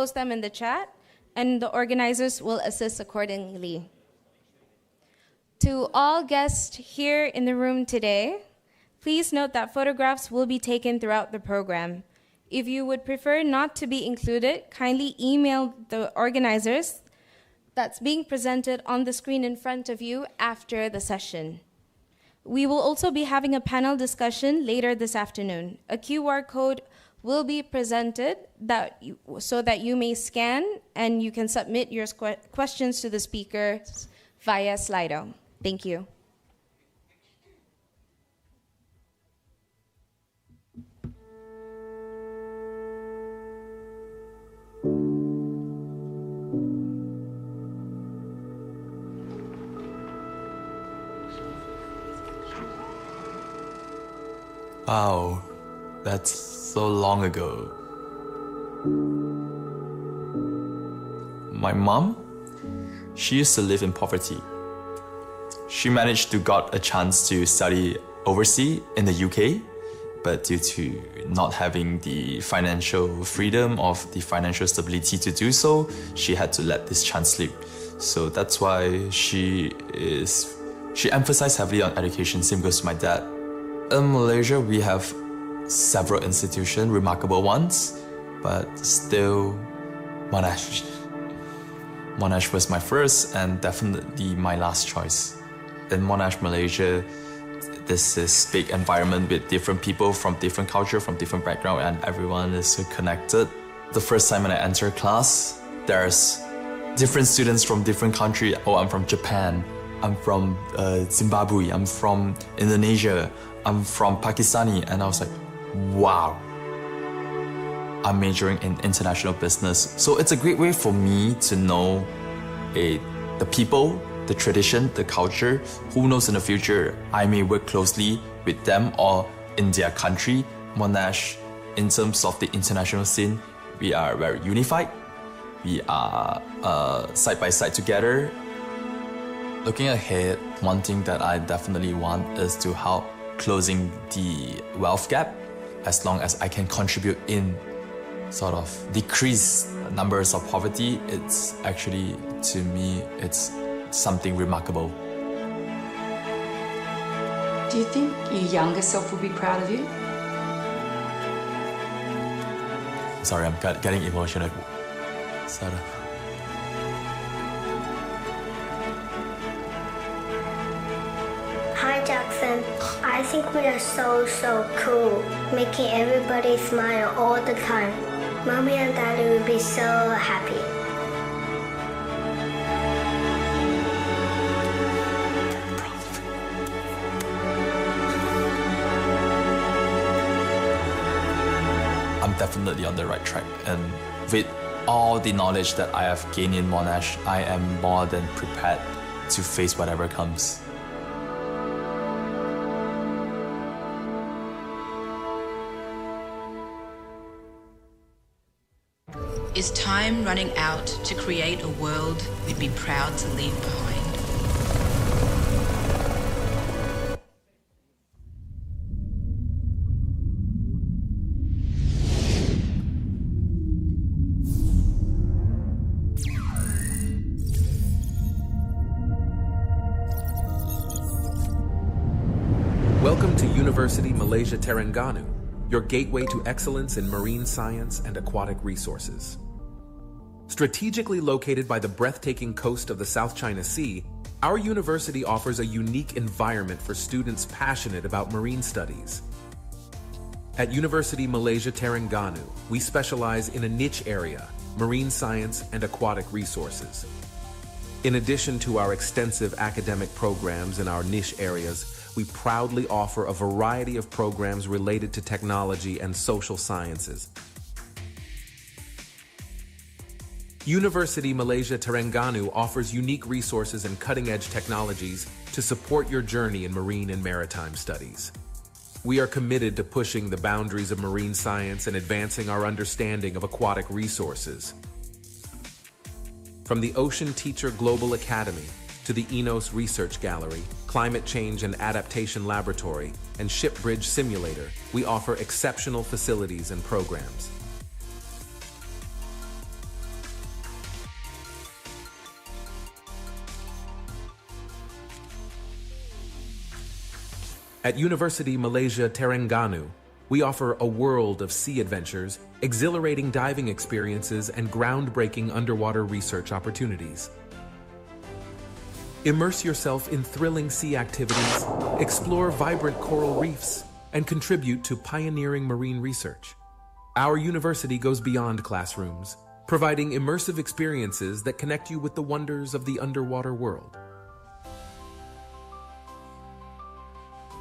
post them in the chat, and the organizers will assist accordingly. To all guests here in the room today, please note that photographs will be taken throughout the program. If you would prefer not to be included, kindly email the organizers that's being presented on the screen in front of you after the session. We will also be having a panel discussion later this afternoon. A QR code will be presented so that you may scan and you can submit your questions to the speakers via Slido. Thank you. Wow, that's so long ago. My mom, she used to live in poverty. She managed to got a chance to study overseas in the UK, but due to not having the financial freedom or the financial stability to do so, she had to let this chance slip. So that's why she emphasized heavily on education. Same goes to my dad. In Malaysia, we have several institutions, remarkable ones, but still Monash. Monash was my first and definitely my last choice. In Monash, Malaysia, this is big environment with different people from different culture, from different background, and everyone is so connected. The first time when I enter class, there's different students from different countries. Oh, I'm from Japan, I'm from Zimbabwe, I'm from Indonesia, I'm from Pakistani, and I was like, wow. I'm majoring in international business. So it's a great way for me to know the people, the tradition, the culture. Who knows, in the future, I may work closely with them or in their country. Monash, in terms of the international scene, we are very unified. We are side by side together. Looking ahead, one thing that I definitely want is to help closing the wealth gap, as long as I can contribute in sort of decrease numbers of poverty. It's actually, to me, it's something remarkable. Do you think your younger self will be proud of you? Sorry, I'm getting emotional. Sorry. Hi Jackson, I think we are so cool, making everybody smile all the time. Mommy and Daddy will be so happy. I'm definitely on the right track, and with all the knowledge that I have gained in Monash, I am more than prepared to face whatever comes. Is time running out to create a world we'd be proud to leave behind? Welcome to University Malaysia Terengganu, your gateway to excellence in marine science and aquatic resources. Strategically located by the breathtaking coast of the South China Sea, our university offers a unique environment for students passionate about marine studies. At University Malaysia Terengganu, we specialize in a niche area, marine science and aquatic resources. In addition to our extensive academic programs in our niche areas, we proudly offer a variety of programs related to technology and social sciences. University Malaysia Terengganu offers unique resources and cutting-edge technologies to support your journey in marine and maritime studies. We are committed to pushing the boundaries of marine science and advancing our understanding of aquatic resources. From the Ocean Teacher Global Academy to the Enos Research Gallery, Climate Change and Adaptation Laboratory, and Ship Bridge Simulator, we offer exceptional facilities and programs. At University Malaysia Terengganu, we offer a world of sea adventures, exhilarating diving experiences, and groundbreaking underwater research opportunities. Immerse yourself in thrilling sea activities, explore vibrant coral reefs, and contribute to pioneering marine research. Our university goes beyond classrooms, providing immersive experiences that connect you with the wonders of the underwater world.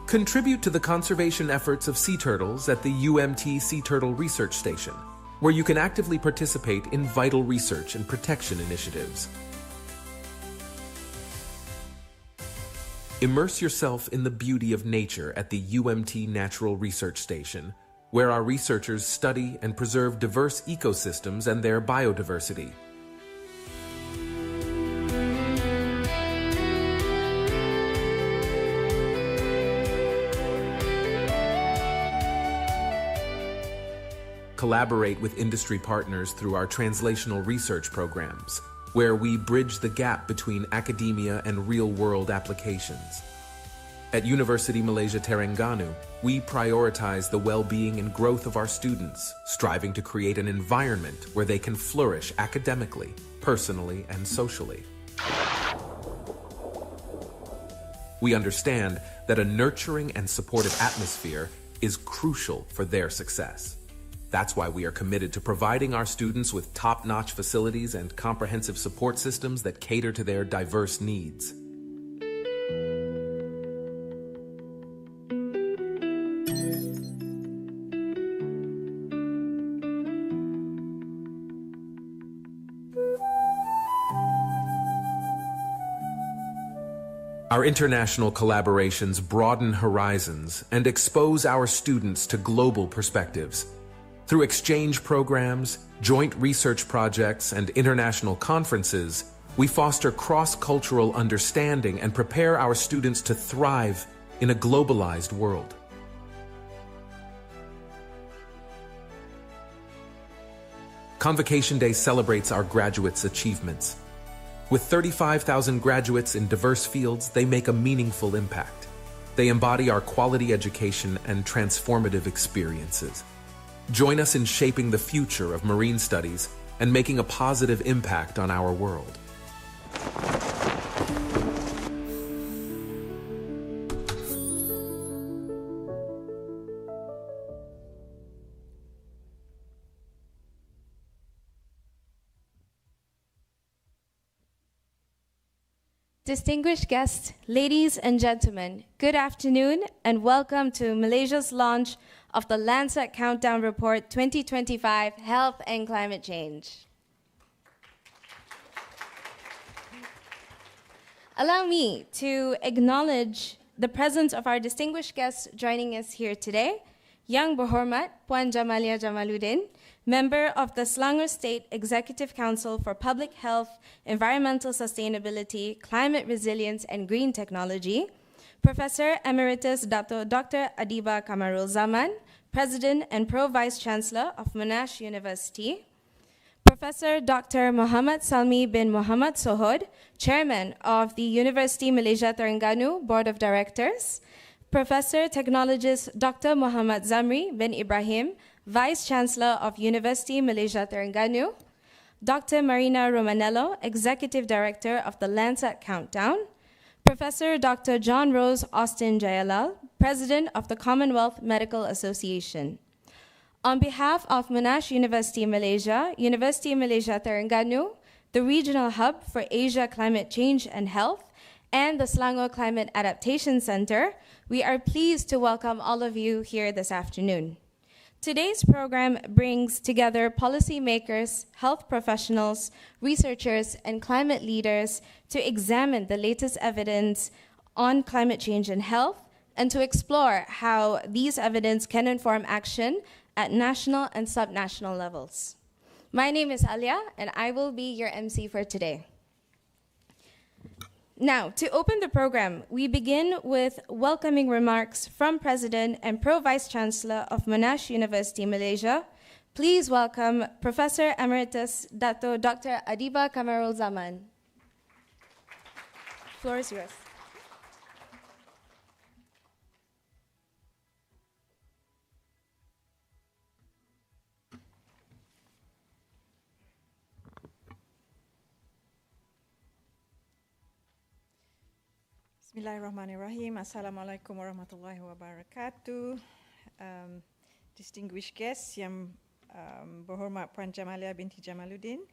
Contribute to the conservation efforts of sea turtles at the UMT Sea Turtle Research Station, where you can actively participate in vital research and protection initiatives. Immerse yourself in the beauty of nature at the UMT Natural Research Station, where our researchers study and preserve diverse ecosystems and their biodiversity. Collaborate with industry partners through our translational research programs, where we bridge the gap between academia and real-world applications. At University Malaysia Terengganu, we prioritize the well-being and growth of our students, striving to create an environment where they can flourish academically, personally, and socially. We understand that a nurturing and supportive atmosphere is crucial for their success. That's why we are committed to providing our students with top-notch facilities and comprehensive support systems that cater to their diverse needs. Our international collaborations broaden horizons and expose our students to global perspectives. Through exchange programs, joint research projects, and international conferences, we foster cross-cultural understanding and prepare our students to thrive in a globalized world. Convocation Day celebrates our graduates' achievements. With 35,000 graduates in diverse fields, they make a meaningful impact. They embody our quality education and transformative experiences. Join us in shaping the future of marine studies and making a positive impact on our world. Distinguished guests, ladies and gentlemen, good afternoon and welcome to Malaysia's launch of the LANCET Countdown Report 2025 Health and Climate Change. Allow me to acknowledge the presence of our distinguished guests joining us here today. Yang Berhormat Puan Jamalia Jamaluddin, member of the Selangor State Executive Council for Public Health, Environmental Sustainability, Climate Resilience, and Green Technology. Professor Emeritus Dr. Adiba Kamarul Zaman, President and Pro-Vice Chancellor of Monash University. Professor Dr. Muhammad Salmi bin Muhammad Sohod, Chairman of the University Malaysia Terengganu Board of Directors. Professor Technologist Dr. Muhammad Zamri bin Ibrahim, Vice Chancellor of University Malaysia Terengganu. Dr. Marina Romanello, Executive Director of the LANCET Countdown. Professor Dr. John Rose Austin Jayalal, President of the Commonwealth Medical Association. On behalf of Monash University Malaysia, University Malaysia Terengganu, the Regional Hub for Asia Climate Change and Health, and the Selangor Climate Adaptation Center, we are pleased to welcome all of you here this afternoon. Today's program brings together policymakers, health professionals, researchers, and climate leaders to examine the latest evidence on climate change and health and to explore how these evidence can inform action at national and subnational levels. My name is Alia, and I will be your MC for today. Now, to open the program, we begin with welcoming remarks from President and Pro-Vice Chancellor of Monash University Malaysia. Please welcome Professor Emeritus Dr. Adiba Kamarul Zaman. The floor is yours. Bismillahirrahmanirrahim. Assalamualaikum warahmatullahi wabarakatuh. Distinguished guests yang berhormat Puan Jamalia binti Jamaluddin,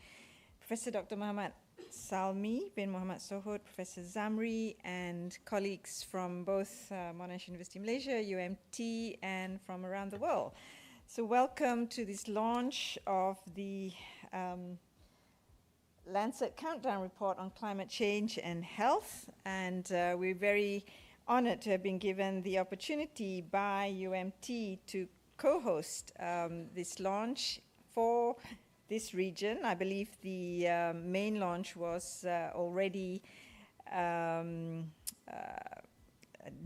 Professor Dr. Muhammad Salmi bin Muhammad Sohud, Professor Zamri, and colleagues from both Monash University Malaysia, UMT, and from around the world. So welcome to this launch of the LANCET Countdown Report on Climate Change and Health, and we're very honored to have been given the opportunity by UMT to co-host this launch for this region. I believe the main launch was already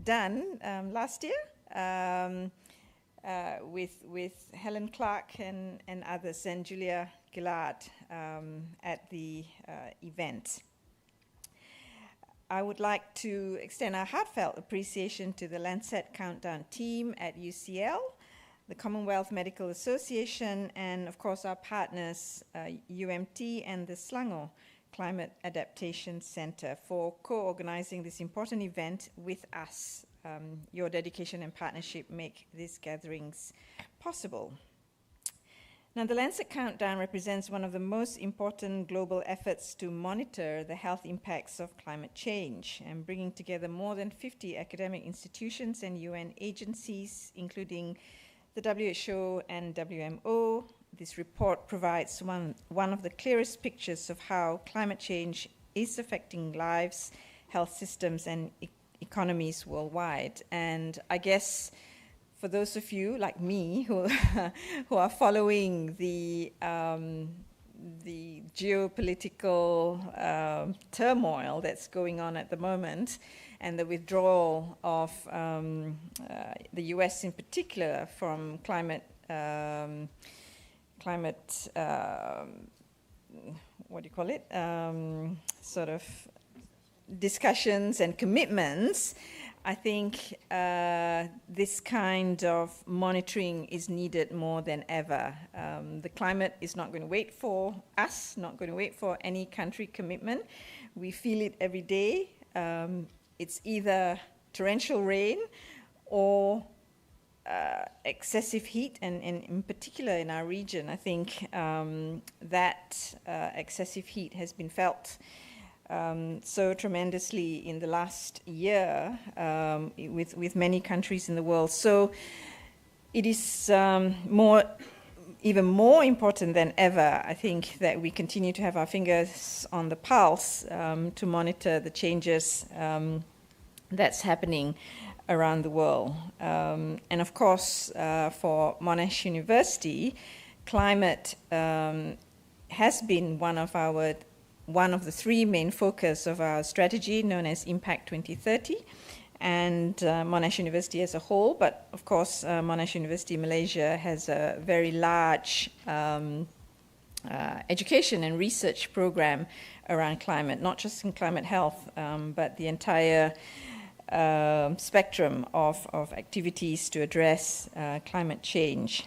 done last year with Helen Clark and others, and Julia Gillard at the event. I would like to extend our heartfelt appreciation to the LANCET Countdown team at UCL, the Commonwealth Medical Association, and of course our partners, UMT and the Selangor Climate Adaptation Center, for co-organizing this important event with us. Your dedication and partnership make these gatherings possible. Now, the LANCET Countdown represents one of the most important global efforts to monitor the health impacts of climate change, and bringing together more than 50 academic institutions and UN agencies, including the WHO and WMO. This report provides one of the clearest pictures of how climate change is affecting lives, health systems, and economies worldwide. And I guess for those of you like me who are following the geopolitical turmoil that's going on at the moment, and the withdrawal of the US in particular from climate sort of discussions and commitments, I think this kind of monitoring is needed more than ever. The climate is not going to wait for us, not going to wait for any country commitment. We feel it every day. It's either torrential rain or excessive heat, and in particular in our region, I think that excessive heat has been felt so tremendously in the last year with many countries in the world. So it is even more important than ever, I think, that we continue to have our fingers on the pulse to monitor the changes that's happening around the world. And of course, for Monash University, climate has been one of the three main focus of our strategy, known as Impact 2030, and Monash University as a whole. But of course, Monash University Malaysia has a very large education and research program around climate, not just in climate health, but the entire spectrum of activities to address climate change.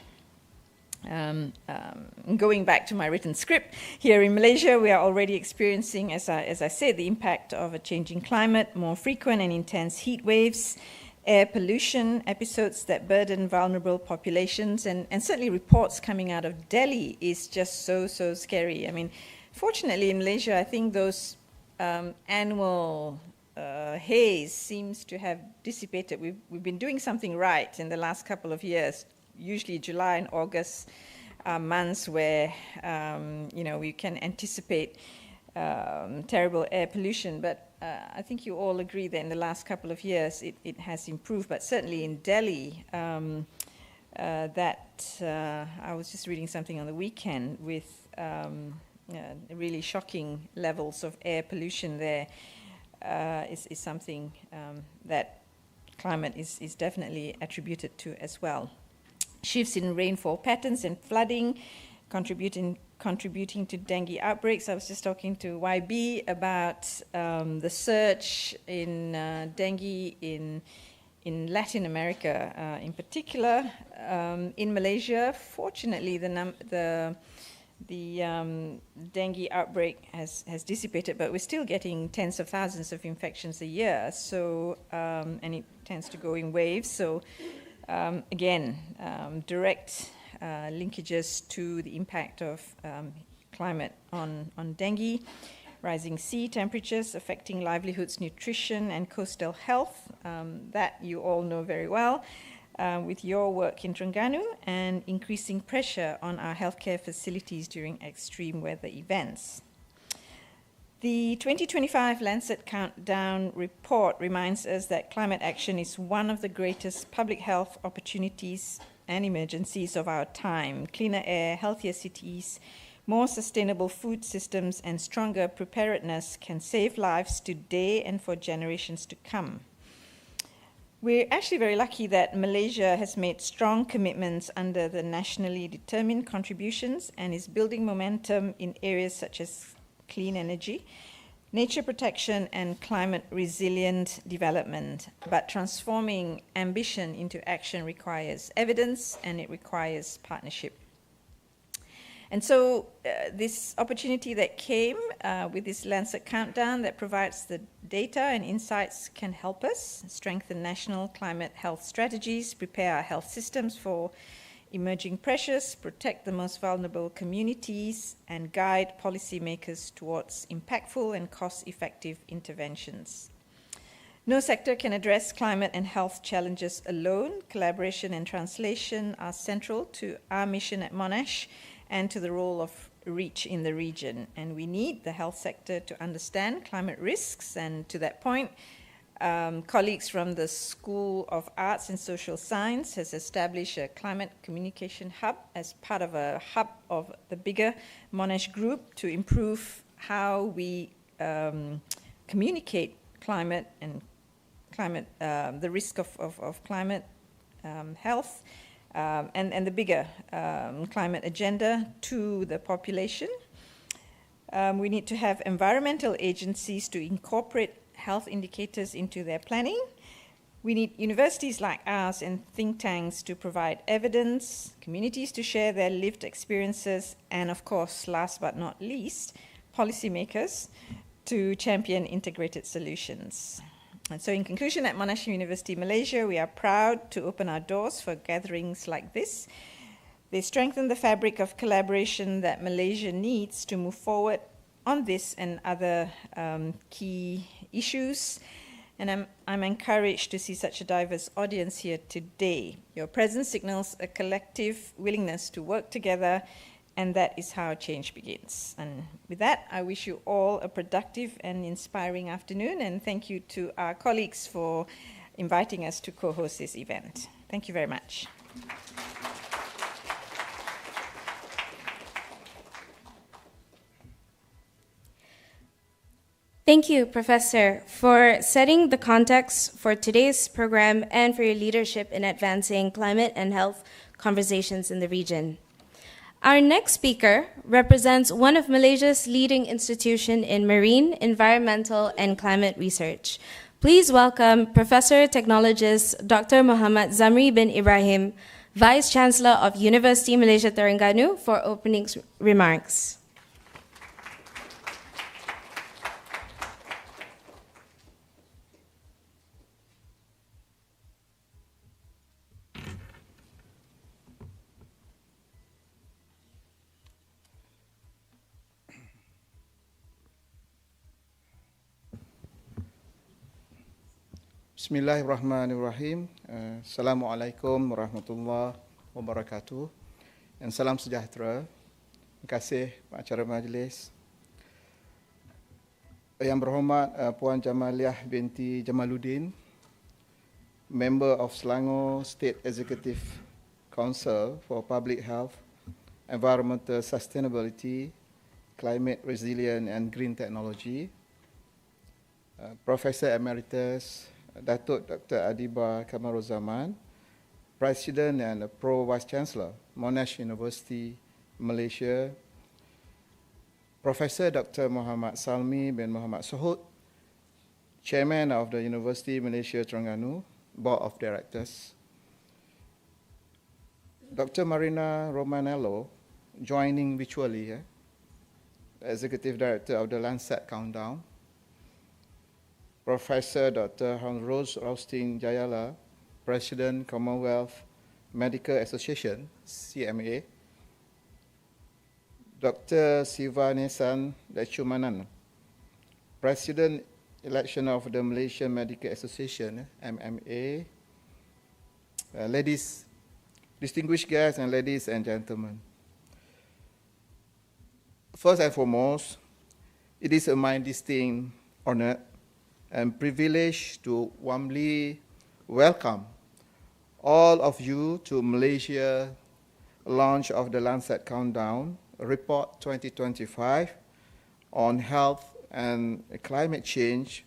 Going back to my written script, here in Malaysia, we are already experiencing, as I said, the impact of a changing climate, more frequent and intense heat waves, air pollution, episodes that burden vulnerable populations, and certainly reports coming out of Delhi is just so scary. I mean, fortunately in Malaysia, I think those annual haze seems to have dissipated. We've been doing something right in the last couple of years. Usually July and August are months where we can anticipate terrible air pollution, but I think you all agree that in the last couple of years it has improved. But certainly in Delhi, I was just reading something on the weekend with really shocking levels of air pollution there. Is something that climate is definitely attributed to as well. Shifts in rainfall patterns and flooding contributing to dengue outbreaks. I was just talking to YB about the surge in dengue in Latin America in particular. In Malaysia, fortunately, the the dengue outbreak has dissipated, but we're still getting tens of thousands of infections a year. So, and it tends to go in waves. So, again, direct linkages to the impact of climate on dengue, rising sea temperatures affecting livelihoods, nutrition, and coastal health. That you all know very well. With your work in Terengganu, and increasing pressure on our healthcare facilities during extreme weather events. The 2025 LANCET Countdown report reminds us that climate action is one of the greatest public health opportunities and emergencies of our time. Cleaner air, healthier cities, more sustainable food systems, and stronger preparedness can save lives today and for generations to come. We're actually very lucky that Malaysia has made strong commitments under the nationally determined contributions and is building momentum in areas such as clean energy, nature protection, and climate resilient development. But transforming ambition into action requires evidence, and it requires partnership. And so this opportunity that came with this LANCET Countdown that provides the data and insights can help us strengthen national climate health strategies, prepare our health systems for emerging pressures, protect the most vulnerable communities, and guide policymakers towards impactful and cost-effective interventions. No sector can address climate and health challenges alone. Collaboration and translation are central to our mission at MONASH and to the role of REACH in the region. And we need the health sector to understand climate risks. And to that point, colleagues from the School of Arts and Social Science has established a climate communication hub as part of a hub of the bigger Monash group to improve how we communicate climate and the risk of climate health and the bigger climate agenda to the population. We need to have environmental agencies to incorporate health indicators into their planning. We need universities like ours and think tanks to provide evidence, communities to share their lived experiences, and of course, last but not least, policymakers to champion integrated solutions. And so in conclusion, at Monash University, Malaysia, we are proud to open our doors for gatherings like this. They strengthen the fabric of collaboration that Malaysia needs to move forward on this and other key issues. And I'm encouraged to see such a diverse audience here today. Your presence signals a collective willingness to work together, and that is how change begins. And with that, I wish you all a productive and inspiring afternoon, and thank you to our colleagues for inviting us to co-host this event. Thank you very much. Thank you, Professor, for setting the context for today's program and for your leadership in advancing climate and health conversations in the region. Our next speaker represents one of Malaysia's leading institutions in marine, environmental, and climate research. Please welcome Professor Technologist Dr. Muhammad Zamri bin Ibrahim, Vice Chancellor of University Malaysia Terengganu, for opening remarks. Bismillahirrahmanirrahim. Assalamualaikum warahmatullahi wabarakatuh. Dan salam sejahtera. Terima kasih pengacara majlis. Yang berhormat Puan Jamaliah binti Jamaluddin, Member of Selangor State Executive Council for Public Health, Environmental Sustainability, Climate Resilience and Green Technology, Professor Emeritus Datuk Dr. Adiba Kamaruzaman, President and Pro Vice Chancellor, Monash University, Malaysia, Professor Dr. Muhammad Salmi bin Muhammad Sohut, Chairman of the University Malaysia Terengganu, Board of Directors, Dr. Marina Romanello, joining virtually, Executive Director of the LANCET Countdown, Professor Dr. Rose Raustin Jayala, President, Commonwealth Medical Association, CMA, Dr. Sivanesan Lechumanan, President Election of the Malaysian Medical Association, MMA, ladies, distinguished guests, and ladies and gentlemen. First and foremost, it is my distinct honor and privilege to warmly welcome all of you to Malaysia launch of the LANCET Countdown Report 2025 on health and climate change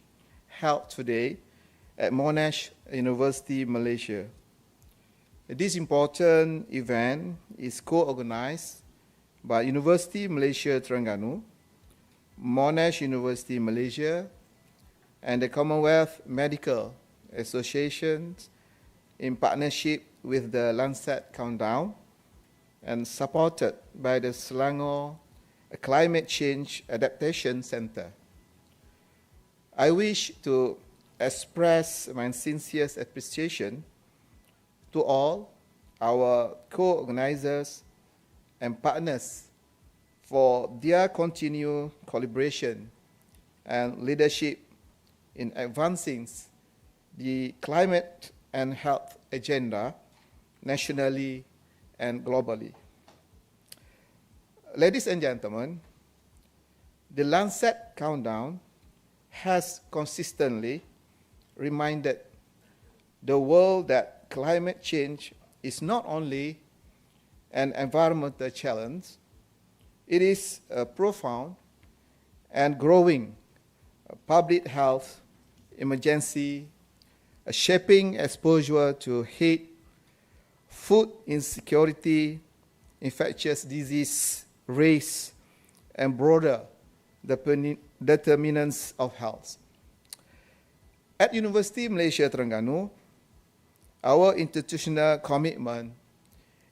held today at Monash University, Malaysia. This important event is co-organized by University Malaysia Terengganu, Monash University Malaysia, and the Commonwealth Medical Association in partnership with the LANCET Countdown and supported by the Selangor Climate Change Adaptation Center. I wish to express my sincerest appreciation to all our co-organizers and partners for their continued collaboration and leadership in advancing the climate and health agenda nationally and globally. Ladies and gentlemen, the LANCET Countdown has consistently reminded the world that climate change is not only an environmental challenge, it is a profound and growing public health emergency, shaping exposure to heat, food insecurity, infectious disease, race, and broader determinants of health. At University Malaysia Terengganu, our institutional commitment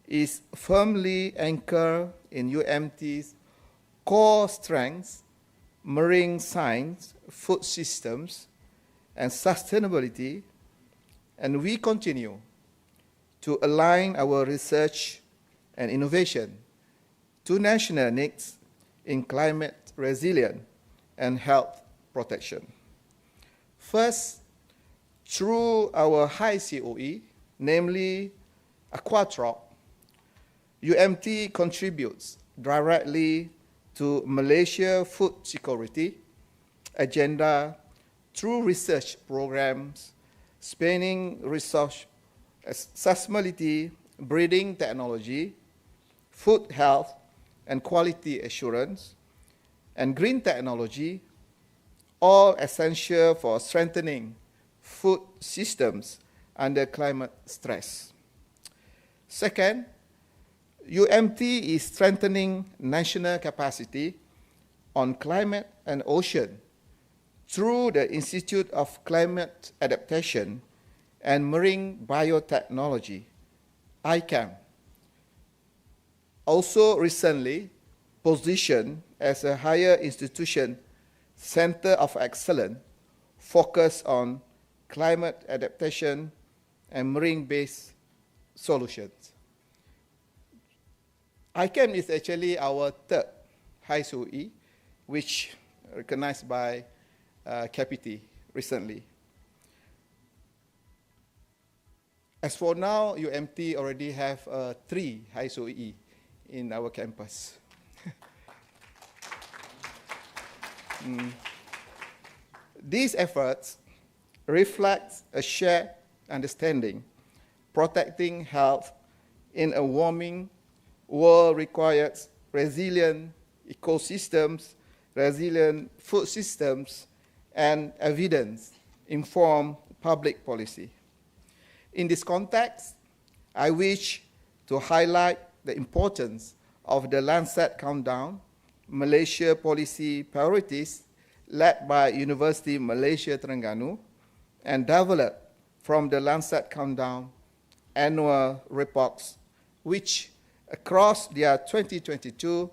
is firmly anchored in UMT's core strengths, marine science, food systems, and sustainability, and we continue to align our research and innovation to national needs in climate resilience and health protection. First, through our high COE, namely Aquatrop, UMT contributes directly to Malaysia food security agenda through research programs spanning resource accessibility, breeding technology, food health and quality assurance, and green technology, all essential for strengthening food systems under climate stress. Second, UMT is strengthening national capacity on climate and ocean through the Institute of Climate Adaptation and Marine Biotechnology, ICAM. Also recently positioned as a higher institution center of excellence focused on climate adaptation and marine-based solutions. ICAM is actually our third high COE, which recognized by CAPITI recently. As for now, UMT already have 3 high COE in our campus. These efforts reflect a shared understanding. Protecting health in a warming world requires resilient ecosystems, resilient food systems, and evidence-informed public policy. In this context, I wish to highlight the importance of the LANCET Countdown, Malaysia policy priorities led by University Malaysia Terengganu and developed from the LANCET Countdown annual reports, which across their 2022,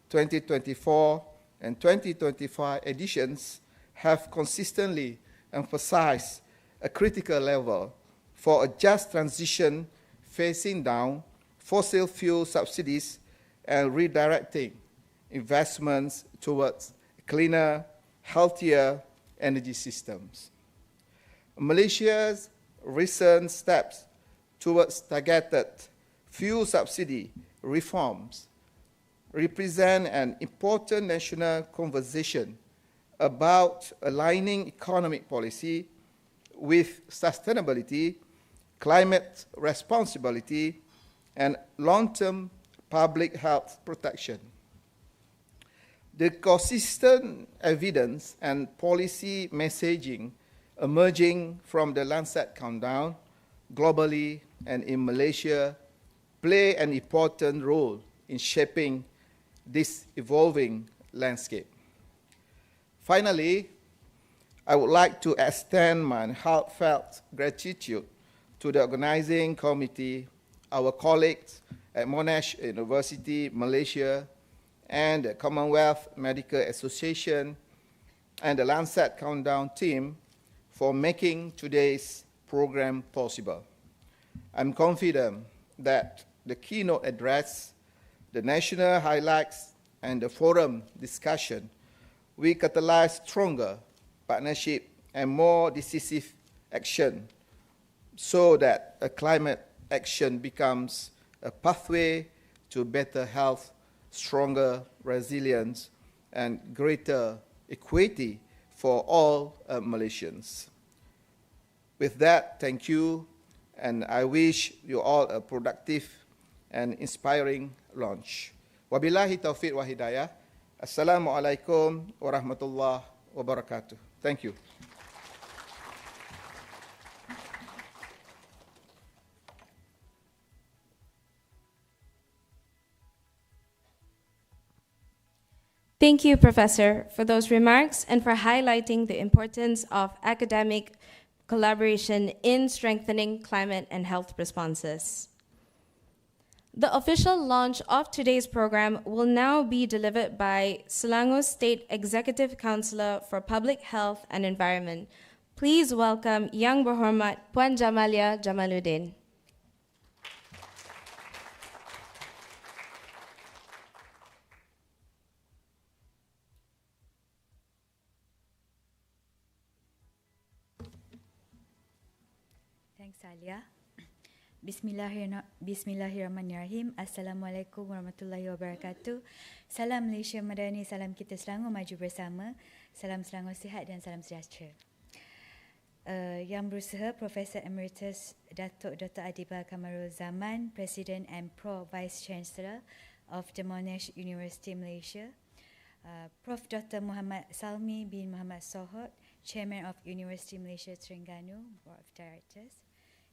2024, and 2025 editions have consistently emphasized a critical level for a just transition, phasing down fossil fuel subsidies and redirecting investments towards cleaner, healthier energy systems. Malaysia's recent steps towards targeted fuel subsidy reforms represent an important national conversation about aligning economic policy with sustainability, climate responsibility, and long-term public health protection. The consistent evidence and policy messaging emerging from the LANCET countdown globally and in Malaysia play an important role in shaping this evolving landscape. Finally, I would like to extend my heartfelt gratitude to the organizing committee, our colleagues at Monash University, Malaysia, and the Commonwealth Medical Association, and the LANCET Countdown team for making today's program possible. I'm confident that the keynote address, the national highlights, and the forum discussion will catalyze stronger partnership and more decisive action so that a climate action becomes a pathway to better health, stronger resilience, and greater equity for all Malaysians. With that, thank you, and I wish you all a productive and inspiring launch. Wabillahi taufiq wa hidayah. Assalamualaikum warahmatullahi wabarakatuh. Thank you. Thank you, Professor, for those remarks and for highlighting the importance of academic collaboration in strengthening climate and health responses. The official launch of today's program will now be delivered by Selangor State Executive Councillor for Public Health and Environment. Please welcome Yang Berhormat Puan Jamalia Jamaluddin. Thanks, Alia. Bismillahirrahmanirrahim. Assalamualaikum warahmatullahi wabarakatuh. Salam Malaysia Madani, salam kita Selangor maju bersama, salam Selangor sihat dan salam sejahtera. Yang berusaha Profesor Emeritus Datuk Dr. Adiba Kamarul Zaman, President and Pro Vice Chancellor of the Monash University Malaysia, Prof. Dr. Muhammad Salmi bin Muhammad Sohot, Chairman of University Malaysia Terengganu, Board of Directors.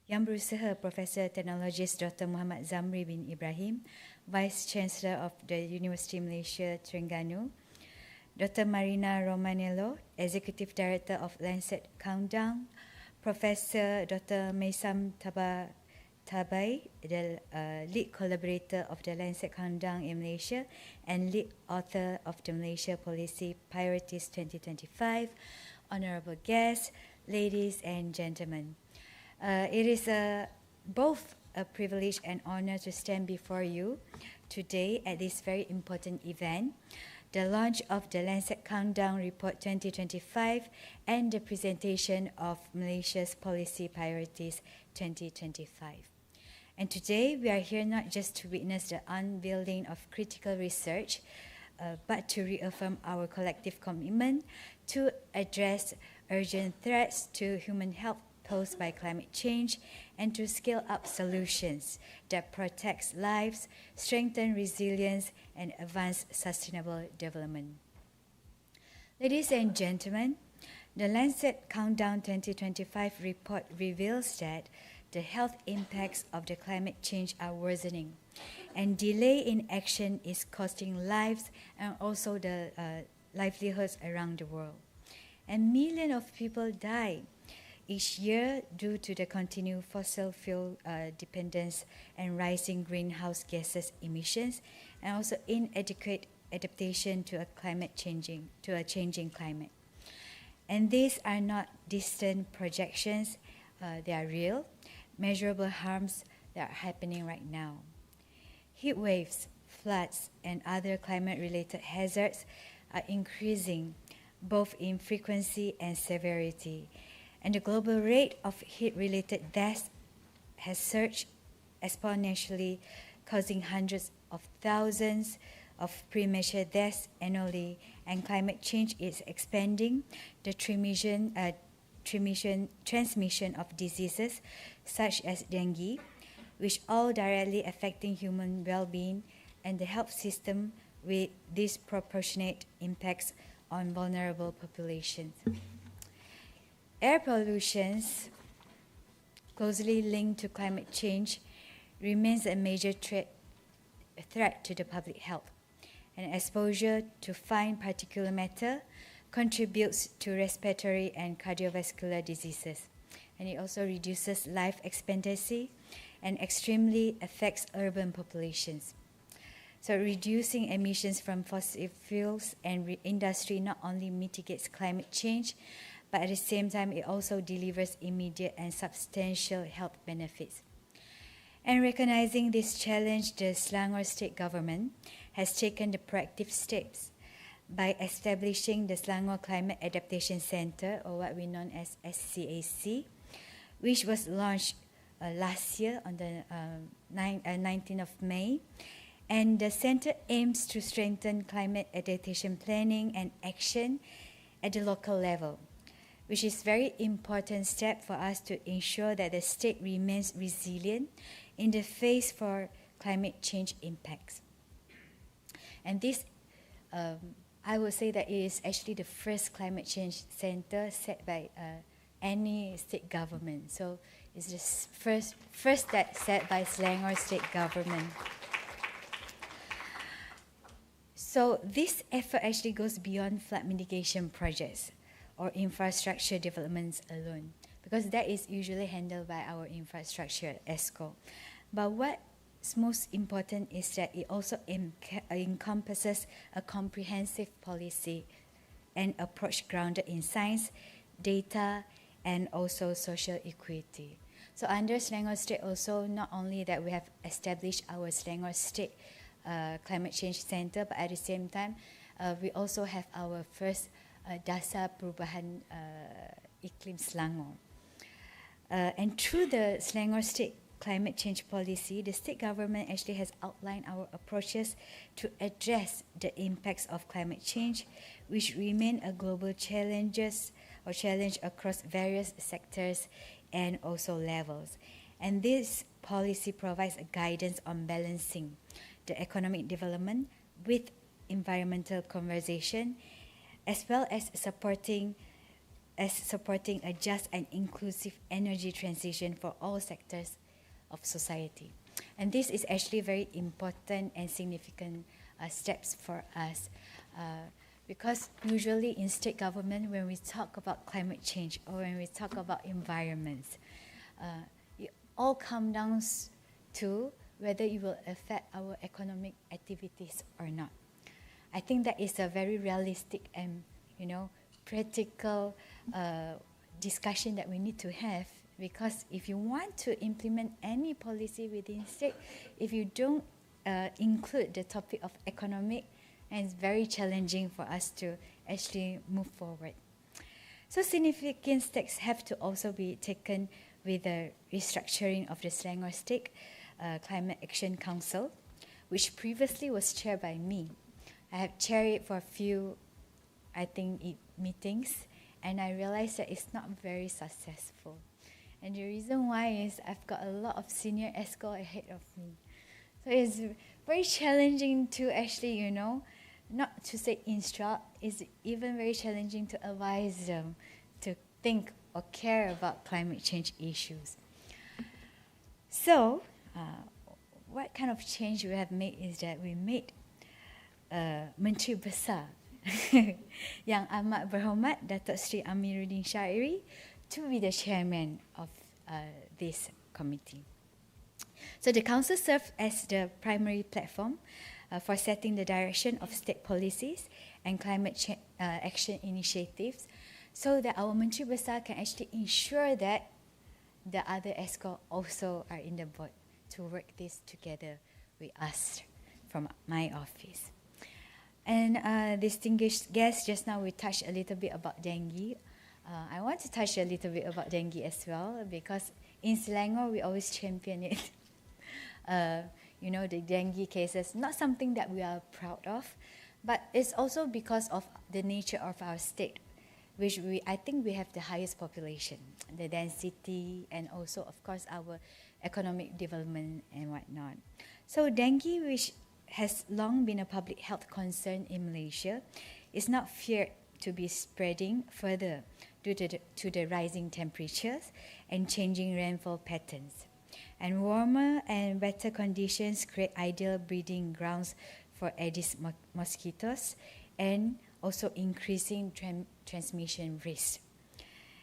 Yang berusaha Profesor Teknologis Dr. Muhammad Zamri bin Ibrahim, Vice Chancellor of the University Malaysia Terengganu, Dr. Marina Romanello, Executive Director of LANCET Countdown, Professor Dr. Maisam Tabai, the lead collaborator of the LANCET Countdown in Malaysia and lead author of the Malaysia Policy Priorities 2025, honorable guests, ladies and gentlemen. It is both a privilege and honor to stand before you today at this very important event, the launch of the LANCET Countdown Report 2025 and the presentation of Malaysia's Policy Priorities 2025. And today we are here not just to witness the unveiling of critical research, but to reaffirm our collective commitment to address urgent threats to human health posed by climate change and to scale up solutions that protect lives, strengthen resilience, and advance sustainable development. Ladies and gentlemen, the LANCET Countdown 2025 report reveals that the health impacts of the climate change are worsening, and delay in action is costing lives and also the livelihoods around the world. And millions of people die each year due to the continued fossil fuel dependence and rising greenhouse gases emissions, and also inadequate adaptation to a changing climate. And these are not distant projections, they are real, measurable harms that are happening right now. Heat waves, floods, and other climate-related hazards are increasing both in frequency and severity. And the global rate of heat-related deaths has surged exponentially, causing hundreds of thousands of premature deaths annually, and climate change is expanding the transmission of diseases such as dengue, which all directly affecting human well-being and the health system with disproportionate impacts on vulnerable populations. Air pollution, closely linked to climate change, remains a major threat to the public health. And exposure to fine particulate matter contributes to respiratory and cardiovascular diseases. And it also reduces life expectancy and extremely affects urban populations. So reducing emissions from fossil fuels and industry not only mitigates climate change, but at the same time it also delivers immediate and substantial health benefits. And recognizing this challenge, the Selangor state government has taken the proactive steps by establishing the Selangor Climate Adaptation Center, or what we know as SCAC, which was launched last year on the 19th of May. And the center aims to strengthen climate adaptation planning and action at the local level, which is a very important step for us to ensure that the state remains resilient in the face for climate change impacts. And this, I would say that it is actually the first climate change center set by any state government. So it's the first that set by Selangor state government. So this effort actually goes beyond flood mitigation projects or infrastructure developments alone, because that is usually handled by our infrastructure ESCO. But what's most important is that it also encompasses a comprehensive policy and approach grounded in science, data, and also social equity. So under Selangor State also, not only that we have established our Selangor State Climate Change Center, but at the same time, we also have our first Dasar Perubahan Iklim Selangor. And through the Selangor State Climate Change Policy, the state government actually has outlined our approaches to address the impacts of climate change, which remain a global challenge across various sectors and also levels. And this policy provides a guidance on balancing the economic development with environmental conservation, as well as supporting a just and inclusive energy transition for all sectors of society. And this is actually very important and significant steps for us, because usually in state government, when we talk about climate change or when we talk about environments, it all comes down to whether it will affect our economic activities or not. I think that is a very realistic and practical discussion that we need to have, because if you want to implement any policy within state, if you don't include the topic of economic, and it's very challenging for us to actually move forward. So significant steps have to also be taken with the restructuring of the Selangor State Climate Action Council, which previously was chaired by me. I have chaired it for a few, meetings, and I realized that it's not very successful. And the reason why is I've got a lot of senior ESCO ahead of me. So it's very challenging to actually, not to say instruct, it's even very challenging to advise them to think or care about climate change issues. So, what kind of change we have made is that we made Menteri Besar yang amat berhormat Datuk Seri Amiruddin Syairi to be the chairman of this committee. So the Council serves as the primary platform for setting the direction of state policies and climate action initiatives, so that our Menteri Besar can actually ensure that the other ESCO also are in the board to work this together with us from my office. And distinguished guests, just now we touched a little bit about dengue. I want to touch a little bit about dengue as well, because in Selangor we always champion it. You know, the dengue cases, not something that we are proud of, but it's also because of the nature of our state, which I think we have the highest population, the density, and also, of course, our economic development and whatnot. So dengue, which has long been a public health concern in Malaysia, is not feared to be spreading further due to the rising temperatures and changing rainfall patterns. And warmer and better conditions create ideal breeding grounds for Aedes mosquitoes and also increasing transmission risk.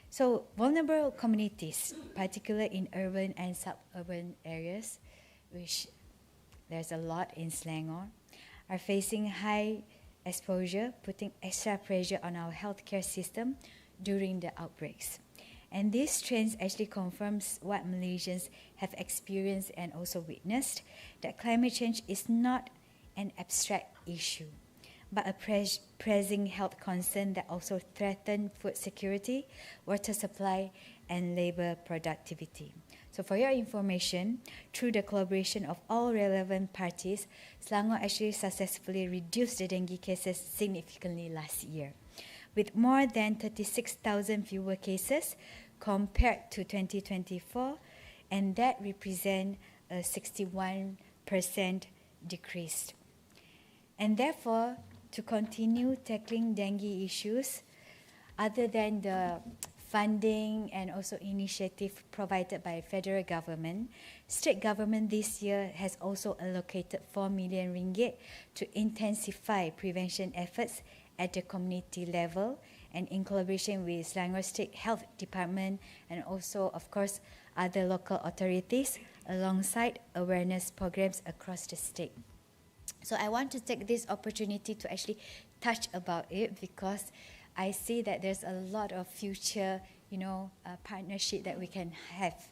So vulnerable communities, particularly in urban and suburban areas, which there's a lot in Selangor, are facing high exposure, putting extra pressure on our healthcare system during the outbreaks. And this trend actually confirms what Malaysians have experienced and also witnessed, that climate change is not an abstract issue, but a pressing health concern that also threatens food security, water supply, and labor productivity. So for your information, through the collaboration of all relevant parties, Selangor actually successfully reduced the dengue cases significantly last year, with more than 36,000 fewer cases compared to 2024, and that represents a 61% decrease. And therefore, to continue tackling dengue issues, other than the funding and also initiative provided by federal government, state government this year has also allocated 4 million ringgit to intensify prevention efforts at the community level, and in collaboration with Selangor State Health Department and also, of course, other local authorities, alongside awareness programs across the state. So I want to take this opportunity to actually touch about it, because I see that there's a lot of future, partnership that we can have,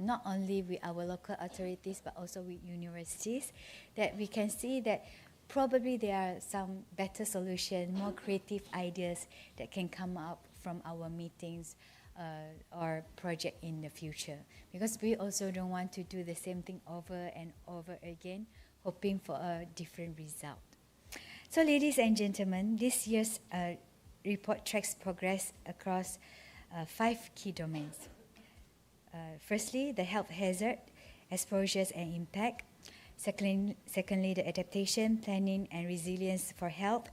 not only with our local authorities, but also with universities, that we can see that probably there are some better solutions, more creative ideas that can come up from our meetings or project in the future. Because we also don't want to do the same thing over and over again, hoping for a different result. So ladies and gentlemen, this year's report tracks progress across 5 key domains. Firstly, the health hazard, exposures and impact. Secondly, the adaptation, planning and resilience for health.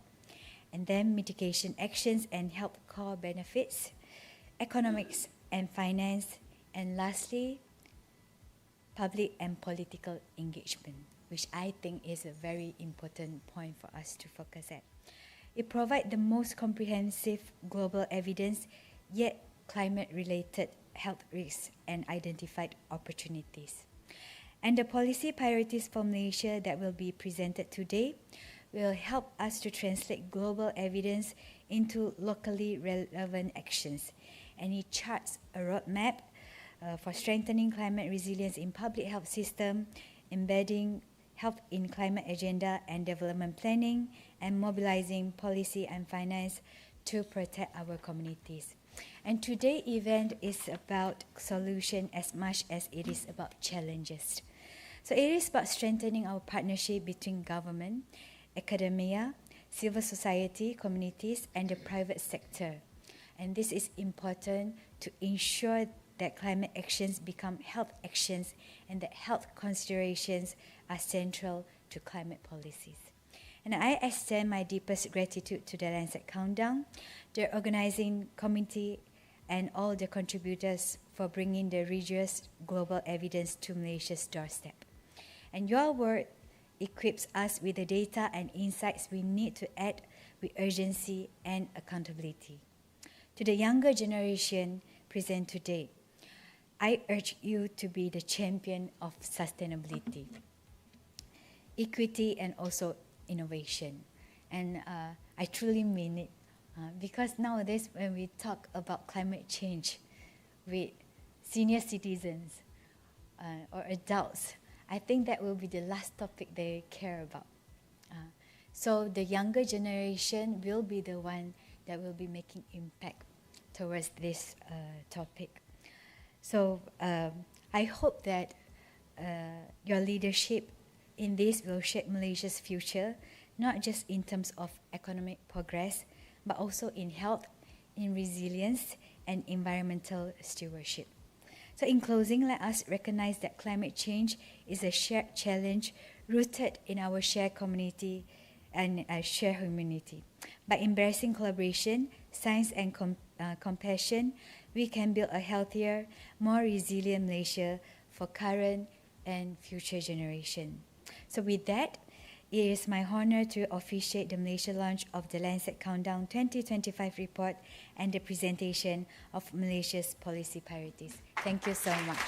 And then mitigation actions and health core benefits, economics and finance. And lastly, public and political engagement, which I think is a very important point for us to focus at. It provides the most comprehensive global evidence, yet climate-related health risks and identified opportunities. And the policy priorities for Malaysia that will be presented today will help us to translate global evidence into locally relevant actions. And it charts a roadmap for strengthening climate resilience in public health system, embedding health in climate agenda and development planning, and mobilizing policy and finance to protect our communities. And today's event is about solution as much as it is about challenges. So it is about strengthening our partnership between government, academia, civil society, communities, and the private sector. And this is important to ensure that climate actions become health actions and that health considerations are central to climate policies. And I extend my deepest gratitude to the LANCET Countdown, the organizing committee, and all the contributors for bringing the rigorous global evidence to Malaysia's doorstep. And your work equips us with the data and insights we need to act with urgency and accountability. To the younger generation, present today. I urge you to be the champion of sustainability, equity, and also innovation. And I truly mean it, because nowadays when we talk about climate change with senior citizens or adults, I think that will be the last topic they care about. So the younger generation will be the one that will be making impact towards this topic. So I hope that your leadership in this will shape Malaysia's future, not just in terms of economic progress, but also in health, in resilience, and environmental stewardship. So in closing, let us recognize that climate change is a shared challenge rooted in our shared community and shared humanity. By embracing collaboration, science, and compassion, we can build a healthier, more resilient Malaysia for current and future generations. So with that, it is my honor to officiate the Malaysia launch of the LANCET Countdown 2025 report and the presentation of Malaysia's policy priorities. Thank you so much.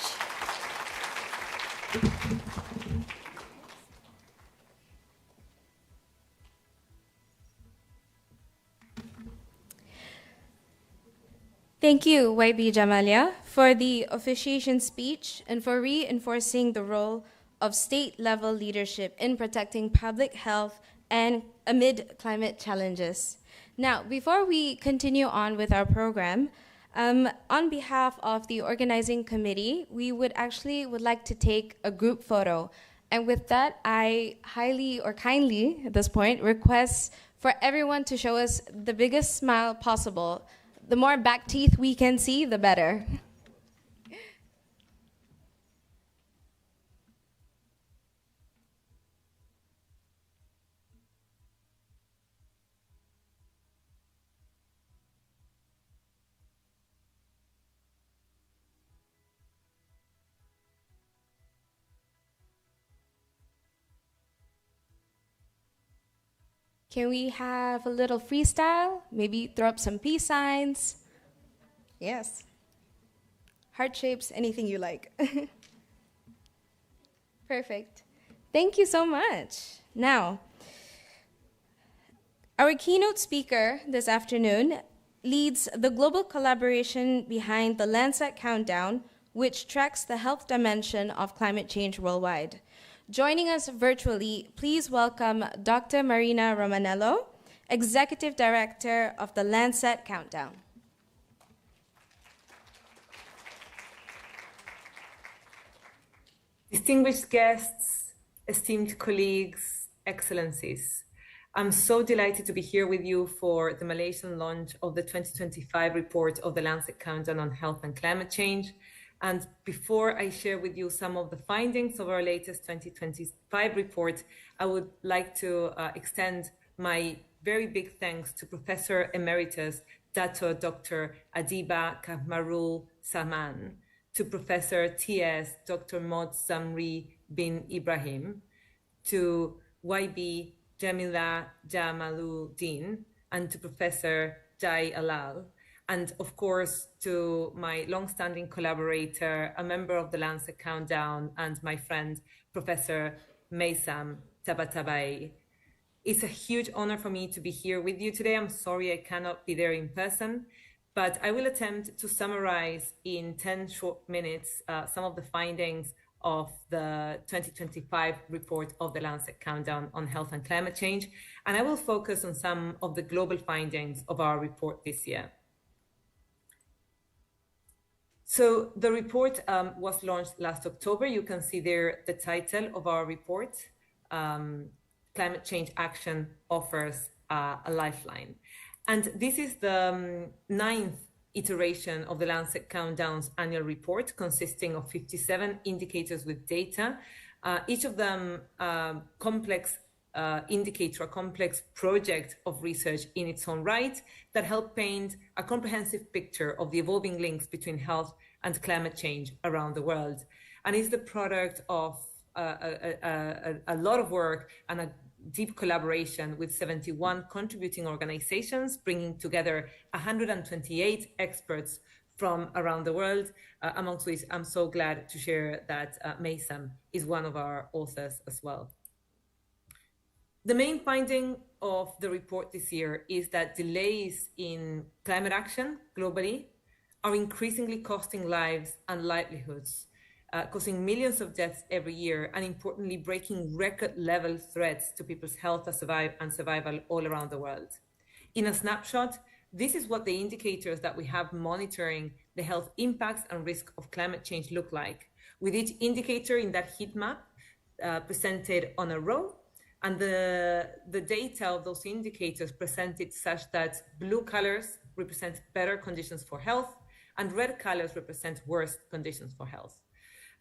Thank you, YB Jamalia, for the officiation speech and for reinforcing the role of state-level leadership in protecting public health and amid climate challenges. Now, before we continue on with our program, on behalf of the organizing committee, we would like to take a group photo. And with that, I kindly, at this point, request for everyone to show us the biggest smile possible. The more back teeth we can see, the better. Can we have a little freestyle? Maybe throw up some peace signs. Yes. Heart shapes, anything you like. Perfect. Thank you so much. Now, our keynote speaker this afternoon leads the global collaboration behind the LANCET Countdown, which tracks the health dimension of climate change worldwide. Joining us virtually, please welcome Dr. Marina Romanello, Executive Director of the LANCET Countdown. Distinguished guests, esteemed colleagues, excellencies, I'm so delighted to be here with you for the Malaysian launch of the 2025 report of the LANCET Countdown on Health and Climate Change. And before I share with you some of the findings of our latest 2025 report, I would like to extend my very big thanks to Professor Emeritus Dato Dr. Adiba Kahmarul Saman, to Professor T.S. Dr. Mod Zamri bin Ibrahim, to YB Jamila Jamaluddin, and to Professor Jai Alal, and of course to my long-standing collaborator, a member of the LANCET Countdown, and my friend, Professor Maysam Tabatabai. It's a huge honor for me to be here with you today. I'm sorry I cannot be there in person, but I will attempt to summarize in 10 short minutes some of the findings of the 2025 report of the LANCET Countdown on Health and Climate Change, and I will focus on some of the global findings of our report this year. So the report was launched last October. You can see there the title of our report, Climate Change Action Offers a Lifeline. And this is the 9th iteration of the LANCET Countdown's annual report, consisting of 57 indicators with data, each of them complex indicator, a complex project of research in its own right that help paint a comprehensive picture of the evolving links between health and climate change around the world. And is the product of a lot of work and a deep collaboration with 71 contributing organizations, bringing together 128 experts from around the world, amongst which I'm so glad to share that Maysam is one of our authors as well. The main finding of the report this year is that delays in climate action globally are increasingly costing lives and livelihoods, causing millions of deaths every year, and importantly, breaking record-level threats to people's health and survival all around the world. In a snapshot, this is what the indicators that we have monitoring the health impacts and risk of climate change look like, with each indicator in that heat map presented on a row, and the data of those indicators presented such that blue colors represent better conditions for health and red colors represent worse conditions for health.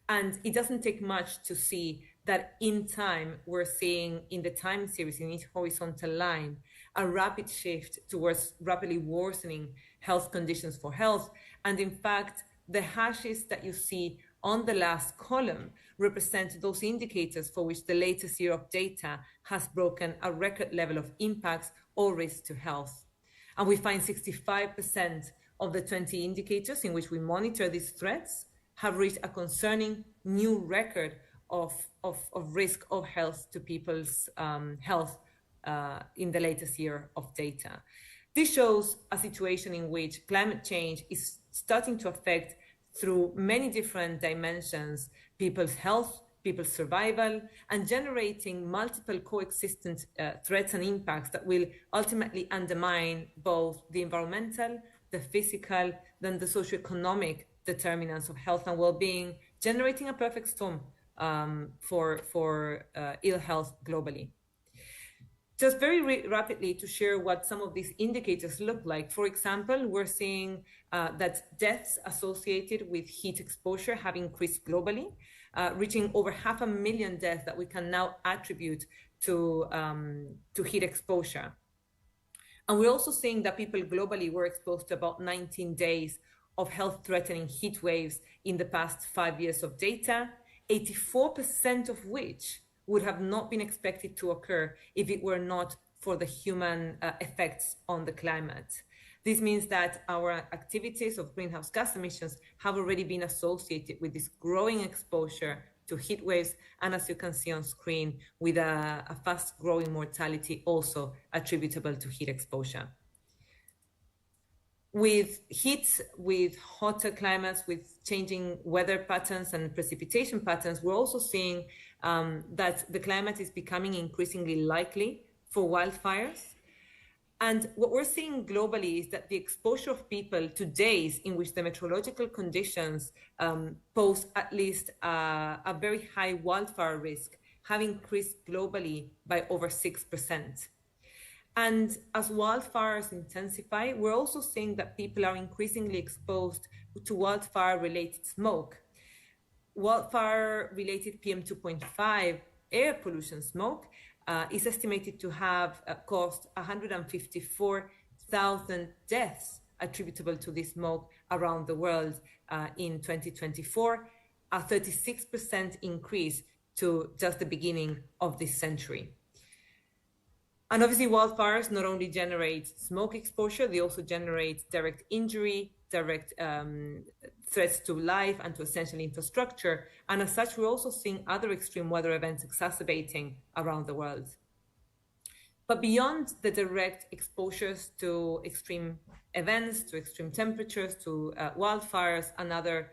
And it doesn't take much to see that in time, we're seeing in the time series, in each horizontal line, a rapid shift towards rapidly worsening health conditions for health. And in fact, the hashes that you see on the last column represent those indicators for which the latest year of data has broken a record level of impacts or risk to health. And we find 65% of the 20 indicators in which we monitor these threats have reached a concerning new record of risk of health to people's health in the latest year of data. This shows a situation in which climate change is starting to affect through many different dimensions people's health, people's survival, and generating multiple coexistent threats and impacts that will ultimately undermine both the environmental, the physical, then the socioeconomic determinants of health and well-being, generating a perfect storm for ill health globally. Just very rapidly to share what some of these indicators look like. For example, we're seeing that deaths associated with heat exposure have increased globally, reaching over 500,000 deaths that we can now attribute to heat exposure. And we're also seeing that people globally were exposed to about 19 days of health-threatening heat waves in the past 5 years of data, 84% of which would have not been expected to occur if it were not for the human effects on the climate. This means that our activities of greenhouse gas emissions have already been associated with this growing exposure to heat waves, and as you can see on screen, with a fast-growing mortality also attributable to heat exposure. With heat, with hotter climates, with changing weather patterns and precipitation patterns, we're also seeing that the climate is becoming increasingly likely for wildfires. And what we're seeing globally is that the exposure of people to days in which the meteorological conditions pose at least a very high wildfire risk have increased globally by over 6%. And as wildfires intensify, we're also seeing that people are increasingly exposed to wildfire-related smoke. Wildfire-related PM2.5 air pollution smoke is estimated to have caused 154,000 deaths attributable to this smoke around the world in 2024, a 36% increase to just the beginning of this century. And obviously wildfires not only generate smoke exposure, they also generate direct injury, direct threats to life and to essential infrastructure. And as such, we're also seeing other extreme weather events exacerbating around the world. But beyond the direct exposures to extreme events, to extreme temperatures, to wildfires and other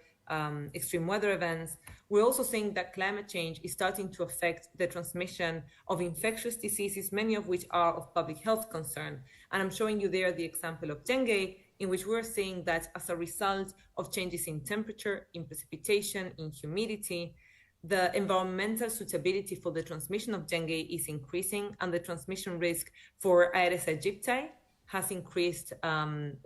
extreme weather events, we're also seeing that climate change is starting to affect the transmission of infectious diseases, many of which are of public health concern. And I'm showing you there the example of dengue, in which we're seeing that as a result of changes in temperature, in precipitation, in humidity, the environmental suitability for the transmission of dengue is increasing, and the transmission risk for Aedes aegypti has increased, the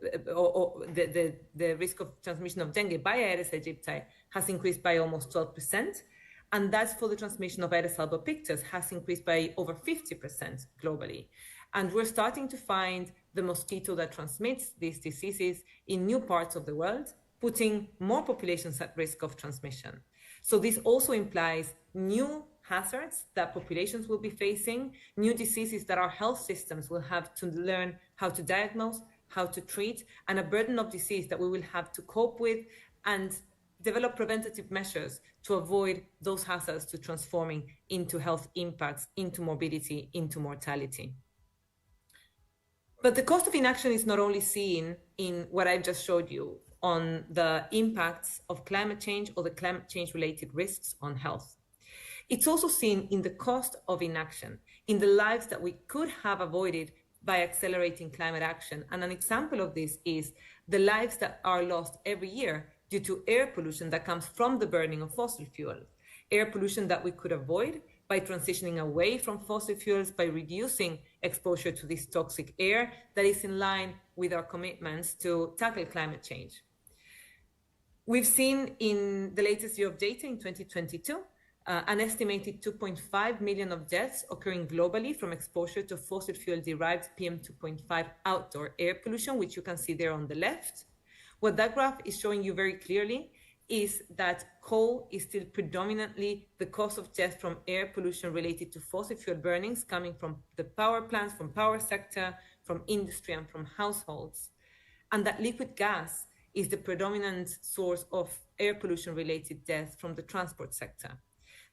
risk of transmission of dengue by Aedes aegypti has increased by almost 12%. And that's for the transmission of Aedes albopictus has increased by over 50% globally. And we're starting to find the mosquito that transmits these diseases in new parts of the world, putting more populations at risk of transmission. So this also implies new hazards that populations will be facing, new diseases that our health systems will have to learn how to diagnose, how to treat, and a burden of disease that we will have to cope with and develop preventative measures to avoid those hazards to transforming into health impacts, into morbidity, into mortality. But the cost of inaction is not only seen in what I just showed you on the impacts of climate change or the climate change related risks on health. It's also seen in the cost of inaction, in the lives that we could have avoided by accelerating climate action. And an example of this is the lives that are lost every year due to air pollution that comes from the burning of fossil fuels. Air pollution that we could avoid by transitioning away from fossil fuels, by reducing exposure to this toxic air that is in line with our commitments to tackle climate change. We've seen in the latest year of data in 2022, an estimated 2.5 million of deaths occurring globally from exposure to fossil fuel-derived PM2.5 outdoor air pollution, which you can see there on the left. What that graph is showing you very clearly is that coal is still predominantly the cause of death from air pollution related to fossil fuel burnings coming from the power plants, from power sector, from industry, and from households. And that liquid gas is the predominant source of air pollution related death from the transport sector.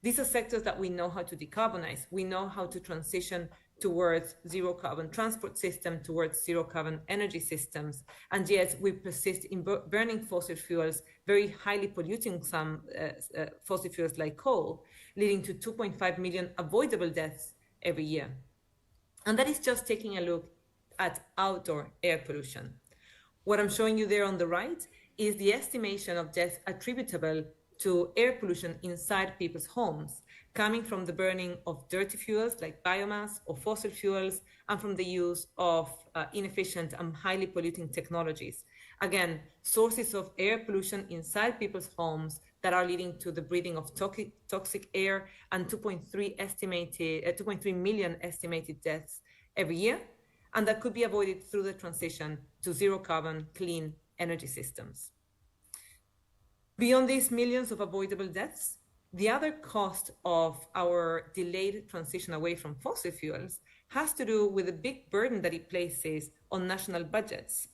These are sectors that we know how to decarbonize. We know how to transition towards zero carbon transport system, towards zero carbon energy systems. And yet we persist in burning fossil fuels, very highly polluting some fossil fuels like coal, leading to 2.5 million avoidable deaths every year. And that is just taking a look at outdoor air pollution. What I'm showing you there on the right is the estimation of deaths attributable to air pollution inside people's homes, coming from the burning of dirty fuels like biomass or fossil fuels, and from the use of inefficient and highly polluting technologies. Again, sources of air pollution inside people's homes that are leading to the breathing of toxic air, and 2.3 million estimated deaths every year, and that could be avoided through the transition to zero carbon, clean energy systems. Beyond these millions of avoidable deaths, the other cost of our delayed transition away from fossil fuels has to do with the big burden that it places on national budgets.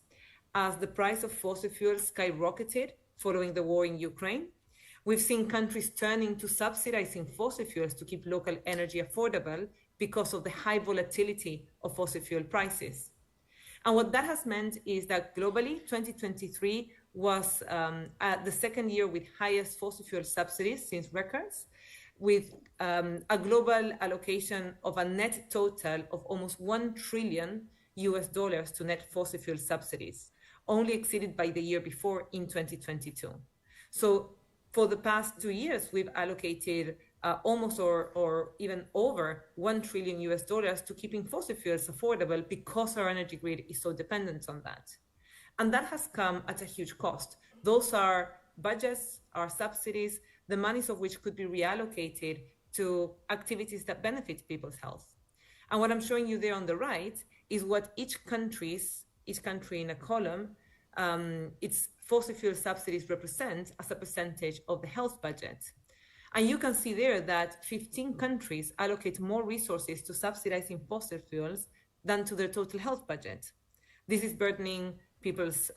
As the price of fossil fuels skyrocketed following the war in Ukraine, we've seen countries turning to subsidizing fossil fuels to keep local energy affordable because of the high volatility of fossil fuel prices. And what that has meant is that globally, 2023 was the second year with highest fossil fuel subsidies since records, with a global allocation of a net total of almost $1 trillion to net fossil fuel subsidies, only exceeded by the year before in 2022. So for the past 2 years, we've allocated almost or even over $1 trillion to keeping fossil fuels affordable because our energy grid is so dependent on that. And that has come at a huge cost. Those are budgets, are subsidies, the monies of which could be reallocated to activities that benefit people's health. And what I'm showing you there on the right is what each country in a column, its fossil fuel subsidies represent as a percentage of the health budget. And you can see there that 15 countries allocate more resources to subsidizing fossil fuels than to their total health budget. This is burdening people's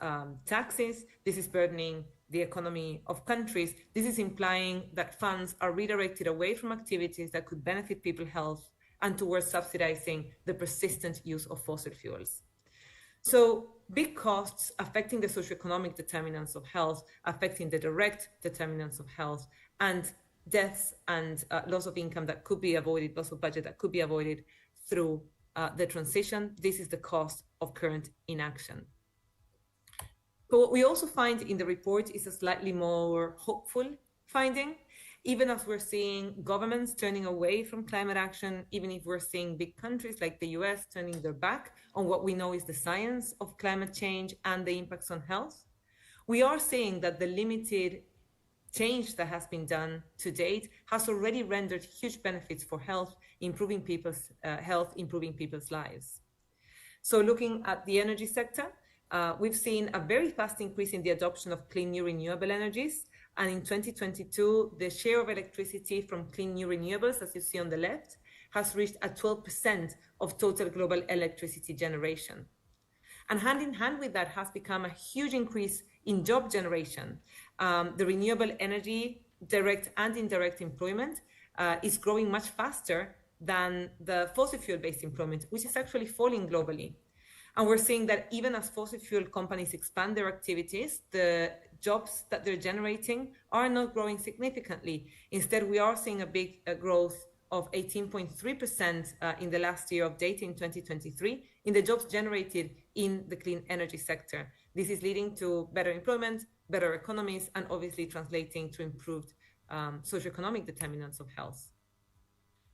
taxes. This is burdening the economy of countries. This is implying that funds are redirected away from activities that could benefit people's health and towards subsidizing the persistent use of fossil fuels. So big costs affecting the socioeconomic determinants of health, affecting the direct determinants of health, and deaths and loss of income that could be avoided, loss of budget that could be avoided through the transition. This is the cost of current inaction. But what we also find in the report is a slightly more hopeful finding. Even as we're seeing governments turning away from climate action, even if we're seeing big countries like the US turning their back on what we know is the science of climate change and the impacts on health, we are seeing that the limited change that has been done to date has already rendered huge benefits for health, improving people's health, improving people's lives. So looking at the energy sector, we've seen a very fast increase in the adoption of clean new renewable energies. And in 2022, the share of electricity from clean new renewables, as you see on the left, has reached 12% of total global electricity generation. And hand in hand with that has become a huge increase in job generation. The renewable energy, direct and indirect employment is growing much faster than the fossil fuel-based employment, which is actually falling globally. And we're seeing that even as fossil fuel companies expand their activities, the jobs that they're generating are not growing significantly. Instead, we are seeing a big growth of 18.3% in the last year of data in 2023 in the jobs generated in the clean energy sector. This is leading to better employment, better economies, and obviously translating to improved socioeconomic determinants of health.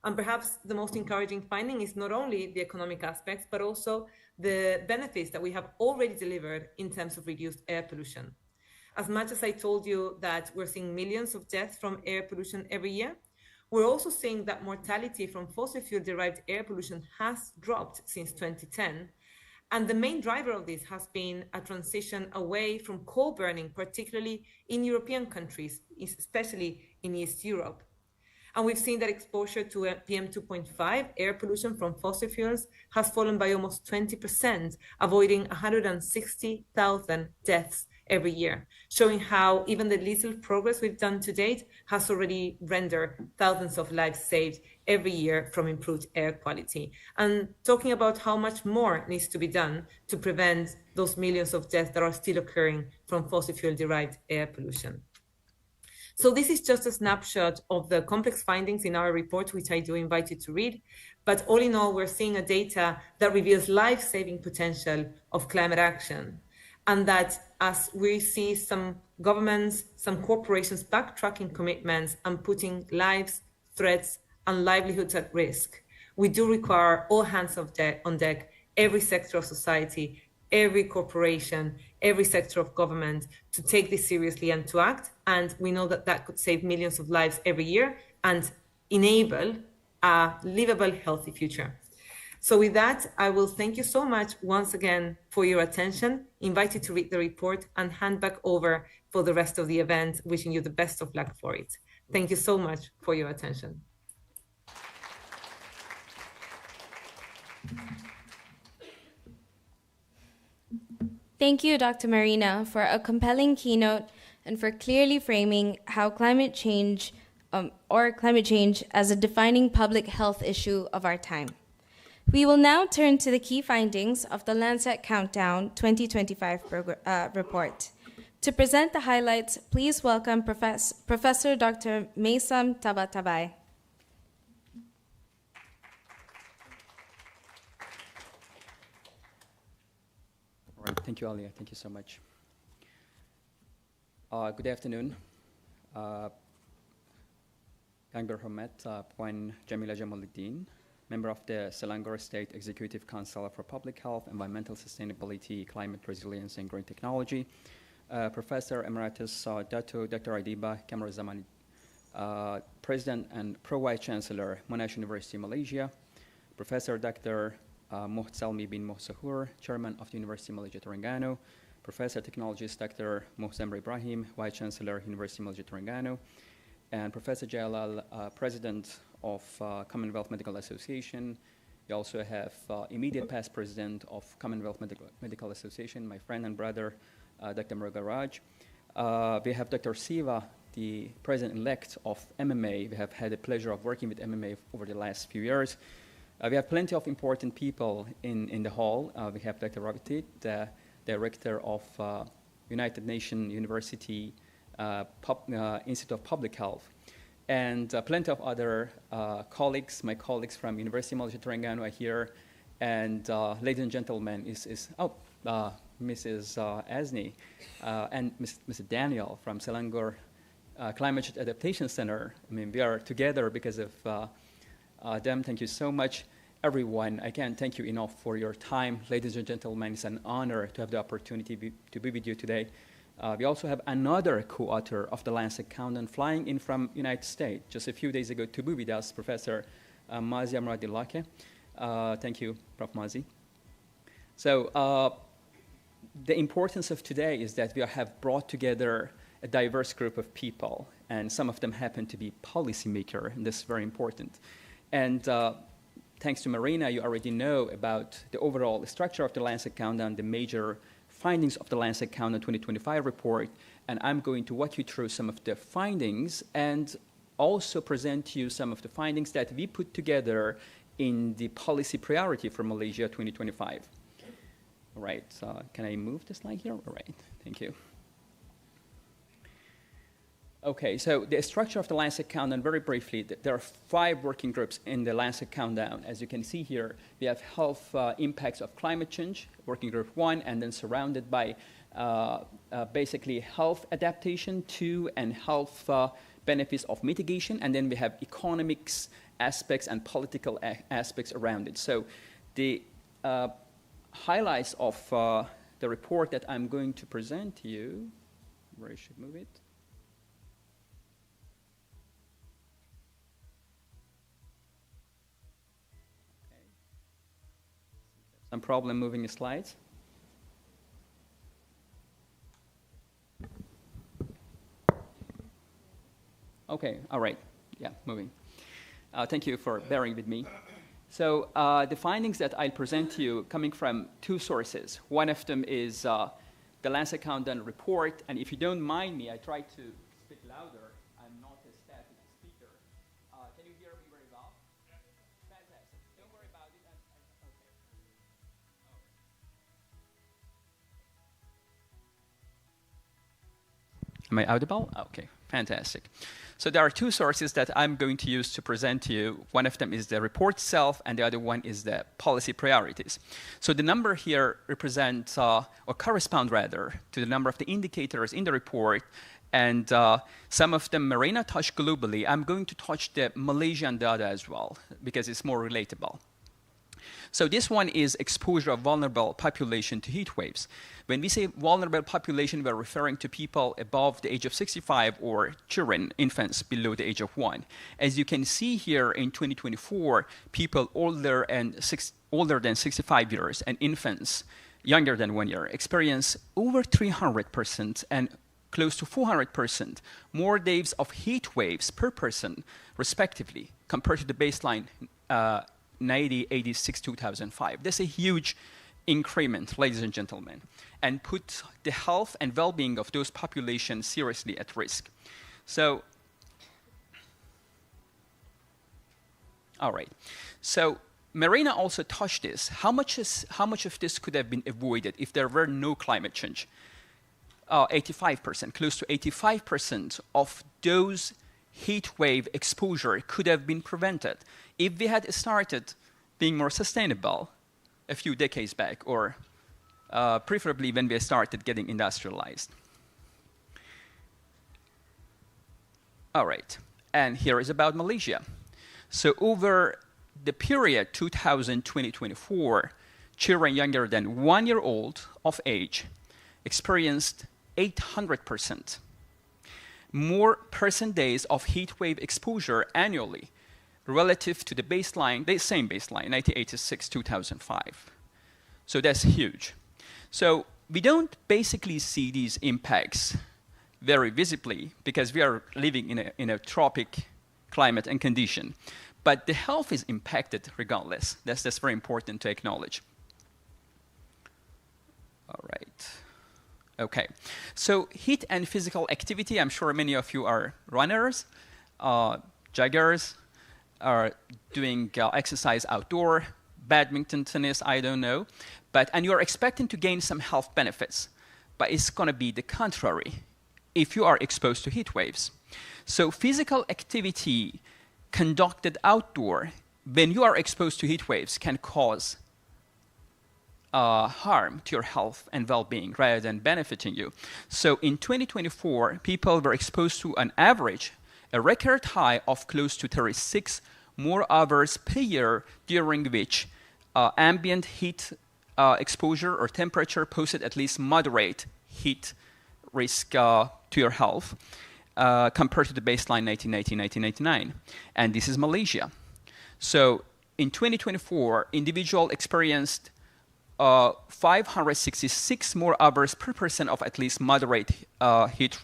And perhaps the most encouraging finding is not only the economic aspects, but also the benefits that we have already delivered in terms of reduced air pollution. As much as I told you that we're seeing millions of deaths from air pollution every year, we're also seeing that mortality from fossil fuel-derived air pollution has dropped since 2010. And the main driver of this has been a transition away from coal burning, particularly in European countries, especially in East Europe. And we've seen that exposure to PM2.5, air pollution from fossil fuels, has fallen by almost 20%, avoiding 160,000 deaths every year, showing how even the little progress we've done to date has already rendered thousands of lives saved every year from improved air quality. And talking about how much more needs to be done to prevent those millions of deaths that are still occurring from fossil fuel-derived air pollution. So this is just a snapshot of the complex findings in our report, which I do invite you to read. But all in all, we're seeing a data that reveals life-saving potential of climate action. And that as we see some governments, some corporations backtracking commitments and putting lives, threats, and livelihoods at risk, we do require all hands on deck, every sector of society, every corporation, every sector of government to take this seriously and to act. And we know that that could save millions of lives every year and enable a livable, healthy future. So with that, I will thank you so much once again for your attention, invite you to read the report and hand back over for the rest of the event, wishing you the best of luck for it. Thank you so much for your attention. Thank you, Dr. Marina, for a compelling keynote and for clearly framing how climate change as a defining public health issue of our time. We will now turn to the key findings of the LANCET Countdown 2025 report. To present the highlights, please welcome Professor Dr. Maysam Tabatabai. All right, thank you, Alia. Thank you so much. Good afternoon. Yang Berhormat Puan Jamila Jamaluddin, member of the Selangor State Executive Council for Public Health, Environmental Sustainability, Climate Resilience, and Green Technology, Professor Emeritus Dr. Adiba Kamaruzzaman, President and Pro-Vice Chancellor, Monash University, Malaysia, Professor Dr. Salmi bin Mohsahur, Chairman of the University of Malaysia, Terengganu, Professor Technologist Dr. Mohsen Ibrahim, Vice Chancellor, University of Malaysia, Terengganu, and Professor Jalal, President of Commonwealth Medical Association. We also have immediate past President of Commonwealth Medical Association, my friend and brother, Dr. Muruga Raj. We have Dr. Siva, the President-elect of MMA. We have had the pleasure of working with MMA over the last few years. We have plenty of important people in the hall. We have Dr. Rabitit, the Director of United Nations University Institute of Public Health, and plenty of other colleagues. My colleagues from University of Malaysia Terengganu are here, and ladies and gentlemen, Mrs. Asni and Mr. Daniel from Selangor Climate Change Adaptation Center. I mean, we are together because of them. Thank you so much, everyone. I can't thank you enough for your time. Ladies and gentlemen, it's an honor to have the opportunity to be with you today. We also have another co-author of the LANCET Countdown flying in from United States just a few days ago to be with us, Professor Mazi Amradilake. Thank you, Prof. Mazi. So the importance of today is that we have brought together a diverse group of people, and some of them happen to be policymakers, and this is very important. And thanks to Marina, you already know about the overall structure of the Lancet Countdown, the major findings of the Lancet Countdown 2025 report, and I'm going to walk you through some of the findings and also present to you some of the findings that we put together in the policy priority for Malaysia 2025. All right, can I move the slide here? All right, thank you. Okay, so the structure of the Lancet Countdown, very briefly, there are 5 working groups in the Lancet Countdown. As you can see here, we have health impacts of climate change, working group 1, and then surrounded by basically health adaptation 2 and health benefits of mitigation, and then we have economics aspects and political aspects around it. So the highlights of the report that I'm going to present to you, where I should move it. Some problem moving the slides. Okay, all right, yeah, moving. Thank you for bearing with me. So the findings that I'll present to you coming from 2 sources. One of them is the Lancet Countdown report, and if you don't mind me, I try to speak louder. I'm not a static speaker. Can you hear me very well? Fantastic. Don't worry about it. Okay. Am I audible? Okay, fantastic. So there are 2 sources that I'm going to use to present to you. One of them is the report itself, and the other one is the policy priorities. So the number here represents, or correspond rather, to the number of the indicators in the report, and some of them Marina touched globally. I'm going to touch the Malaysian data as well, because it's more relatable. So this one is exposure of vulnerable population to heat waves. When we say vulnerable population, we're referring to people above the age of 65 or children, infants below the age of 1. As you can see here in 2024, people older than 65 years and infants younger than 1 year experience over 300% and close to 400% more days of heat waves per person, respectively, compared to the baseline 1986, 2005. That's a huge increment, ladies and gentlemen, and put the health and well-being of those populations seriously at risk. So, all right. So Marina also touched this. How much of this could have been avoided if there were no climate change? 85%, close to 85% of those heat wave exposure could have been prevented if we had started being more sustainable a few decades back, or preferably when we started getting industrialized. All right, and here is about Malaysia. So over the period 2000-2024, children younger than 1 year old of age experienced 800% more person days of heat wave exposure annually relative to the baseline, the same baseline, 1986, 2005. So that's huge. So we don't basically see these impacts very visibly because we are living in a tropic climate and condition. But the health is impacted regardless. That's very important to acknowledge. All right. Okay, so heat and physical activity, I'm sure many of you are runners, joggers, are doing exercise outdoor, badminton, tennis, I don't know, and you're expecting to gain some health benefits, but it's gonna be the contrary if you are exposed to heat waves. So physical activity conducted outdoor when you are exposed to heat waves can cause harm to your health and well-being rather than benefiting you. So in 2024, people were exposed to an average, a record high of close to 36 more hours per year, during which ambient heat exposure or temperature posed at least moderate heat risk to your health compared to the baseline 1990-1999. And this is Malaysia. So in 2024, individual experienced 566 more hours per person of at least moderate heat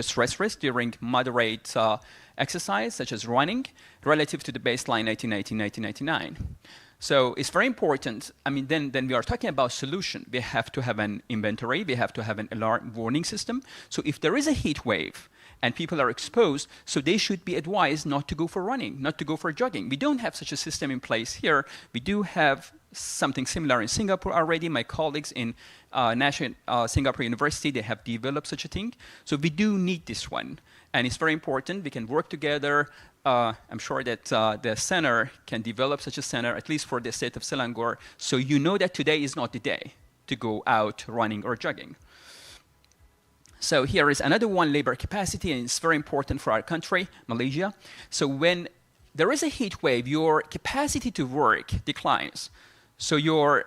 stress risk during moderate exercise, such as running, relative to the baseline 1990-1999. So it's very important. I mean, then we are talking about solution. We have to have an inventory. We have to have an alarm warning system. So if there is a heat wave and people are exposed, so they should be advised not to go for running, not to go for jogging. We don't have such a system in place here. We do have something similar in Singapore already. My colleagues in Singapore University, they have developed such a thing. So we do need this one. And it's very important. We can work together. I'm sure that the center can develop such a center, at least for the state of Selangor, so you know that today is not the day to go out running or jogging. So here is another one, labor capacity, and it's very important for our country, Malaysia. So when there is a heat wave, your capacity to work declines. So you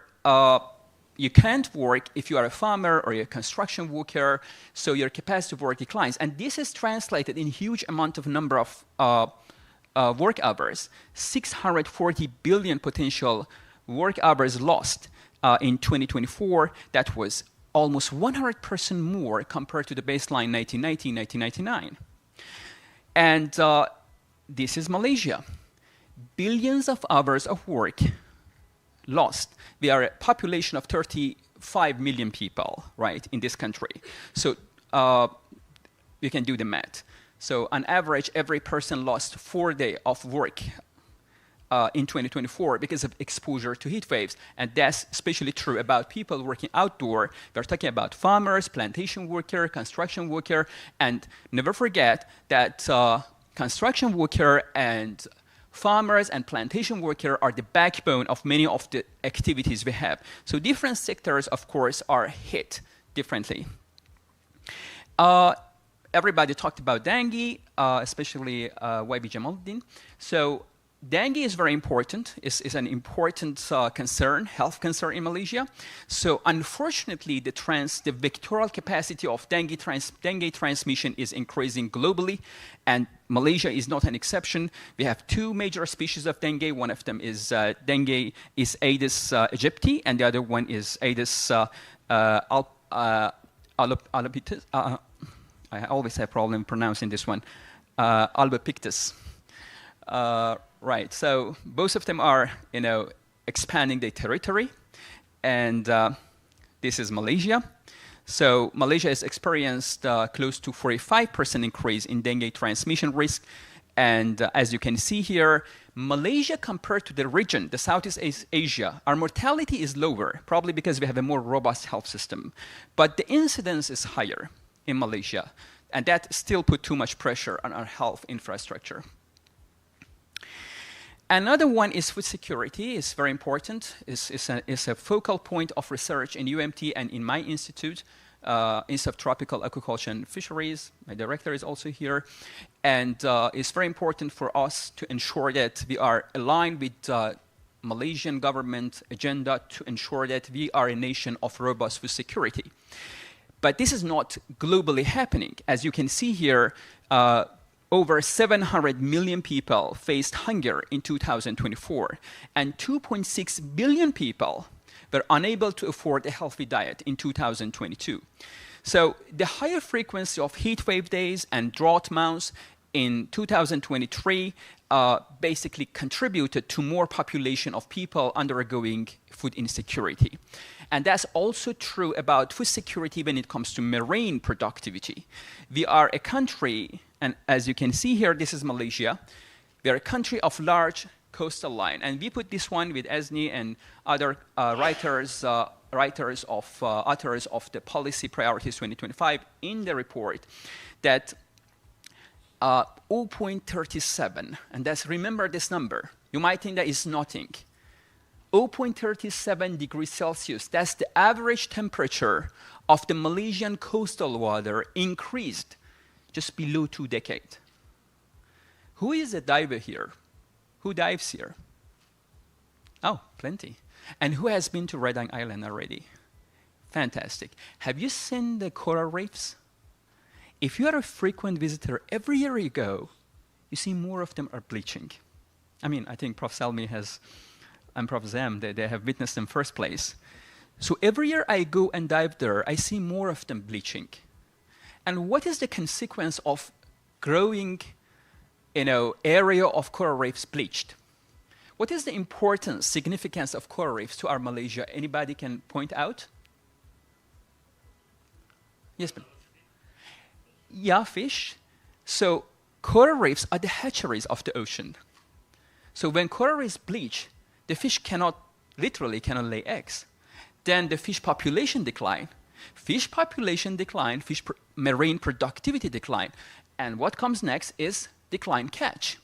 can't work if you are a farmer or a construction worker, so your capacity to work declines. And this is translated in huge amount of number of work hours, 640 billion potential work hours lost in 2024. That was almost 100% more compared to the baseline 1990-1999. And this is Malaysia. Billions of hours of work lost. We are a population of 35 million people, right, in this country. So you can do the math. So on average, every person lost 4 days of work in 2024 because of exposure to heat waves. And that's especially true about people working outdoor. We're talking about farmers, plantation worker, construction worker, and never forget that construction worker and farmers and plantation worker are the backbone of many of the activities we have. So different sectors, of course, are hit differently. Everybody talked about dengue, especially YB Jamaluddin. So dengue is very important. It's an important concern, health concern in Malaysia. So unfortunately, the vectorial capacity of dengue transmission is increasing globally, and Malaysia is not an exception. We have 2 major species of dengue. One of them is dengue is Aedes aegypti, and the other one is Aedes albopictus. I always have problem pronouncing this one, albopictus. Right, so both of them are, expanding their territory, and this is Malaysia. So Malaysia has experienced close to 45% increase in dengue transmission risk, and as you can see here, Malaysia compared to the region, the Southeast Asia, our mortality is lower, probably because we have a more robust health system, but the incidence is higher in Malaysia, and that still put too much pressure on our health infrastructure. Another one is food security. It's very important. It's a focal point of research in UMT and in my institute, Institute of Tropical Aquaculture and Fisheries. My director is also here. And it's very important for us to ensure that we are aligned with Malaysian government agenda to ensure that we are a nation of robust food security. But this is not globally happening. As you can see here, over 700 million people faced hunger in 2024, and 2.6 billion people were unable to afford a healthy diet in 2022. So the higher frequency of heat wave days and drought months in 2023 basically contributed to more population of people undergoing food insecurity. And that's also true about food security when it comes to marine productivity. We are a country, and as you can see here, this is Malaysia. We are a country of large coastal line. And we put this one with Esni and other authors of the Policy Priorities 2025 in the report that 0.37, and that's, remember this number. You might think that is nothing. 0.37 degrees Celsius, that's the average temperature of the Malaysian coastal water increased just below 2 decades. Who is a diver here? Who dives here? Oh, plenty. And who has been to Red Island already? Fantastic. Have you seen the coral reefs? If you are a frequent visitor, every year you go, you see more of them are bleaching. I mean, I think Prof. Salmi and Prof. Zam, they have witnessed them first place. So every year I go and dive there, I see more of them bleaching. And what is the consequence of growing area of coral reefs bleached. What is the importance, significance of coral reefs to our Malaysia? Anybody can point out? Yes, ma'am. Yeah, fish. So coral reefs are the hatcheries of the ocean. So when coral reefs bleach, the fish literally cannot lay eggs. Then the fish population decline. Fish population decline, marine productivity decline. And what comes next is decline catch.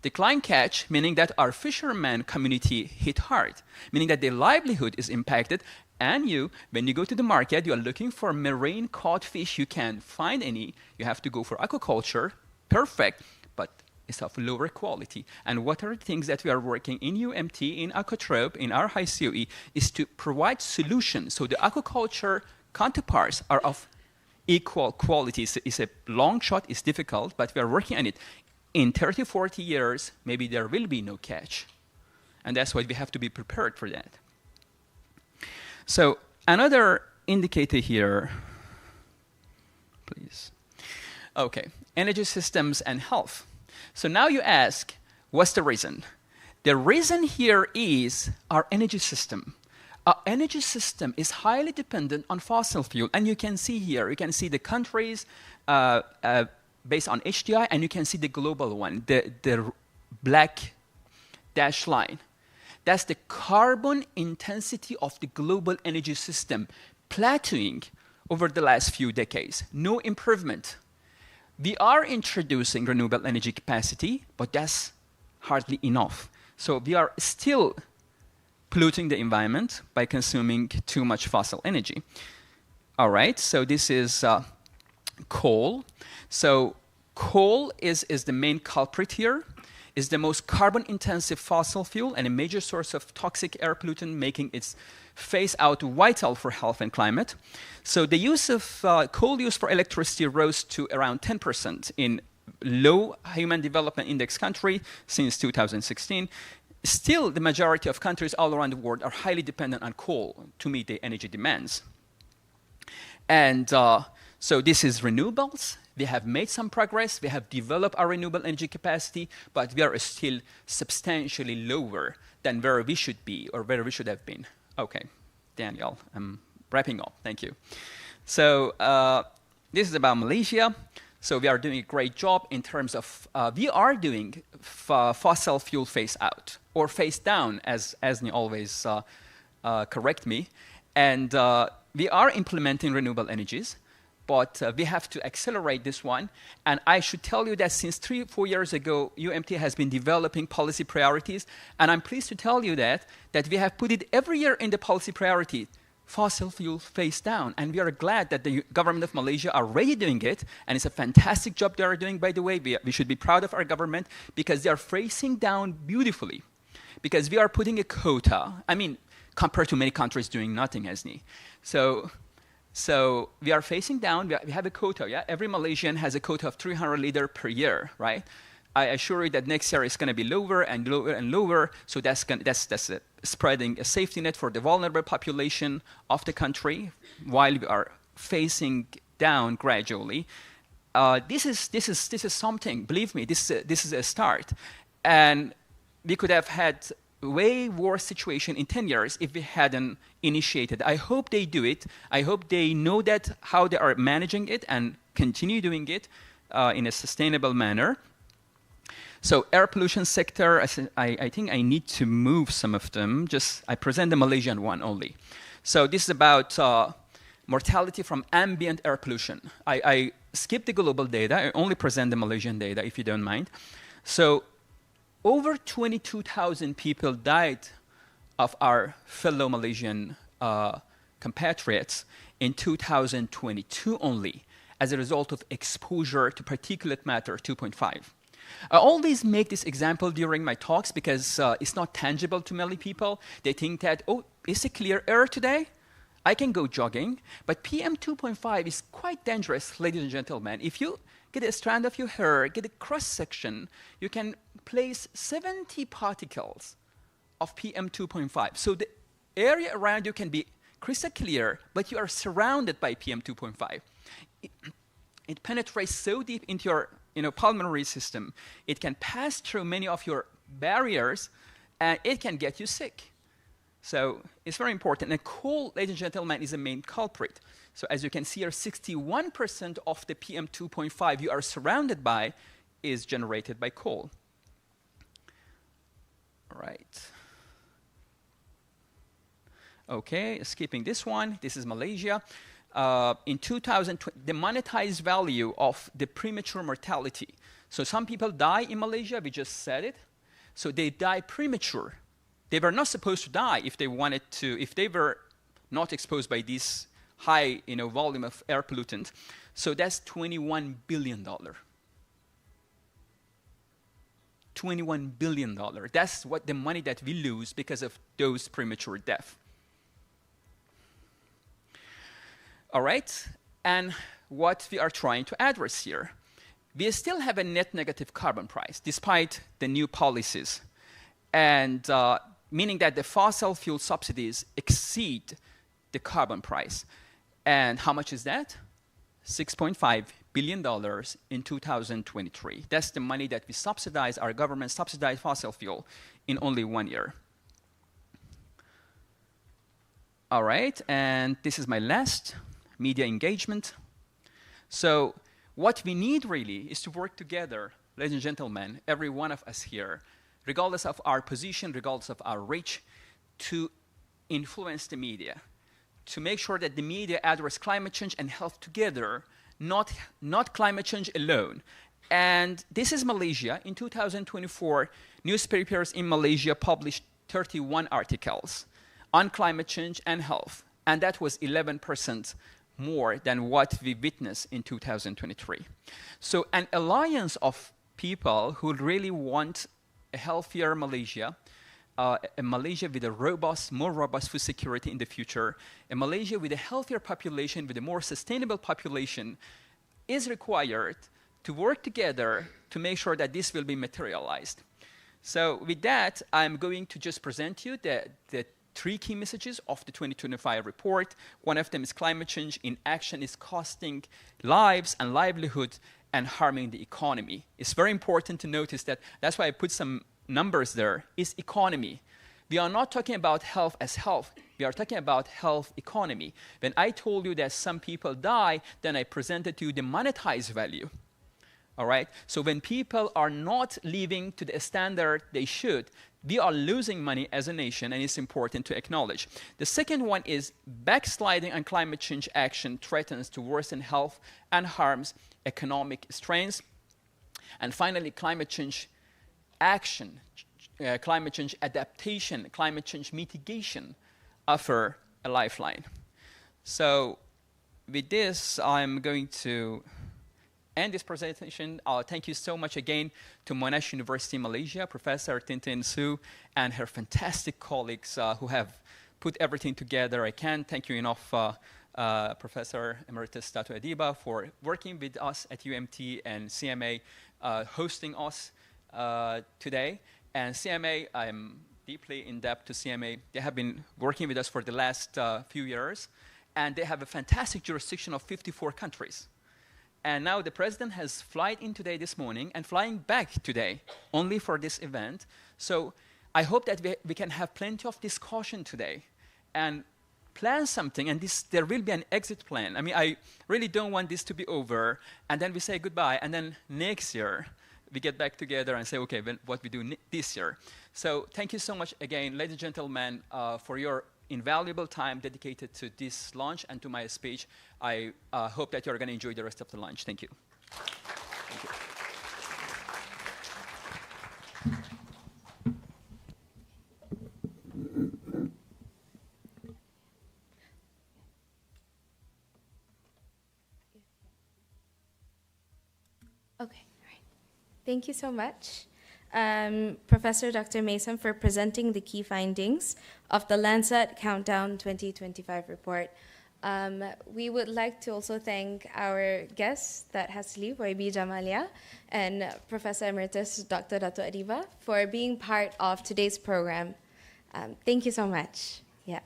Decline catch, meaning that our fishermen community hit hard, meaning that their livelihood is impacted. And when you go to the market, you are looking for marine caught fish. You can't find any. You have to go for aquaculture. Perfect, but it's of lower quality. And what are the things that we are working in UMT, in Aquatrope, in our high COE, is to provide solutions so the aquaculture counterparts are of equal quality. It's a long shot, it's difficult, but we are working on it. In 30, 40 years, maybe there will be no catch. And that's why we have to be prepared for that. So another indicator here, please. Okay, energy systems and health. So now you ask, what's the reason? The reason here is our energy system. Our energy system is highly dependent on fossil fuel. And you can see here, you can see the countries based on HDI, and you can see the global one, the black dashed line. That's the carbon intensity of the global energy system, plateauing over the last few decades. No improvement. We are introducing renewable energy capacity, but that's hardly enough. So we are still polluting the environment by consuming too much fossil energy. All right, so this is coal. So coal is the main culprit here. Is the most carbon-intensive fossil fuel and a major source of toxic air pollutant, making its phase out vital for health and climate. So the use of coal use for electricity rose to around 10% in low Human Development Index country since 2016. Still, the majority of countries all around the world are highly dependent on coal to meet their energy demands. And so this is renewables. We have made some progress. We have developed our renewable energy capacity, but we are still substantially lower than where we should be or where we should have been. Okay, Daniel, I'm wrapping up. Thank you. So this is about Malaysia. So we are doing a great job in terms of, we are doing fossil fuel phase out or phase down, as Asni always correct me. And we are implementing renewable energies. But we have to accelerate this one. And I should tell you that since 3-4 years ago, UMT has been developing policy priorities. And I'm pleased to tell you that we have put it every year in the policy priority, fossil fuel phase down. And we are glad that the government of Malaysia are already doing it. And it's a fantastic job they are doing, by the way. We should be proud of our government because they are phasing down beautifully. Because we are putting a quota. I mean, compared to many countries doing nothing, Asni. So we are phasing down. We have a quota. Yeah, every Malaysian has a quota of 300 liters per year, right? I assure you that next year it's going to be lower and lower and lower. So that's spreading a safety net for the vulnerable population of the country while we are phasing down gradually. This is something. Believe me, this is a start, and we could have had way worse situation in 10 years if we hadn't initiated. I hope they do it. I hope they know that how they are managing it and continue doing it in a sustainable manner. So air pollution sector, I think I need to move some of them. I present the Malaysian one only. So this is about mortality from ambient air pollution. I skip the global data. I only present the Malaysian data, if you don't mind. So over 22,000 people died of our fellow Malaysian compatriots in 2022 only as a result of exposure to particulate matter 2.5. I always make this example during my talks because it's not tangible to many people. They think that, oh, is it clear air today? I can go jogging. But PM 2.5 is quite dangerous, ladies and gentlemen. If you get a strand of your hair, get a cross-section, you can place 70 particles of PM 2.5. So the area around you can be crystal clear, but you are surrounded by PM 2.5. It penetrates so deep into your pulmonary system. It can pass through many of your barriers, and it can get you sick. So it's very important. And coal, ladies and gentlemen, is the main culprit. So as you can see here, 61% of the PM2.5 you are surrounded by is generated by coal. All right. Okay, skipping this one. This is Malaysia. In 2020, the monetized value of the premature mortality. So some people die in Malaysia, we just said it. So they die premature. They were not supposed to die if they wanted to, if they were not exposed by this high volume of air pollutant. So that's $21 billion. $21 billion. That's what the money that we lose because of those premature deaths. All right, and what we are trying to address here. We still have a net negative carbon price despite the new policies, and meaning that the fossil fuel subsidies exceed the carbon price. And how much is that? $6.5 billion in 2023. That's the money that we subsidize, our government subsidized fossil fuel in only 1 year. All right, and this is my last media engagement. So what we need really is to work together, ladies and gentlemen, every one of us here, regardless of our position, regardless of our reach, to influence the media, to make sure that the media address climate change and health together, not climate change alone. And this is Malaysia. In 2024, newspapers in Malaysia published 31 articles on climate change and health, and that was 11% more than what we witnessed in 2023. So an alliance of people who really want a healthier Malaysia, a Malaysia with a more robust food security in the future, a Malaysia with a healthier population, with a more sustainable population, is required to work together to make sure that this will be materialized. So with that, I'm going to just present you the 3 key messages of the 2025 report. One of them is climate change in action is costing lives and livelihood and harming the economy. It's very important to notice that. That's why I put some numbers there, is economy. We are not talking about health as health. We are talking about health economy. When I told you that some people die, then I presented to you the monetized value. All right? So when people are not living to the standard they should, we are losing money as a nation, and it's important to acknowledge. The second one is backsliding on climate change action threatens to worsen health and harms economic strains. And finally, climate change action, climate change adaptation, climate change mitigation offer a lifeline. So with this, I'm going to end this presentation. Thank you so much again to Monash University Malaysia, Professor Tintin Su, and her fantastic colleagues who have put everything together. I can't thank you enough, Professor Emeritus Dato' Adiba, for working with us at UMT, and CMA hosting us today. And CMA, I'm deeply in debt to CMA. They have been working with us for the last few years, and they have a fantastic jurisdiction of 54 countries. And now the president has flown in today this morning and flying back today only for this event. So I hope that we can have plenty of discussion today and plan something, and there will be an exit plan. I mean, I really don't want this to be over, and then we say goodbye, and then next year we get back together and say, okay, well, what we do this year. So thank you so much again, ladies and gentlemen, for your invaluable time dedicated to this lunch and to my speech. I hope that you're going to enjoy the rest of the lunch. Thank you. Thank you. Okay, all right. Thank you so much, Professor Dr. Mason, for presenting the key findings of the LANCET Countdown 2025 report. We would like to also thank our guests, that Hasli, YB Jamalia, and Professor Emeritus Dr. Dato' Adiba, for being part of today's program. Thank you so much. Yeah.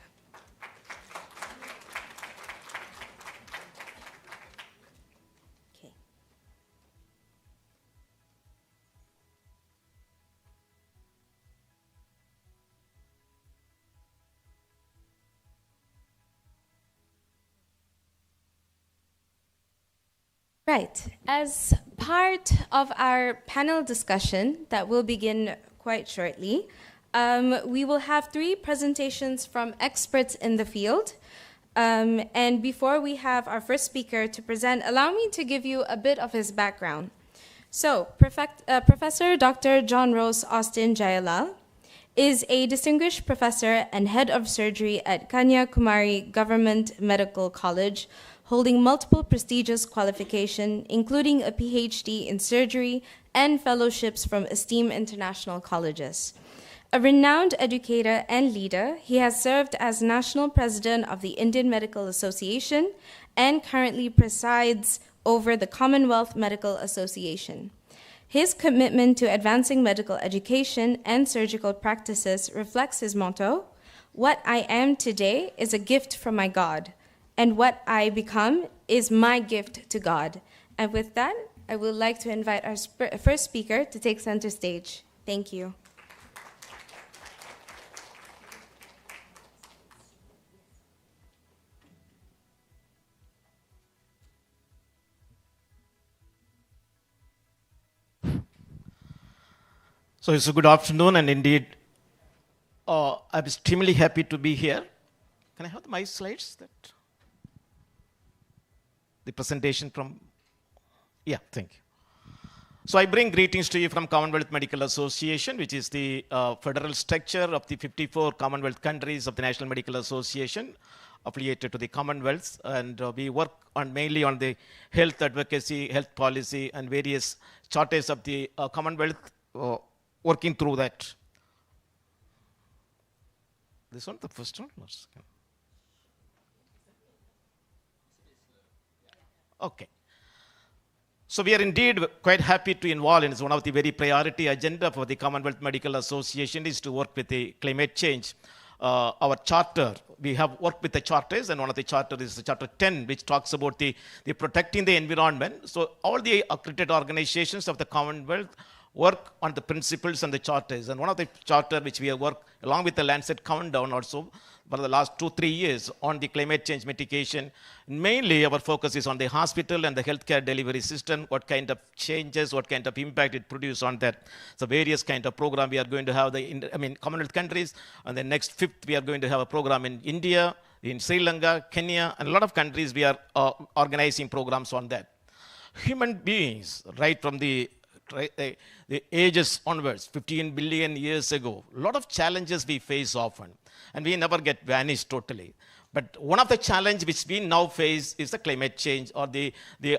Right. As part of our panel discussion that will begin quite shortly, we will have 3 presentations from experts in the field. And before we have our first speaker to present, allow me to give you a bit of his background. So, Professor Dr. John Rose Austin Jayalal is a distinguished professor and head of surgery at Kanyakumari Government Medical College, holding multiple prestigious qualifications, including a PhD in surgery and fellowships from esteemed international colleges. A renowned educator and leader, he has served as national president of the Indian Medical Association and currently presides over the Commonwealth Medical Association. His commitment to advancing medical education and surgical practices reflects his motto, "What I am today is a gift from my God, and what I become is my gift to God." And with that, I would like to invite our first speaker to take center stage. Thank you. So it's a good afternoon, and indeed, I'm extremely happy to be here. Can I have my slides? The presentation from, yeah, thank you. So I bring greetings to you from Commonwealth Medical Association, which is the federal structure of the 54 Commonwealth countries of the National Medical Association, affiliated to the Commonwealth, and we work mainly on the health advocacy, health policy, and various charters of the Commonwealth, working through that. This one, the first one? Okay. So we are indeed quite happy to involve in one of the very priority agenda for the Commonwealth Medical Association is to work with the climate change. Our charter, we have worked with the charters, and one of the charters is the Charter 10, which talks about the protecting the environment. So all the accredited organizations of the Commonwealth work on the principles and the charters. And one of the charter which we have worked along with the LANCET countdown also for the last 2-3 years on the climate change mitigation. Mainly our focus is on the hospital and the healthcare delivery system, what kind of changes, what kind of impact it produces on that. So various kind of program we are going to have Commonwealth countries, and then next 5th we are going to have a program in India, in Sri Lanka, Kenya, and a lot of countries we are organizing programs on that. Human beings, right from the ages onwards, 15 billion years ago, a lot of challenges we face often, and we never get vanished totally. But one of the challenges which we now face is the climate change or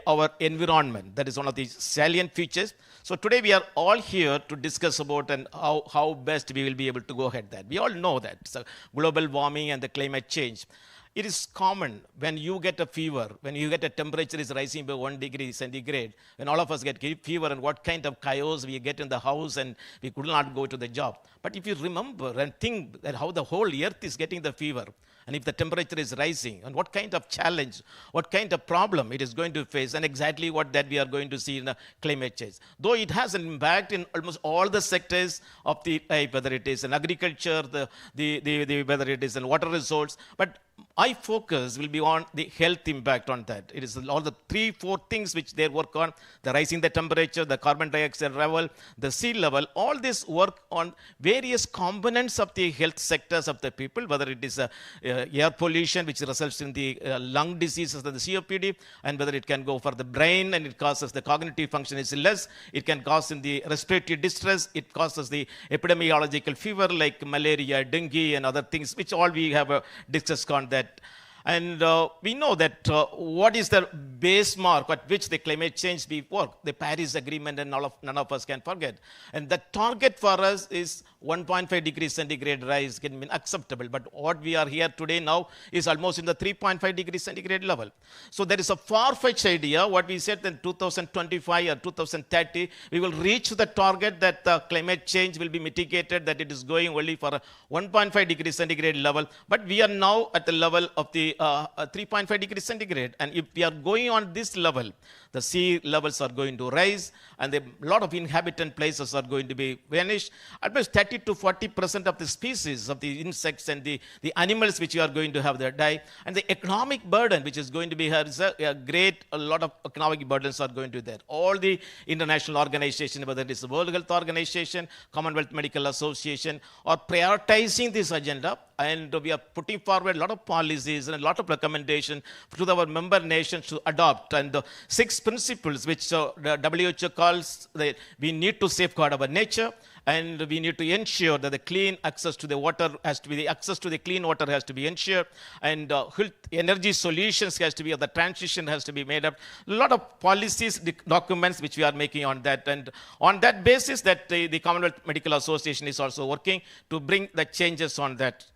our environment. That is one of the salient features. So today we are all here to discuss about and how best we will be able to go ahead that. We all know that. So global warming and the climate change. It is common when you get a fever, when you get a temperature is rising by 1 degree centigrade, when all of us get fever and what kind of chaos we get in the house and we could not go to the job. But if you remember and think that how the whole earth is getting the fever, and if the temperature is rising, and what kind of challenge, what kind of problem it is going to face, and exactly what that we are going to see in the climate change. Though it has an impact in almost all the sectors of the life, whether it is in agriculture, whether it is in water resource, but my focus will be on the health impact on that. It is all the 3-4 things which they work on, the rising the temperature, the carbon dioxide level, the sea level, all this work on various components of the health sectors of the people, whether it is air pollution, which results in the lung diseases and the COPD, and whether it can go for the brain and it causes the cognitive function is less, it can cause in the respiratory distress, it causes the epidemiological fever like malaria, dengue, and other things, which all we have discussed on that. And we know that what is the base mark at which the climate change we work, the Paris Agreement, and none of us can forget. And the target for us is 1.5 degrees centigrade rise can be acceptable. But what we are here today now is almost in the 3.5 degrees centigrade level. So there is a far-fetched idea. What we said in 2025 or 2030, we will reach the target that the climate change will be mitigated, that it is going only for a 1.5 degrees centigrade level. But we are now at the level of the 3.5 degrees centigrade. And if we are going on this level, the sea levels are going to rise and a lot of inhabitant places are going to be vanished. At least 30 30 to 40% of the species of the insects and the animals which you are going to have there die. And the economic burden which is going to be here is a lot of economic burdens are going to be there. All the international organizations, whether it is the World Health Organization, Commonwealth Medical Association, are prioritizing this agenda, and we are putting forward a lot of policies and a lot of recommendations to our member nations to adopt. And the 6 principles which the WHO calls that we need to safeguard our nature, and we need to ensure that the clean access to the water has to be, the access to the clean water has to be ensured, and health energy solutions has to be, the transition has to be made up. A lot of policies, documents which we are making on that, and on that basis that the Commonwealth Medical Association is also working to bring the changes on that.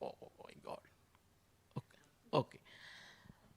Oh my God. Okay.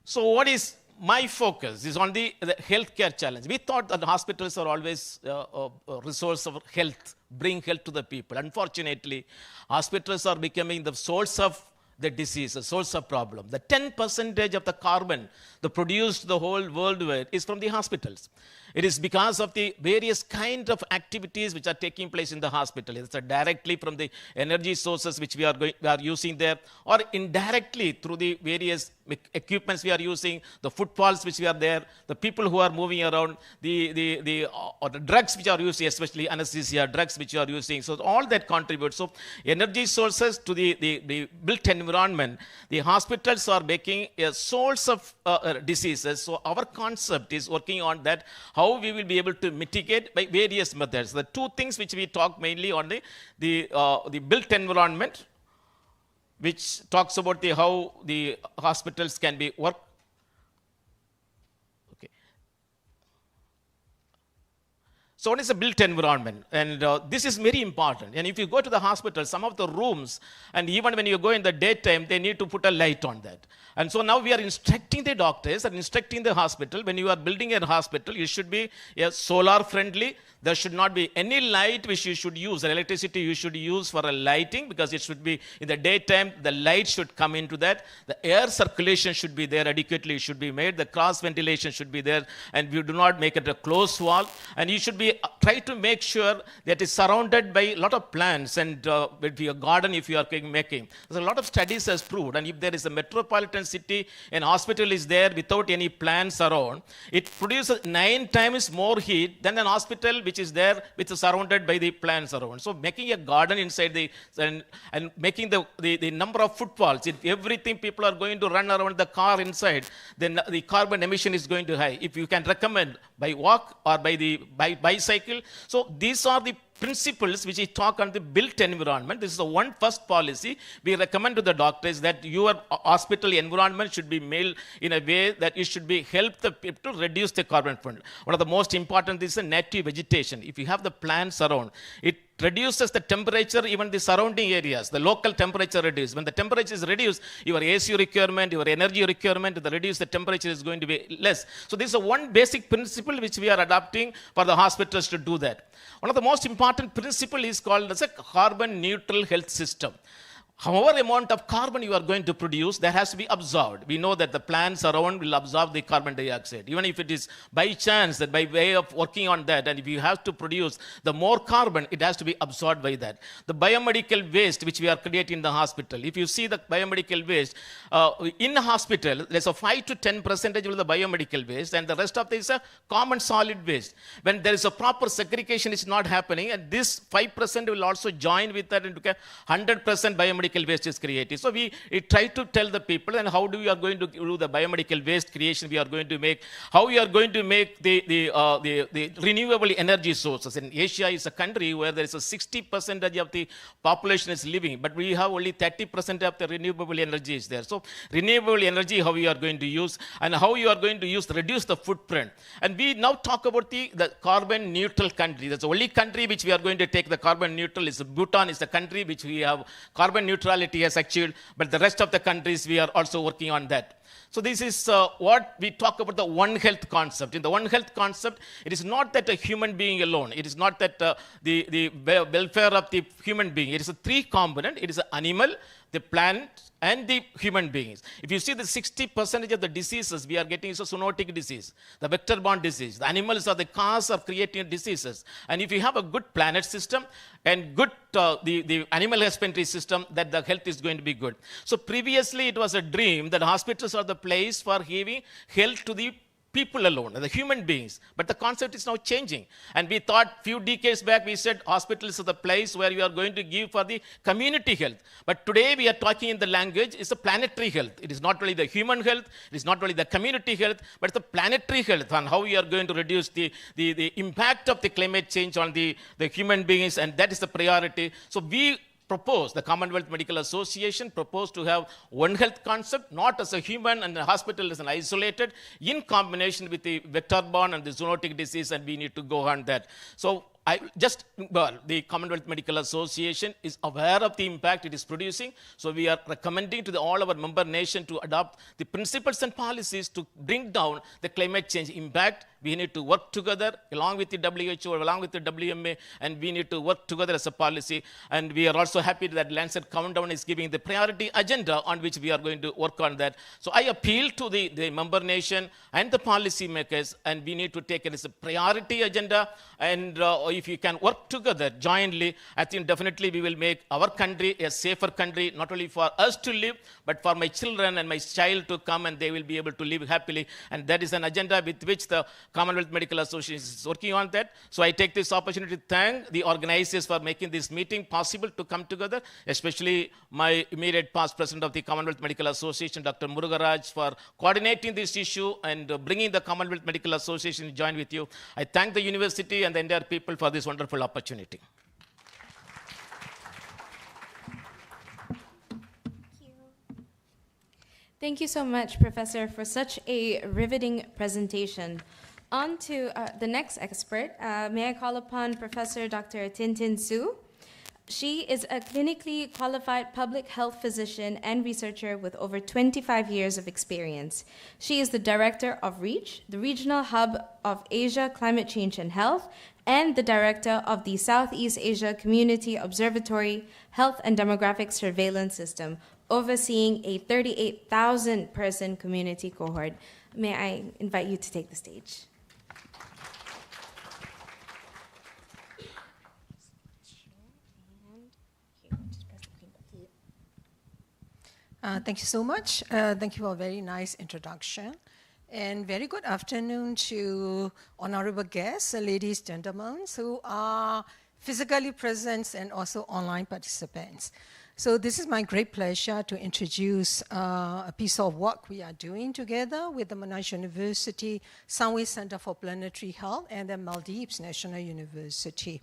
So what is my focus is on the healthcare challenge. We thought that hospitals are always a resource of health, bring health to the people. Unfortunately, hospitals are becoming the source of the disease, the source of problem. The 10% of the carbon produced the whole worldwide is from the hospitals. It is because of the various kind of activities which are taking place in the hospital. It's directly from the energy sources which we are using there, or indirectly through the various equipments we are using, the footfalls which we are there, the people who are moving around, or the drugs which are using, especially anesthesia drugs which you are using. So all that contributes. So energy sources to the built environment, the hospitals are making a source of diseases. So our concept is working on that, how we will be able to mitigate by various methods. The 2 things which we talk mainly on the built environment, which talks about how the hospitals can be work. Okay. So what is a built environment? And this is very important. And if you go to the hospital, some of the rooms, and even when you go in the daytime, they need to put a light on that. And so now we are instructing the doctors and instructing the hospital, when you are building a hospital, you should be solar friendly. There should not be any light which you should use, electricity you should use for a lighting, because it should be in the daytime, the light should come into that. The air circulation should be there adequately, should be made. The cross ventilation should be there, and you do not make it a closed wall. And you should be try to make sure that it's surrounded by a lot of plants, and with your garden if you are making. There's a lot of studies has proved, and if there is a metropolitan city and hospital is there without any plants around, it produces 9 times more heat than an hospital which is there, which is surrounded by the plants around. So making a garden inside and making the number of footfalls, if everything people are going to run around the car inside, then the carbon emission is going to high. If you can recommend by walk or by bicycle. So these are the principles which we talk on the built environment. This is the first policy we recommend to the doctors, that your hospital environment should be made in a way that it should be help the people to reduce the carbon footprint. One of the most important is the native vegetation. If you have the plants around, it reduces the temperature, even the surrounding areas, the local temperature reduces. When the temperature is reduced, your AC requirement, your energy requirement, the reduce the temperature is going to be less. So this is one basic principle which we are adopting for the hospitals to do that. One of the most important principle is called as a carbon neutral health system. However amount of carbon you are going to produce, that has to be absorbed. We know that the plants around will absorb the carbon dioxide. Even if it is by chance, that by way of working on that, and if you have to produce the more carbon, it has to be absorbed by that. The biomedical waste which we are creating in the hospital, if you see the biomedical waste, in the hospital, there's a 5 to 10% of the biomedical waste, and the rest of it is a common solid waste. When there is a proper segregation, it's not happening, and this 5% will also join with that, and 100% biomedical waste is created. So we try to tell the people, and how do we are going to do the biomedical waste creation we are going to make, how we are going to make the renewable energy sources. And Asia is a country where there is a 60% of the population is living, but we have only 30% of the renewable energy is there. So renewable energy, how we are going to use, and how you are going to use, reduce the footprint. And we now talk about the carbon neutral country. That's the only country which we are going to take the carbon neutral is Bhutan, is the country which we have carbon neutrality has achieved, but the rest of the countries we are also working on that. So this is what we talk about, the One Health concept. In the One Health concept, it is not that a human being alone. It is not that the welfare of the human being. It is a 3 component. It is an animal, the plant, and the human beings. If you see the 60% of the diseases we are getting is a zoonotic disease, the vector-borne disease. The animals are the cause of creating diseases. And if you have a good planet system and good the animal husbandry system, that the health is going to be good. So previously it was a dream that hospitals are the place for giving health to the people alone, the human beings. But the concept is now changing. And we thought few decades back, we said hospitals are the place where we are going to give for the community health. But today we are talking in the language, it's a planetary health. It is not only the human health, it is not only the community health, but it's the planetary health and how we are going to reduce the impact of the climate change on the human beings, and that is the priority. So we the Commonwealth Medical Association proposed to have one health concept, not as a human and the hospital as an isolated, in combination with the vector-borne and the zoonotic disease, and we need to go on that. So the Commonwealth Medical Association is aware of the impact it is producing. So we are recommending to all our member nations to adopt the principles and policies to bring down the climate change impact. We need to work together along with the WHO, along with the WMA, and we need to work together as a policy. And we are also happy that LANCET Countdown is giving the priority agenda on which we are going to work on that. So I appeal to the member nation and the policy makers, and we need to take it as a priority agenda. And if you can work together jointly, I think definitely we will make our country a safer country, not only for us to live, but for my children and my child to come, and they will be able to live happily. And that is an agenda with which the Commonwealth Medical Association is working on that. So I take this opportunity to thank the organizers for making this meeting possible to come together, especially my immediate past president of the Commonwealth Medical Association, Dr. Murugaraj, for coordinating this issue and bringing the Commonwealth Medical Association to join with you. I thank the university and the entire people for this wonderful opportunity. Thank you so much, Professor, for such a riveting presentation. On to the next expert. May I call upon Professor Dr. Tintin Su. She is a clinically qualified public health physician and researcher with over 25 years of experience. She is the director of REACH, the Regional Hub of Asia Climate Change and Health, and the director of the Southeast Asia Community Observatory Health and Demographic Surveillance System, overseeing a 38,000-person community cohort. May I invite you to take the stage? Thank you so much. Thank you for a very nice introduction. And very good afternoon to honorable guests, ladies, gentlemen, who are physically present and also online participants. So this is my great pleasure to introduce a piece of work we are doing together with the Monash University, Sunway Center for Planetary Health, and the Maldives National University,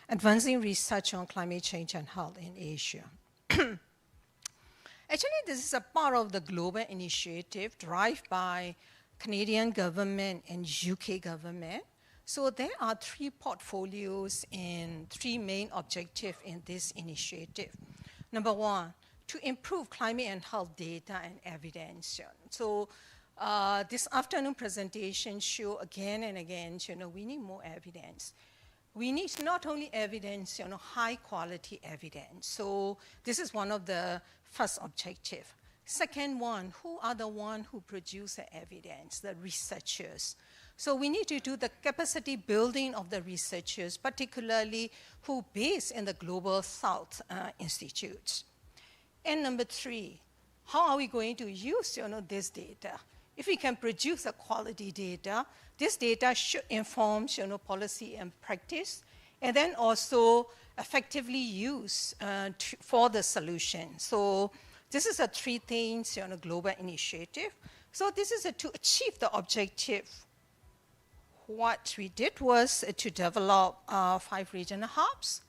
advancing research on climate change and health in Asia. Actually, this is a part of the global initiative derived by Canadian government and UK government. So there are three portfolios and three main objectives in this initiative. Number one, to improve climate and health data and evidence. So this afternoon presentation show again and again, we need more evidence. We need not only evidence, high quality evidence. So this is one of the first objective. Second one, who are the ones who produce the evidence? The researchers. So we need to do the capacity building of the researchers, particularly who based in the Global South institutes. And number three, how are we going to use this data? If we can produce a quality data, this data should inform policy and practice, and then also effectively use for the solution. So this is a three things global initiative. So this is to achieve the objective. What we did was to develop 5 regional hubs.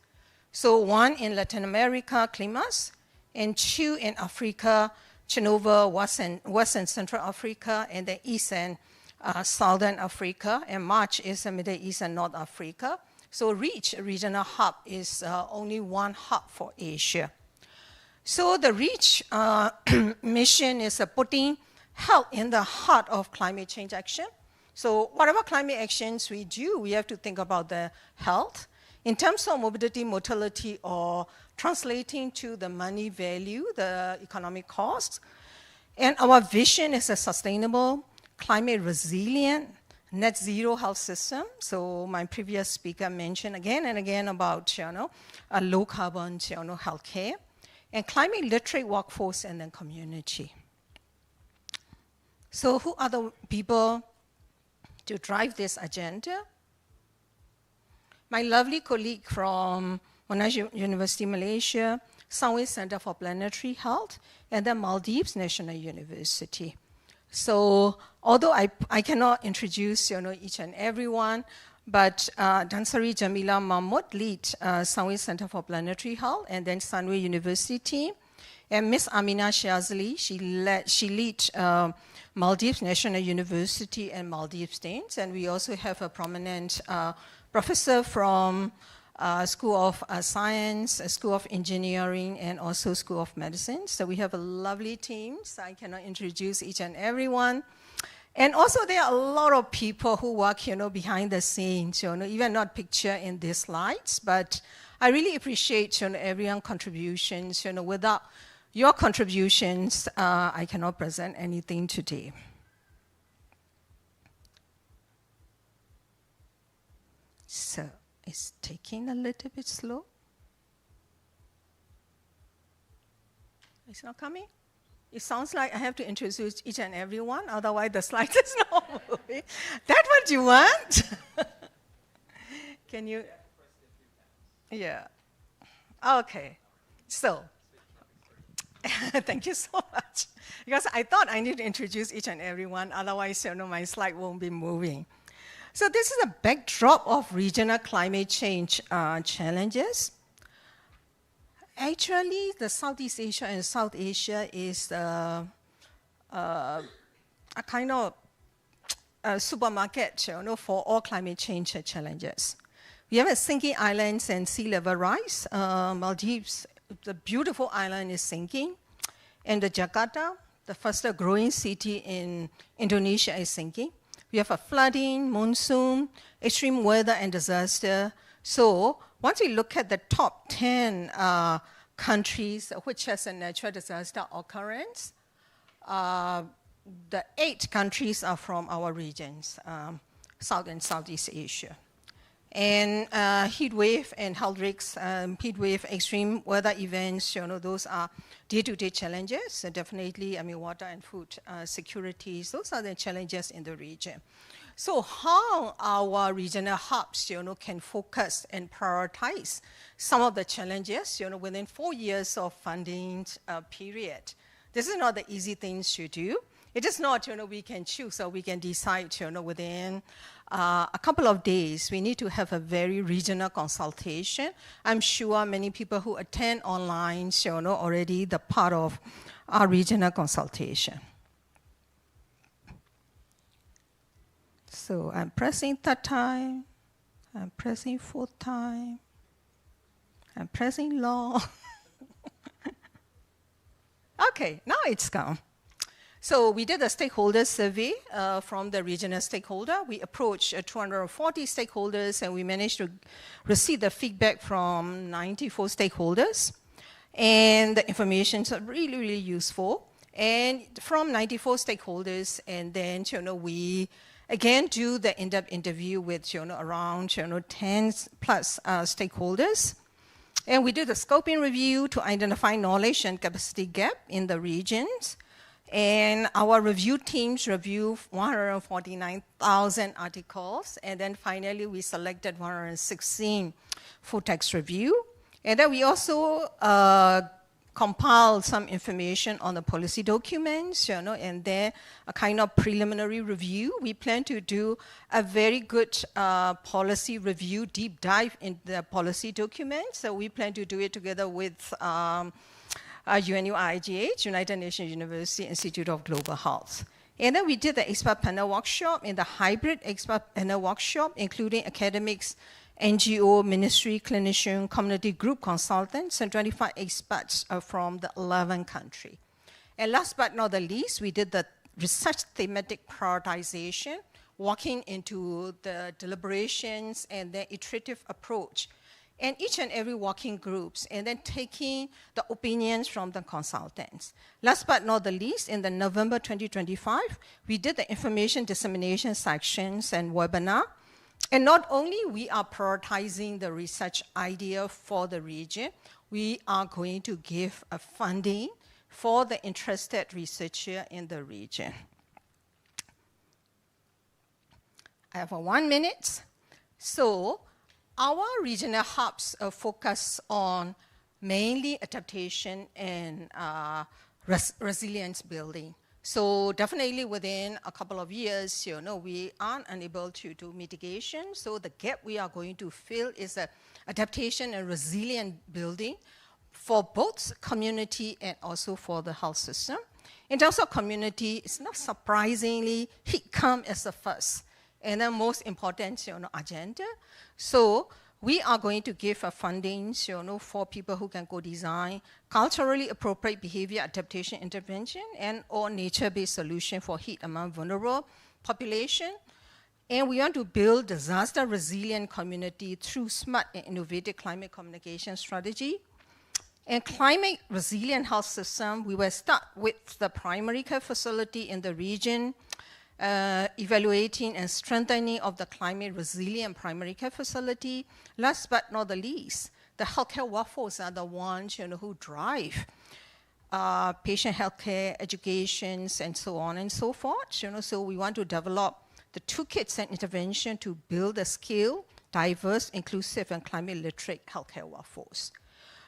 So 1 in Latin America, Climas, and 2 in Africa, Genova, West and Central Africa, and the East and Southern Africa, and March is the Middle East and North Africa. So REACH, regional hub, is only one hub for Asia. So the REACH mission is putting health in the heart of climate change action. So whatever climate actions we do, we have to think about the health. In terms of mobility, mortality, or translating to the money value, the economic costs. And our vision is a sustainable, climate resilient, net zero health system. So my previous speaker mentioned again and again about a low carbon healthcare, and climate literate workforce and then community. So who are the people to drive this agenda? My lovely colleague from Monash University, Malaysia, Sunway Center for Planetary Health, and then Maldives National University. So although I cannot introduce each and every one, but Dansari Jamila Mahmood leads Sunway Center for Planetary Health and then Sunway University. And Miss Amina Shazali, she leads Maldives National University and Maldives States. And we also have a prominent professor from School of Science, School of Engineering, and also School of Medicine. So we have a lovely team. So I cannot introduce each and every one. And also there are a lot of people who work, behind the scenes, even not pictured in these slides. But I really appreciate, everyone's contributions. Without your contributions, I cannot present anything today. So it's taking a little bit slow. It's not coming? It sounds like I have to introduce each and every one, otherwise the slide is not moving. That's what you want? Can you? Yeah. Okay. So, thank you so much. Because I thought I need to introduce each and every one, otherwise my slide won't be moving. So this is a backdrop of regional climate change challenges. Actually, the Southeast Asia and South Asia is a kind of supermarket for all climate change challenges. We have sinking islands and sea level rise. Maldives, the beautiful island, is sinking. And the Jakarta, the fastest growing city in Indonesia, is sinking. We have a flooding, monsoon, extreme weather, and disaster. So once we look at the top 10 countries which has a natural disaster occurrence, the 8 countries are from our regions, South and Southeast Asia. And heat wave and health risks, heat wave, extreme weather events, those are day-to-day challenges. So definitely, water and food securities, those are the challenges in the region. So how our regional hubs, can focus and prioritize some of the challenges, within 4 years of funding period. This is not the easy things to do. It is not, we can choose or we can decide, within a couple of days. We need to have a very regional consultation. I'm sure many people who attend online, already the part of our regional consultation. So I'm pressing third time, I'm pressing fourth time, I'm pressing long. Okay, now it's gone. So we did a stakeholder survey from the regional stakeholder. We approached 240 stakeholders, and we managed to receive the feedback from 94 stakeholders. And the information is really, really useful. And from 94 stakeholders, and then we again do the in-depth interview with around 10 plus stakeholders. And we did a scoping review to identify knowledge and capacity gap in the regions. And our review teams reviewed 149,000 articles. And then finally, we selected 116 full text review. And then we also compiled some information on the policy documents, and then a kind of preliminary review. We plan to do a very good policy review, deep dive in the policy documents. So we plan to do it together with UNU-IGH, United Nations University Institute of Global Health. And then we did the expert panel workshop and the hybrid expert panel workshop, including academics, NGO, ministry, clinician, community group consultants, and 25 experts from the 11 countries. And last but not the least, we did the research thematic prioritization, walking into the deliberations and the iterative approach and each and every working groups, and then taking the opinions from the consultants. Last but not the least, in the November 2025, we did the information dissemination sections and webinar. And not only we are prioritizing the research idea for the region, we are going to give a funding for the interested researcher in the region. I have 1 minute. So our regional hubs focus on mainly adaptation and resilience building. So definitely within a couple of years, we aren't unable to do mitigation. So the gap we are going to fill is adaptation and resilient building for both community and also for the health system. In terms of community, it's not surprisingly, heat come as the first. And then most important, agenda. So we are going to give funding, for people who can co-design culturally appropriate behavior adaptation intervention and or nature-based solution for heat among vulnerable population. And we want to build disaster resilient community through smart and innovative climate communication strategy. And climate resilient health system, we will start with the primary care facility in the region, evaluating and strengthening of the climate resilient primary care facility. Last but not the least, the healthcare workforce are the ones who drive patient healthcare, educations, and so on and so forth. So we want to develop the toolkits and intervention to build a skilled, diverse, inclusive, and climate literate healthcare workforce.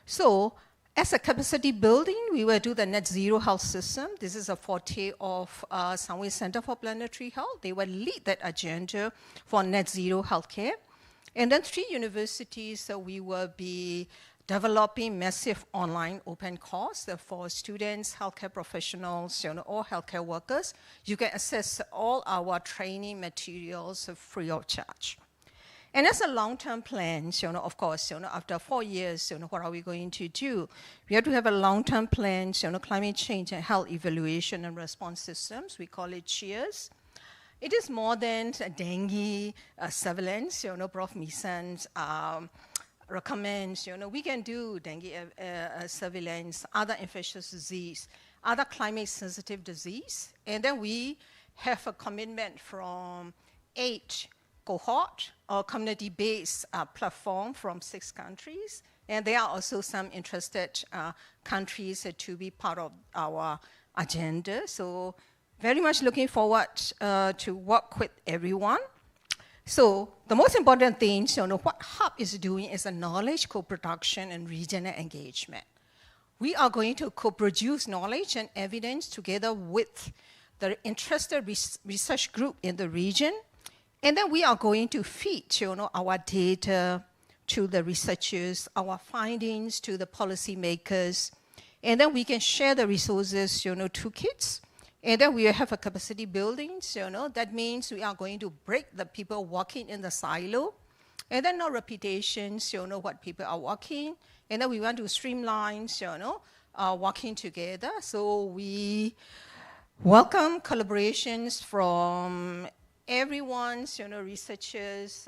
So as a capacity building, we will do the net zero health system. This is a forte of Sangway Center for Planetary Health. They will lead that agenda for net zero healthcare. And then 3 universities, we will be developing massive online open course for students, healthcare professionals, or healthcare workers. You can access all our training materials free of charge. And as a long-term plan, of course, after 4 years, what are we going to do? We have to have a long-term plan, climate change and health evaluation and response systems. We call it CHEERS. It is more than dengue surveillance. Prof. Misan recommends, we can do dengue surveillance, other infectious disease, other climate-sensitive disease. And then we have a commitment from 8 cohort or community-based platform from 6 countries. And there are also some interested countries to be part of our agenda. So very much looking forward to work with everyone. So the most important thing, what Hub is doing is a knowledge co-production and regional engagement. We are going to co-produce knowledge and evidence together with the interested research group in the region. And then we are going to feed, our data to the researchers, our findings to the policymakers. And then we can share the resources, toolkits. And then we have a capacity building, that means we are going to break the people working in the silo. And then no reputations, what people are working. And then we want to streamline, working together. So we welcome collaborations from everyone's, researchers,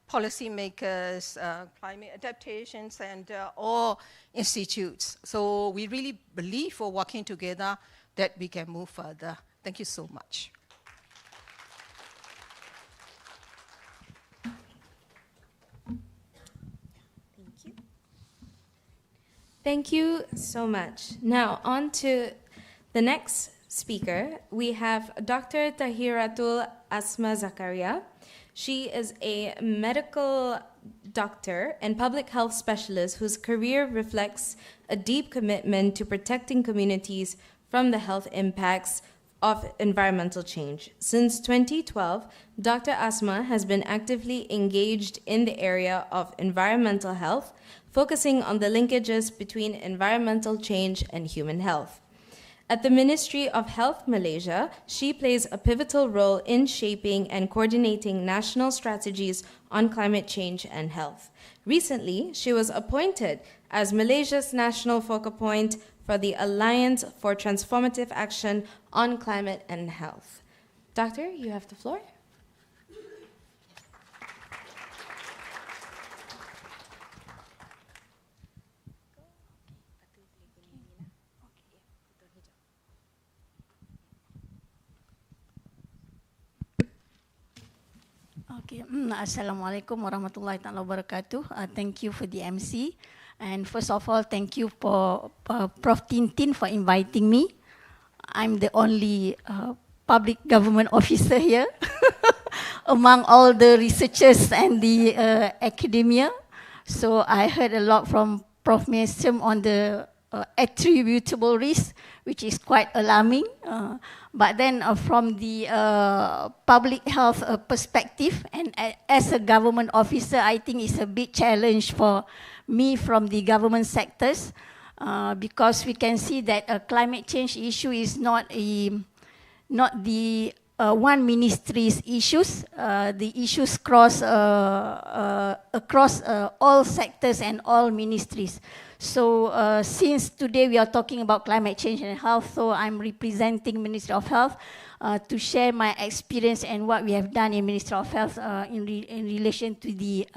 policymakers, climate adaptations, and all institutes. So we really believe for working together that we can move further. Thank you so much. Thank you. Thank you so much. Now on to the next speaker. We have Dr. Tahiratul Asma Zakaria. She is a medical doctor and public health specialist whose career reflects a deep commitment to protecting communities from the health impacts of environmental change. Since 2012, Dr. Asma has been actively engaged in the area of environmental health, focusing on the linkages between environmental change and human health. At the Ministry of Health Malaysia, she plays a pivotal role in shaping and coordinating national strategies on climate change and health. Recently, she was appointed as Malaysia's national focal point for the Alliance for Transformative Action on Climate and Health. Doctor, you have the floor. Okay. Assalamualaikum warahmatullahi taala wabarakatuh. Thank you for the MC. And first of all, thank you for Prof. Tintin for inviting me. I'm the only public government officer here among all the researchers and the academia. So I heard a lot from Prof. Mesem on the attributable risk, which is quite alarming. But then from the public health perspective, and as a government officer, I think it's a big challenge for me from the government sectors, because we can see that a climate change issue is not the one ministry's issues. The issues cross across all sectors and all ministries. So since today we are talking about climate change and health, so I'm representing Ministry of Health to share my experience and what we have done in Ministry of Health in relation to the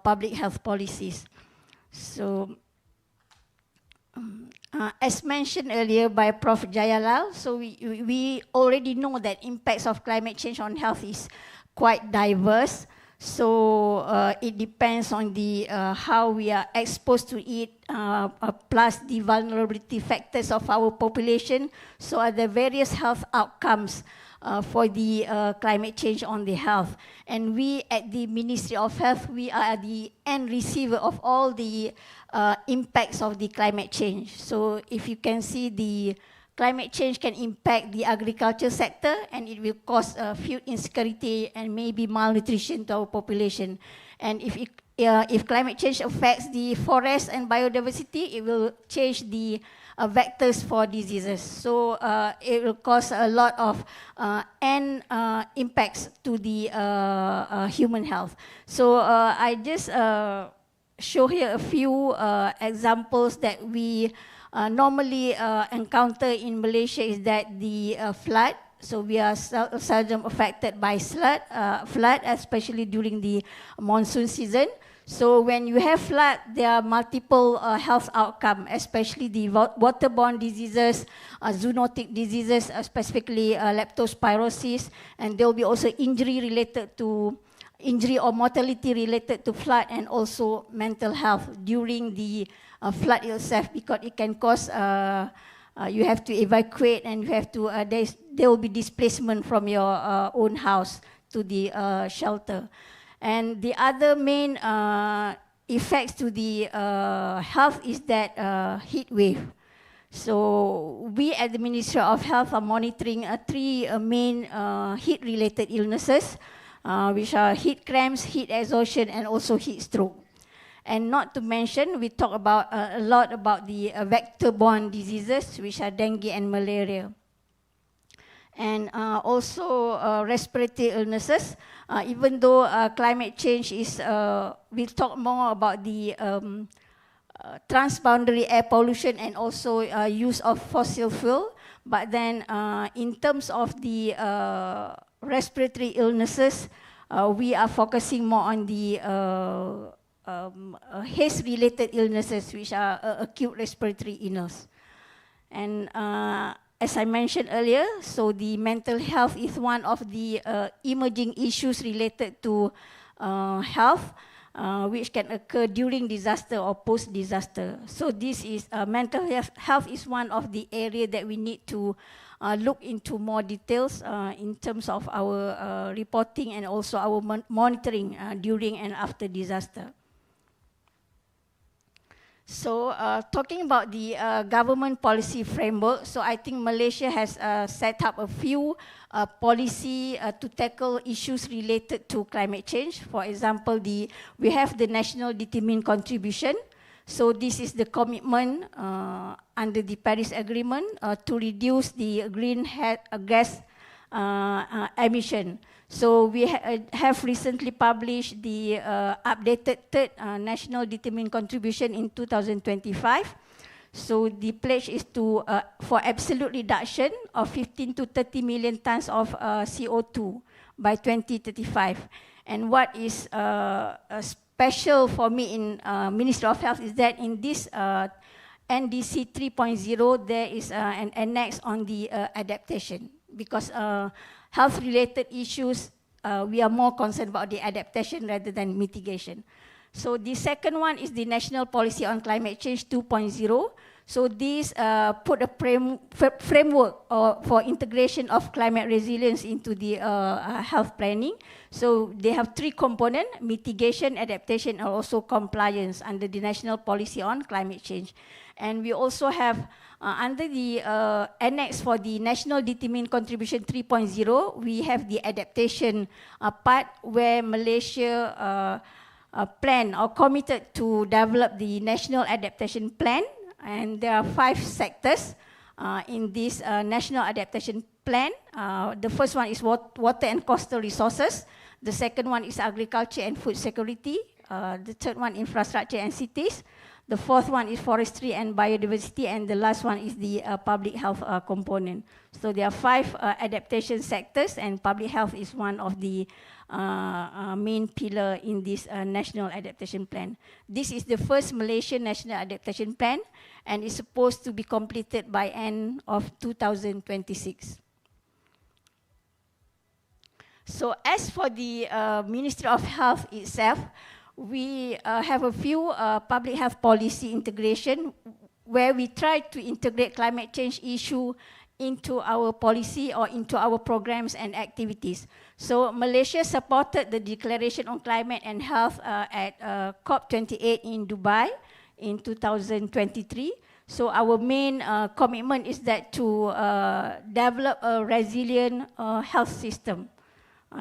public health policies. So as mentioned earlier by Prof. Jayalal, so we already know that impacts of climate change on health is quite diverse. So it depends on the how we are exposed to it, plus the vulnerability factors of our population. So are the various health outcomes for the climate change on the health. And we at the Ministry of Health, we are the end receiver of all the impacts of the climate change. So if you can see, the climate change can impact the agriculture sector, and it will cause food insecurity and maybe malnutrition to our population. And if climate change affects the forest and biodiversity, it will change the vectors for diseases. So it will cause a lot of impacts to the human health. So I just show here a few examples that we normally encounter in Malaysia is that the flood. So we are seldom affected by flood, especially during the monsoon season. So when you have flood, there are multiple health outcomes, especially the waterborne diseases, zoonotic diseases, specifically leptospirosis, and there will be also injury or mortality related to flood, and also mental health during the flood itself, because it can cause you have to evacuate, and you have to there will be displacement from your own house to the shelter. And the other main effects to the health is that heat wave. So we at the Ministry of Health are monitoring three main heat-related illnesses, which are heat cramps, heat exhaustion, and also heat stroke. And not to mention, we talk about a lot about the vector-borne diseases, which are dengue and malaria. And also respiratory illnesses. Even though climate change is, we'll talk more about the transboundary air pollution and also use of fossil fuel. But then in terms of the respiratory illnesses, we are focusing more on the haze-related illnesses, which are acute respiratory illness. And as I mentioned earlier, so the mental health is one of the emerging issues related to health, which can occur during disaster or post-disaster. So this is mental health is one of the areas that we need to look into more details in terms of our reporting and also our monitoring during and after disaster. So talking about the government policy framework, so I think Malaysia has set up a few policy to tackle issues related to climate change. For example, we have the National Determined Contribution. So this is the commitment under the Paris Agreement to reduce the greenhouse gas emission. So we have recently published the updated third National Determined Contribution in 2025. So the pledge is to for absolute reduction of 15 to 30 million tons of CO2 by 2035. And what is special for me in Ministry of Health is that in this NDC 3.0, there is an annex on the adaptation, because health-related issues we are more concerned about the adaptation rather than mitigation. So the second one is the National Policy on Climate Change 2.0. So this put a framework for integration of climate resilience into the health planning. So they have three components: mitigation, adaptation, and also compliance under the National Policy on Climate Change. And we also have under the annex for the National Determined Contribution 3.0, we have the adaptation part where Malaysia plan or committed to develop the National Adaptation Plan. And there are 5 sectors in this National Adaptation Plan. The first one is water and coastal resources. The second one is agriculture and food security. The third one, infrastructure and cities. The fourth one is forestry and biodiversity. And the last one is the public health component. So there are 5 adaptation sectors, and public health is one of the main pillar in this National Adaptation Plan. This is the first Malaysian National Adaptation Plan, and it's supposed to be completed by end of 2026. So as for the Ministry of Health itself, we have a few public health policy integration where we try to integrate climate change issue into our policy or into our programs and activities. So Malaysia supported the Declaration on Climate and Health at COP28 in Dubai in 2023. So our main commitment is that to develop a resilient health system,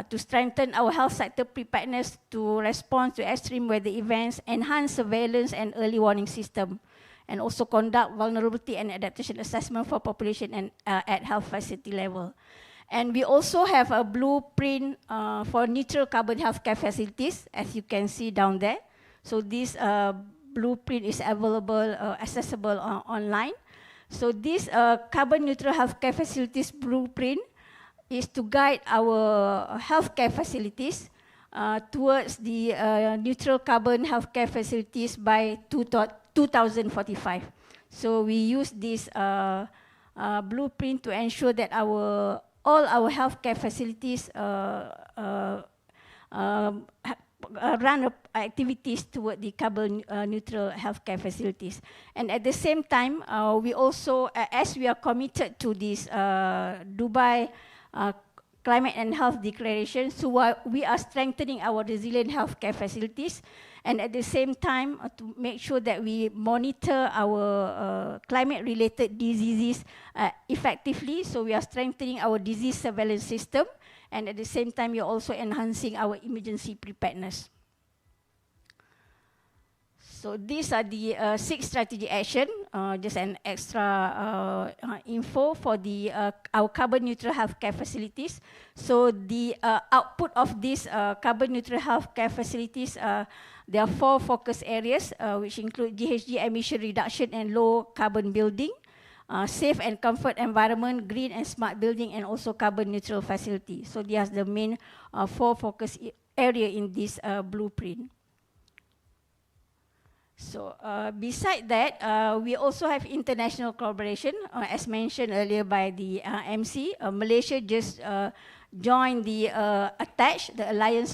to strengthen our health sector preparedness to respond to extreme weather events, enhance surveillance and early warning system, and also conduct vulnerability and adaptation assessment for population and at health facility level. And we also have a blueprint for neutral carbon healthcare facilities, as you can see down there. So this blueprint is available, accessible online. So this carbon neutral healthcare facilities blueprint is to guide our healthcare facilities towards the neutral carbon healthcare facilities by 2045. So we use this blueprint to ensure that all our healthcare facilities run activities toward the carbon neutral healthcare facilities. And at the same time, we also, as we are committed to this Dubai Climate and Health Declaration, so we are strengthening our resilient healthcare facilities, and at the same time to make sure that we monitor our climate-related diseases effectively. So we are strengthening our disease surveillance system, and at the same time we are also enhancing our emergency preparedness. So these are the 6 strategic action, just an extra info for the our carbon neutral healthcare facilities. So the output of these carbon neutral healthcare facilities, there are 4 focus areas, which include GHG emission reduction and low carbon building, safe and comfort environment, green and smart building, and also carbon neutral facility. So these are the main 4 focus area in this blueprint. So beside that, we also have international collaboration, as mentioned earlier by the MC. Malaysia just joined the ATTACH, the Alliance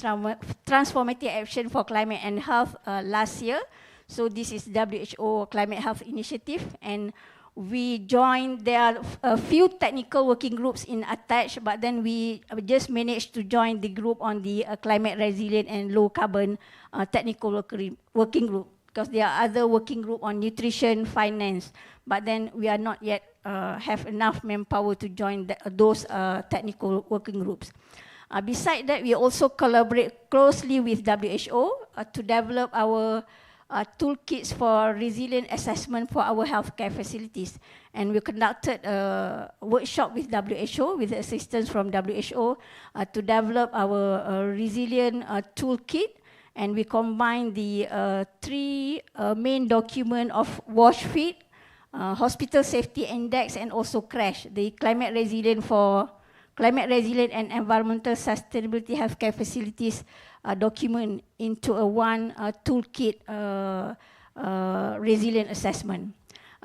Transformative Action for Climate and Health last year. So this is WHO Climate Health Initiative, and we joined, there are a few technical working groups in ATTACH, but then we just managed to join the group on the climate resilient and low carbon technical working group, because there are other working group on nutrition, finance, but then we are not yet have enough manpower to join those technical working groups. Beside that, we also collaborate closely with WHO to develop our toolkits for resilient assessment for our healthcare facilities. And we conducted a workshop with WHO, with the assistance from WHO, to develop our resilient toolkit. And we combine the 3 main document of WASH Fit, Hospital Safety Index, and also CRASH, the Climate Resilient and Environmental Sustainability Healthcare Facilities document into a one toolkit resilient assessment.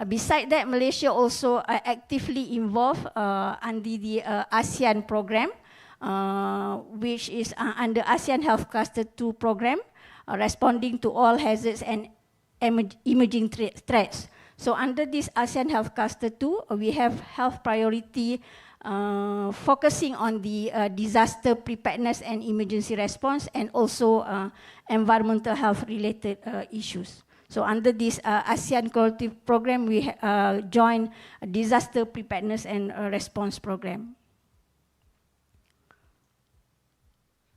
Beside that, Malaysia also actively involved under the ASEAN program which is under ASEAN Health Cluster 2 program, responding to all hazards and emerging threats. So under this ASEAN Health Cluster 2, we have health priority focusing on the disaster preparedness and emergency response, and also environmental health related issues. So under this ASEAN Collaborative Program, we join a disaster preparedness and response program.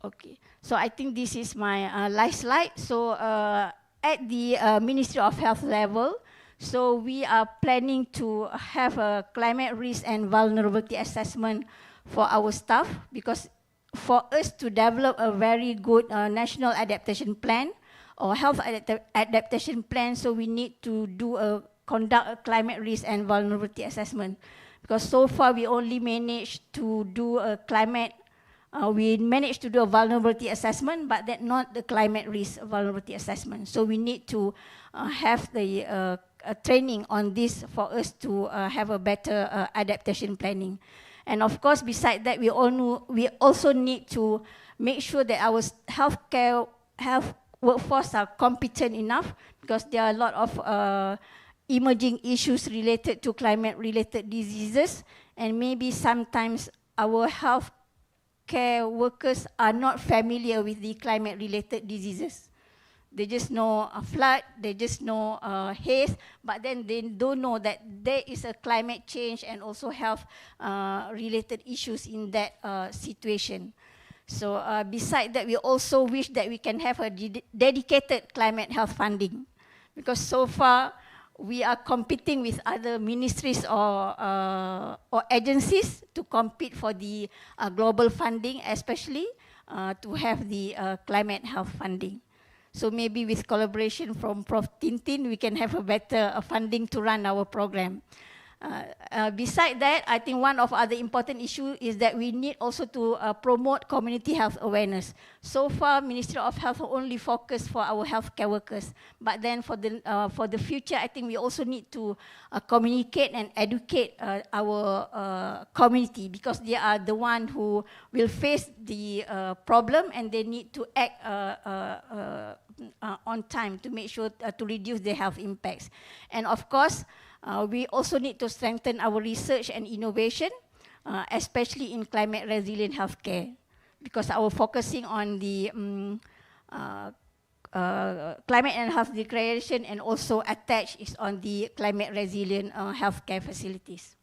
Okay, so I think this is my last slide. So at the Ministry of Health level, so we are planning to have a climate risk and vulnerability assessment for our staff, because for us to develop a very good national adaptation plan or health adaptation plan, so we need to conduct a climate risk and vulnerability assessment. Because so far we only managed to do a we managed to do a vulnerability assessment, but that not the climate risk vulnerability assessment. So we need to have the training on this for us to have a better adaptation planning. And of course, beside that, we also need to make sure that our health workforce are competent enough, because there are a lot of emerging issues related to climate-related diseases, and maybe sometimes our health care workers are not familiar with the climate-related diseases. They just know flood, they just know haze, but then they don't know that there is a climate change and also health related issues in that situation. So beside that, we also wish that we can have a dedicated climate health funding, because so far we are competing with other ministries or agencies to compete for the global funding, especially to have the climate health funding. So maybe with collaboration from Prof. Tintin, we can have a better funding to run our program. Beside that, I think one of other important issues is that we need also to promote community health awareness. So far, Ministry of Health only focus for our healthcare workers, but then for the future, I think we also need to communicate and educate our community, because they are the one who will face the problem, and they need to act on time to make sure to reduce the health impacts. And of course, we also need to strengthen our research and innovation, especially in climate resilient healthcare, because our focusing on the climate and health declaration, and also attached is on the climate resilient healthcare facilities.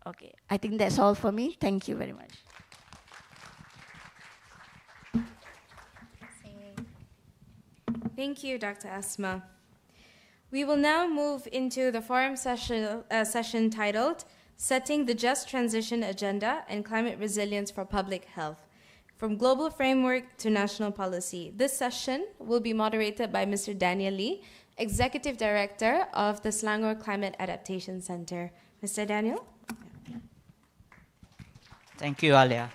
Okay, I think that's all for me. Thank you very much. Thank you, Dr. Asma. We will now move into the forum session titled Setting the Just Transition Agenda and Climate Resilience for Public Health, from Global Framework to National Policy. This session will be moderated by Mr. Daniel Lee, Executive Director of the Selangor Climate Adaptation Center. Mr. Daniel? Thank you, Alia.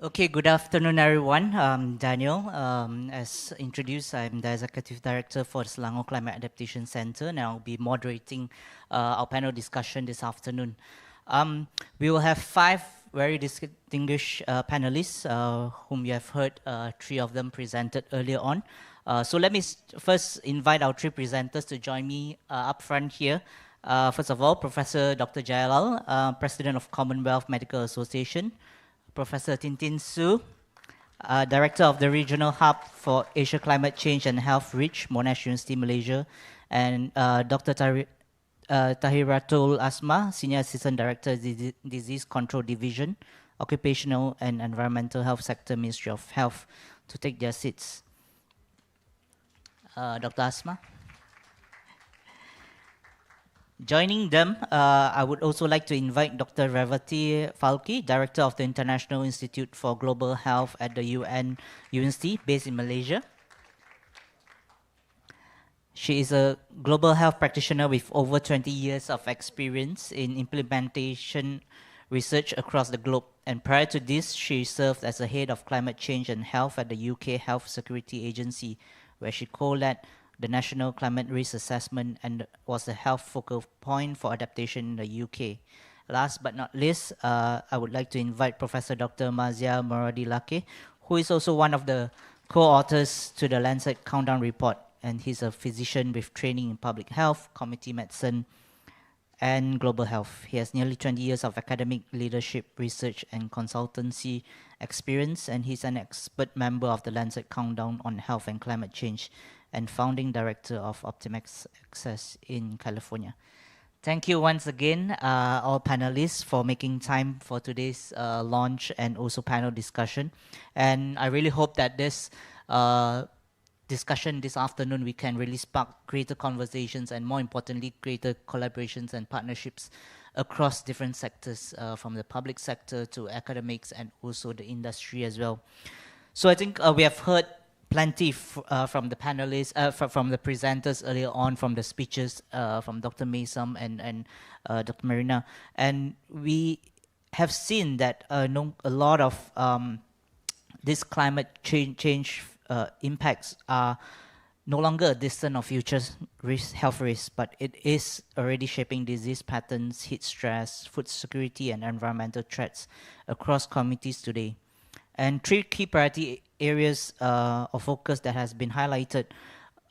Okay, good afternoon, everyone. I'm Daniel. As introduced, I'm the Executive Director for the Selangor Climate Adaptation Center, and I'll be moderating our panel discussion this afternoon. We will have 5 very distinguished panelists, whom you have heard 3 of them presented earlier on. So let me first invite our 3 presenters to join me up front here. First of all, Professor Dr. Jayalal, President of Commonwealth Medical Association, Professor Tintin Su, Director of the Regional Hub for Asia Climate Change and Health REACH, Monash University, Malaysia, and Dr. Tahiratul Asma, Senior Assistant Director, Disease Control Division, Occupational and Environmental Health Sector, Ministry of Health, to take their seats. Dr. Asma. Joining them, I would also like to invite Dr. Revati Falki, Director of the International Institute for Global Health at the UMT, based in Malaysia. She is a global health practitioner with over 20 years of experience in implementation research across the globe. And prior to this, she served as the head of climate change and health at the UK Health Security Agency, where she co-led the National Climate Risk Assessment and was the health focal point for adaptation in the UK. last but not least, I would like to invite Professor Dr. Mazia Moradilake, who is also one of the co-authors to the Lancet Countdown Report, and he's a physician with training in public health, community medicine, and global health. He has nearly 20 years of academic leadership, research, and consultancy experience, and he's an expert member of the Lancet Countdown on Health and Climate Change and founding director of Optimax Access in California. Thank you once again, all panelists, for making time for today's launch and also panel discussion. And I really hope that this discussion this afternoon, we can really spark greater conversations and, more importantly, greater collaborations and partnerships across different sectors, from the public sector to academics and also the industry as well. So I think we have heard plenty from the panelists, from the presenters earlier on, from the speeches from Dr. Maysam and Dr. Marina. And we have seen that a lot of this climate change impacts are no longer a distant or future health risk, but it is already shaping disease patterns, heat stress, food security, and environmental threats across communities today. And three key priority areas of focus that has been highlighted,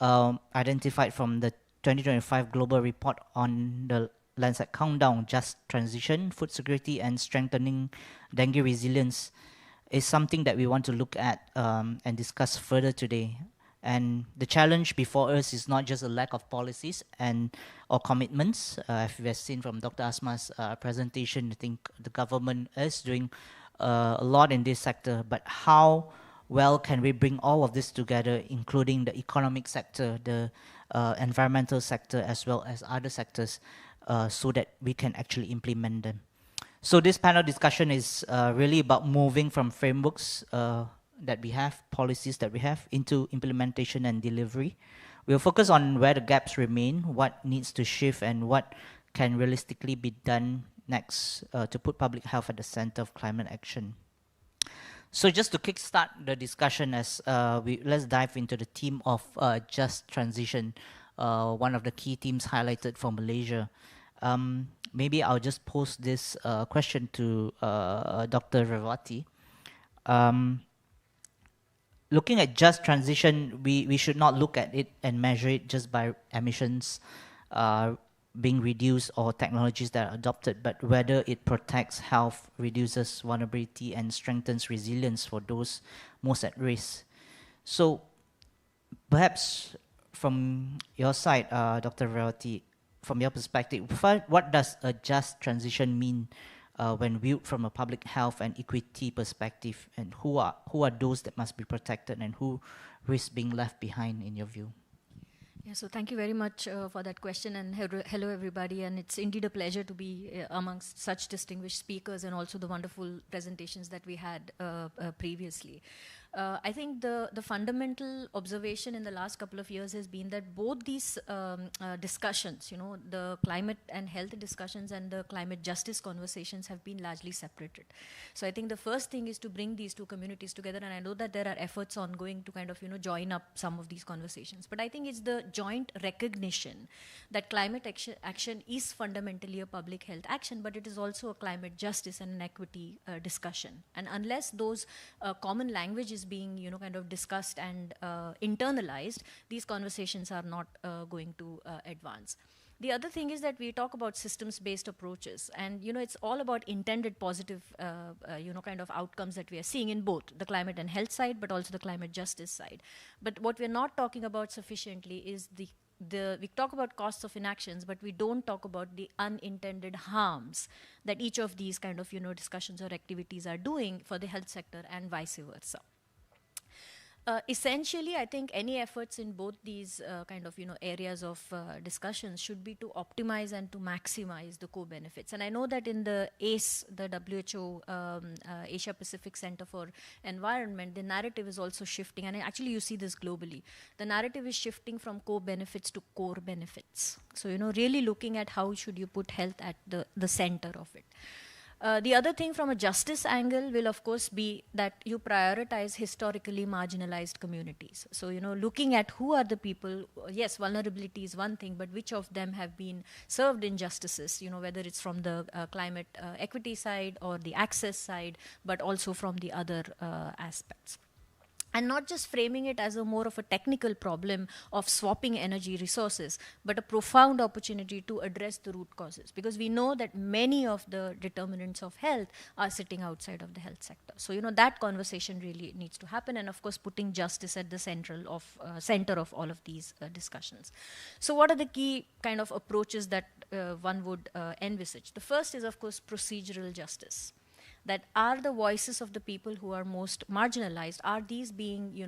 identified from the 2025 Global Report on the Lancet Countdown: Just Transition, Food Security, and Strengthening Dengue Resilience, is something that we want to look at and discuss further today. And the challenge before us is not just a lack of policies or commitments. As we have seen from Dr. Asma's presentation, I think the government is doing a lot in this sector, but how well can we bring all of this together, including the economic sector, the environmental sector, as well as other sectors, so that we can actually implement them. So this panel discussion is really about moving from frameworks that we have, policies that we have, into implementation and delivery. We'll focus on where the gaps remain, what needs to shift, and what can realistically be done next to put public health at the center of climate action. So just to kickstart the discussion, let's dive into the theme of just transition, one of the key themes highlighted for Malaysia. Maybe I'll just pose this question to Dr. Revati. Looking at just transition, we should not look at it and measure it just by emissions being reduced or technologies that are adopted, but whether it protects health, reduces vulnerability, and strengthens resilience for those most at risk. So perhaps from your side, Dr. Revati, from your perspective, what does a just transition mean when viewed from a public health and equity perspective, and who are those that must be protected and who risk being left behind in your view? Yeah, so thank you very much for that question, and hello everybody, and it's indeed a pleasure to be amongst such distinguished speakers and also the wonderful presentations that we had previously. I think the fundamental observation in the last couple of years has been that both these discussions, the climate and health discussions and the climate justice conversations, have been largely separated. So I think the first thing is to bring these two communities together, and I know that there are efforts ongoing to kind of, join up some of these conversations. But I think it's the joint recognition that climate action is fundamentally a public health action, but it is also a climate justice and an equity discussion. And unless those common languages being kind of discussed and internalized, these conversations are not going to advance. The other thing is that we talk about systems-based approaches, and it's all about intended positive kind of outcomes that we are seeing in both the climate and health side, but also the climate justice side. But what we're not talking about sufficiently is we talk about costs of inactions, but we don't talk about the unintended harms that each of these kind of discussions or activities are doing for the health sector and vice versa. Essentially, I think any efforts in both these kind of areas of discussions should be to optimize and to maximize the co-benefits. And I know that in the ACE, the WHO Asia Pacific Center for Environment, the narrative is also shifting, and actually you see this globally. The narrative is shifting from co-benefits to core benefits. So really looking at how should you put health at the center of it. The other thing from a justice angle will of course be that you prioritize historically marginalized communities. So, looking at who are the people, yes, vulnerability is one thing, but which of them have been served injustices, whether it's from the climate equity side or the access side, but also from the other aspects. And not just framing it as a more of a technical problem of swapping energy resources, but a profound opportunity to address the root causes. Because we know that many of the determinants of health are sitting outside of the health sector. So, that conversation really needs to happen. And of course, putting justice at the center of all of these discussions. So what are the key kind of approaches that one would envisage? The first is, of course, procedural justice. That are the voices of the people who are most marginalized, are these being,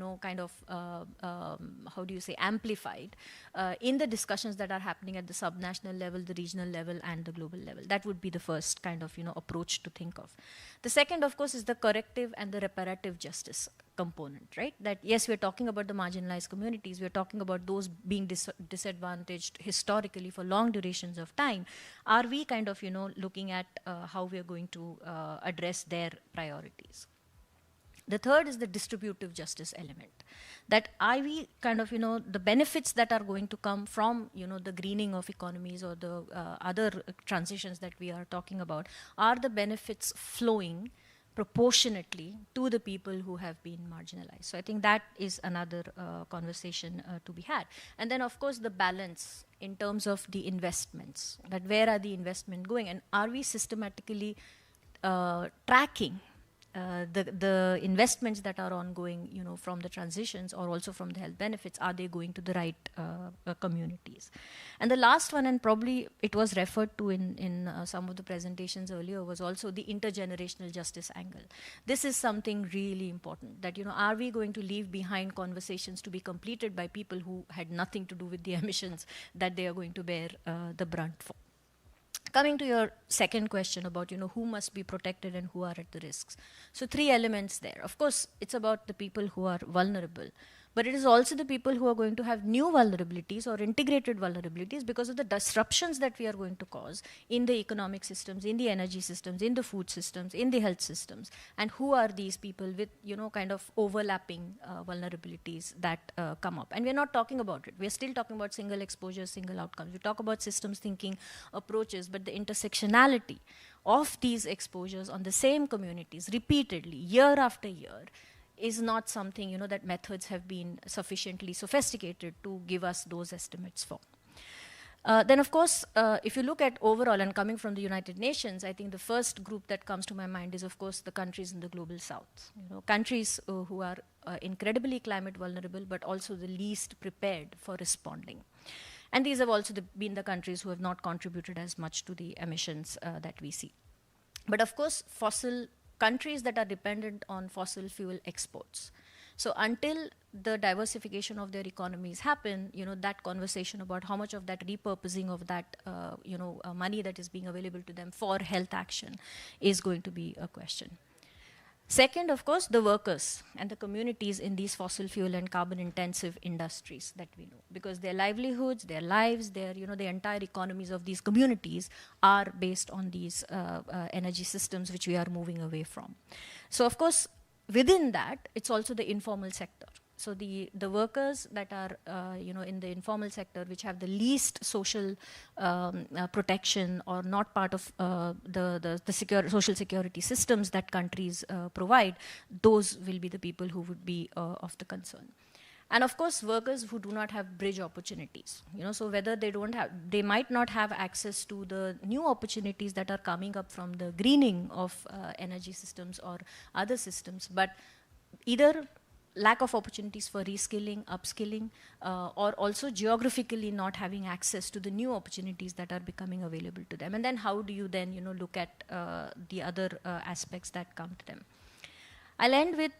amplified in the discussions that are happening at the subnational level, the regional level, and the global level? That would be the first kind of, approach to think of. The second, of course, is the corrective and the reparative justice component, right? That yes, we're talking about the marginalized communities, we're talking about those being disadvantaged historically for long durations of time. Are we kind of, looking at how we're going to address their priorities? The third is the distributive justice element. That are we kind of, the benefits that are going to come from, the greening of economies or the other transitions that we are talking about, are the benefits flowing proportionately to the people who have been marginalized? So I think that is another conversation to be had. And then, of course, the balance in terms of the investments, that where are the investment going, and are we systematically tracking the investments that are ongoing, from the transitions or also from the health benefits, are they going to the right communities? And the last one, and probably it was referred to in some of the presentations earlier, was also the intergenerational justice angle. This is something really important, that, are we going to leave behind conversations to be completed by people who had nothing to do with the emissions that they are going to bear the brunt for? Coming to your second question about, who must be protected and who are at the risks. So 3 elements there. Of course, it's about the people who are vulnerable, but it is also the people who are going to have new vulnerabilities or integrated vulnerabilities because of the disruptions that we are going to cause in the economic systems, in the energy systems, in the food systems, in the health systems. And who are these people with, kind of overlapping vulnerabilities that come up? And we're not talking about it. We're still talking about single exposure, single outcomes. We talk about systems thinking approaches, but the intersectionality of these exposures on the same communities repeatedly, year after year, is not something, that methods have been sufficiently sophisticated to give us those estimates for. Then, of course, if you look at overall, and coming from the United Nations, I think the first group that comes to my mind is, of course, the countries in the global south. Countries who are incredibly climate vulnerable, but also the least prepared for responding. And these have also been the countries who have not contributed as much to the emissions that we see. But of course, countries that are dependent on fossil fuel exports. So until the diversification of their economies happen, that conversation about how much of that repurposing of that, money that is being available to them for health action is going to be a question. Second, of course, the workers and the communities in these fossil fuel and carbon intensive industries that we know, because their livelihoods, their lives, their, the entire economies of these communities are based on these energy systems which we are moving away from. So of course, within that, it's also the informal sector. So the workers that are, in the informal sector, which have the least social protection or not part of the social security systems that countries provide, those will be the people who would be of the concern. And of course, workers who do not have bridge opportunities, so whether they might not have access to the new opportunities that are coming up from the greening of energy systems or other systems, but either lack of opportunities for reskilling, upskilling, or also geographically not having access to the new opportunities that are becoming available to them. And then how do you then, look at the other aspects that come to them? I'll end with,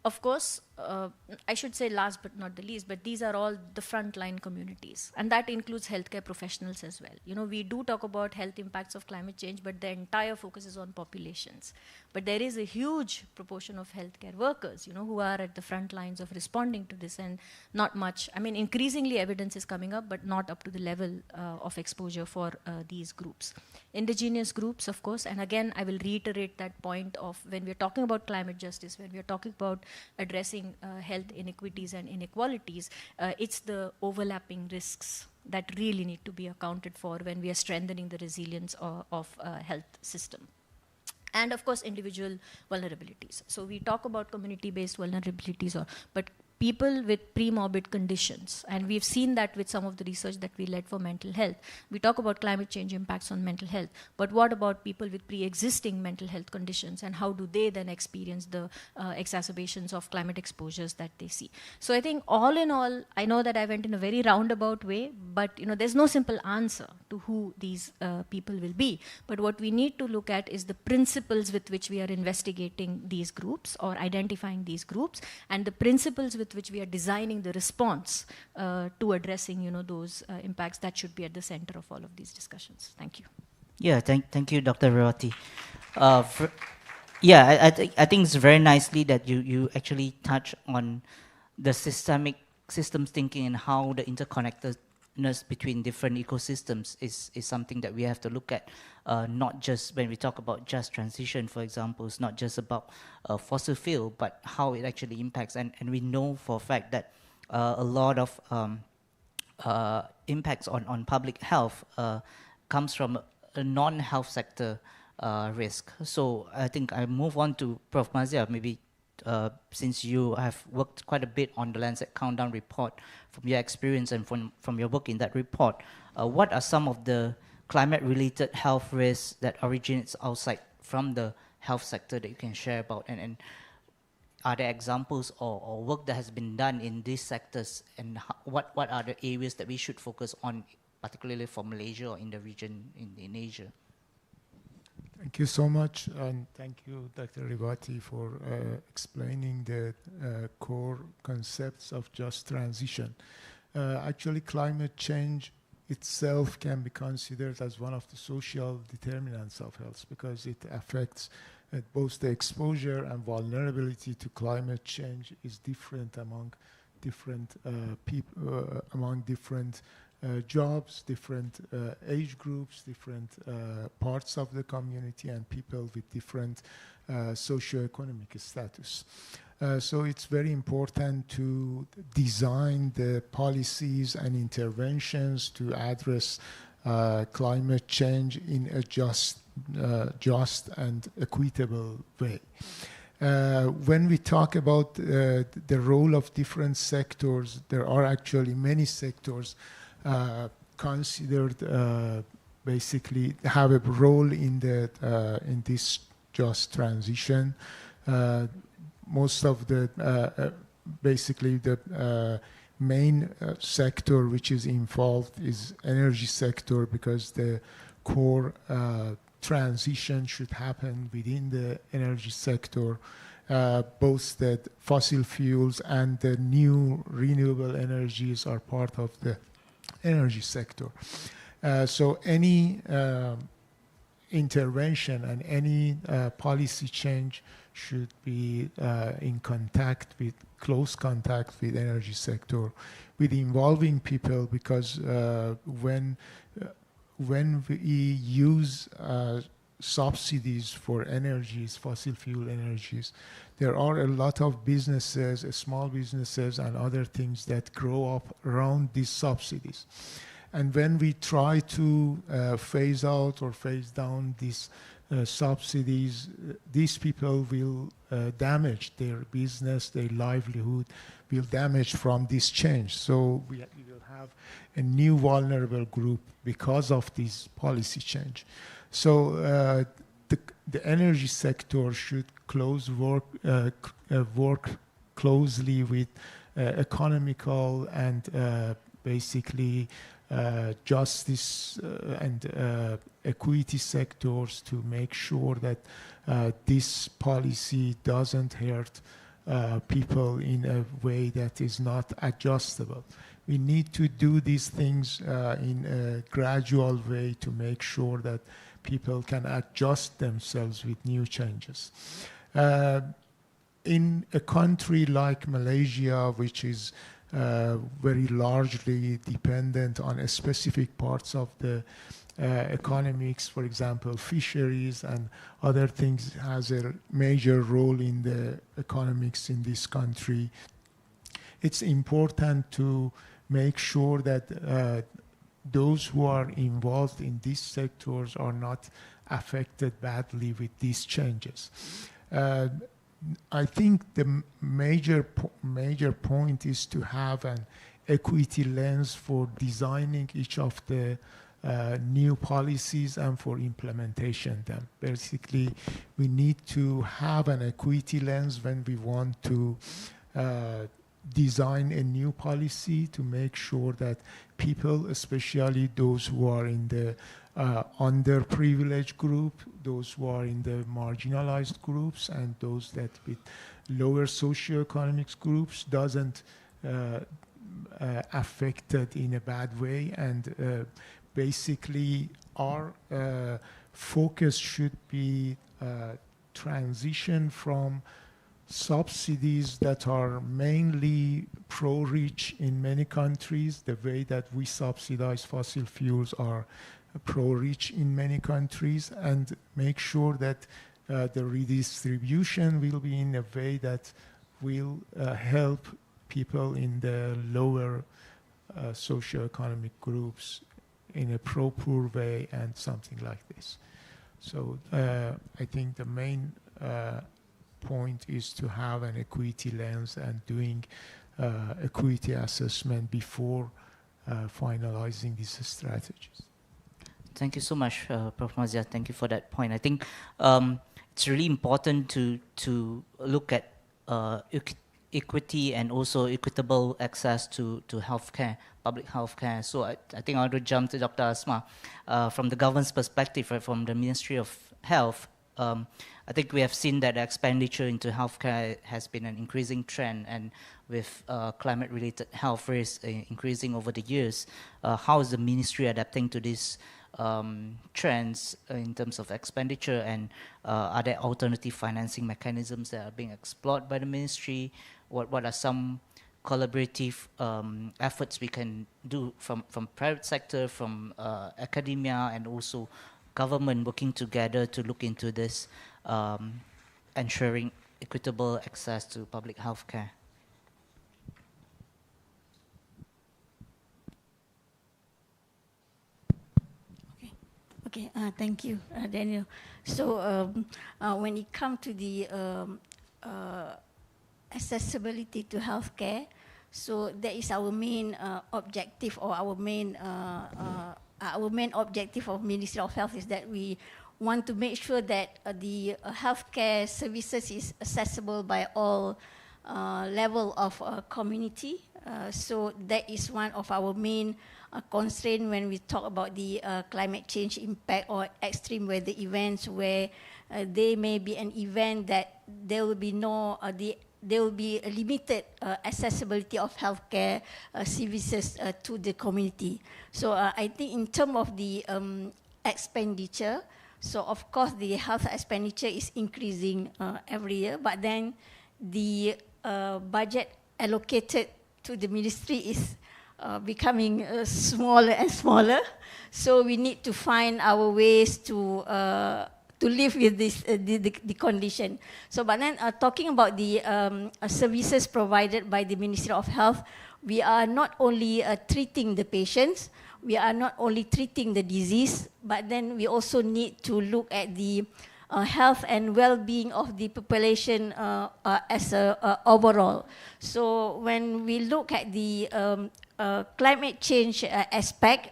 of course, I should say last but not the least, but these are all the frontline communities, and that includes healthcare professionals as well. You know, we do talk about health impacts of climate change, but the entire focus is on populations. But there is a huge proportion of healthcare workers, you know, who are at the front lines of responding to this, and not much. I mean, increasingly evidence is coming up, but not up to the level of exposure for these groups. Indigenous groups, of course, and again, I will reiterate that point of when we're talking about climate justice, when we're talking about addressing health inequities and inequalities, it's the overlapping risks that really need to be accounted for when we are strengthening the resilience of health system. And of course, individual vulnerabilities. So we talk about community-based vulnerabilities, but people with pre-morbid conditions, and we've seen that with some of the research that we led for mental health. We talk about climate change impacts on mental health, but what about people with pre-existing mental health conditions, and how do they then experience the exacerbations of climate exposures that they see? So I think all in all, I know that I went in a very roundabout way, but you know, there's no simple answer to who these people will be. But what we need to look at is the principles with which we are investigating these groups or identifying these groups, and the principles with which we are designing the response to addressing, you know, those impacts that should be at the center of all of these discussions. Thank you. Yeah, thank you, Dr. Rawati. Yeah, I think it's very nicely that you actually touch on the systems thinking and how the interconnectedness between different ecosystems is something that we have to look at, not just when we talk about just transition, for example. It's not just about fossil fuel, but how it actually impacts. And we know for a fact that a lot of impacts on public health comes from a non-health sector risk. So I think I move on to Prof. Mazia, maybe since you have worked quite a bit on the Lancet Countdown report, from your experience and from your work in that report, what are some of the climate-related health risks that originates outside from the health sector that you can share about? And are there examples or work that has been done in these sectors, and what are the areas that we should focus on, particularly for Malaysia or in the region in Asia? Thank you so much, and thank you, Dr. Rawati, for explaining the core concepts of just transition. Actually, climate change itself can be considered as one of the social determinants of health, because it affects both the exposure and vulnerability to climate change is different among different people, among different jobs, different age groups, different parts of the community, and people with different socioeconomic status. So it's very important to design the policies and interventions to address climate change in a just and equitable way. When we talk about the role of different sectors, there are actually many sectors considered basically have a role in in this just transition. Most of the basically the main sector which is involved is energy sector, because the core transition should happen within the energy sector. Both the fossil fuels and the new renewable energies are part of the energy sector. So any intervention and any policy change should be in close contact with energy sector, with involving people, because when we use subsidies for energies, fossil fuel energies, there are a lot of businesses, small businesses and other things that grow up around these subsidies. And when we try to phase out or phase down these subsidies, these people will damage their business, their livelihood will damage from this change. So we will have a new vulnerable group because of this policy change. So the energy sector should work closely with economical and basically justice and equity sectors to make sure that this policy doesn't hurt people in a way that is not adjustable. We need to do these things in a gradual way to make sure that people can adjust themselves with new changes. In a country like Malaysia, which is very largely dependent on specific parts of the economics, for example, fisheries and other things has a major role in the economics in this country. It's important to make sure that those who are involved in these sectors are not affected badly with these changes. I think the major point is to have an equity lens for designing each of the new policies and for implementation them. Basically, we need to have an equity lens when we want to design a new policy to make sure that people, especially those who are in the underprivileged group, those who are in the marginalized groups, and those that with lower socioeconomic groups doesn't affected in a bad way. And basically our focus should be transition from subsidies that are mainly pro-rich in many countries. The way that we subsidize fossil fuels are pro-rich in many countries, and make sure that the redistribution will be in a way that will help people in the lower socioeconomic groups in a pro-poor way and something like this. So I think the main point is to have an equity lens and doing equity assessment before finalizing these strategies. Thank you so much, Prof. Mazia. Thank you for that point. I think it's really important to look at equity and also equitable access to healthcare, public healthcare. So I think I want to jump to Dr. Asma. From the government's perspective, right, from the Ministry of Health, I think we have seen that expenditure into healthcare has been an increasing trend, and with climate-related health risks increasing over the years, how is the ministry adapting to these trends in terms of expenditure, and are there alternative financing mechanisms that are being explored by the ministry? What are some collaborative efforts we can do from private sector, from academia, and also government working together to look into this, ensuring equitable access to public health care? Okay, thank you, Daniel. So when it comes to the accessibility to healthcare, so that is our main objective, or our main objective of Ministry of Health is that we want to make sure that the healthcare services is accessible by all level of community. So that is one of our main constraint when we talk about the climate change impact or extreme weather events, where there may be an event that there will be no there will be a limited accessibility of healthcare services to the community. So I think in terms of the expenditure, so of course the health expenditure is increasing every year, but then the budget allocated to the ministry is becoming smaller and smaller. So we need to find our ways to live with this the condition. So, but then talking about the services provided by the Ministry of Health, we are not only treating the patients, we are not only treating the disease, but then we also need to look at the health and well-being of the population as a overall. So when we look at the climate change aspect,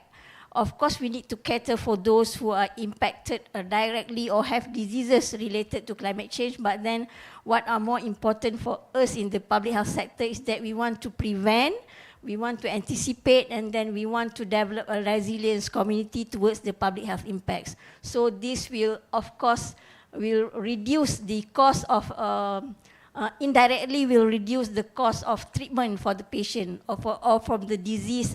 of course we need to cater for those who are impacted directly or have diseases related to climate change. But then what are more important for us in the public health sector is that we want to prevent, we want to anticipate, and then we want to develop a resilience community towards the public health impacts. So this will, of course, will reduce the cost of indirectly will reduce the cost of treatment for the patient or from the disease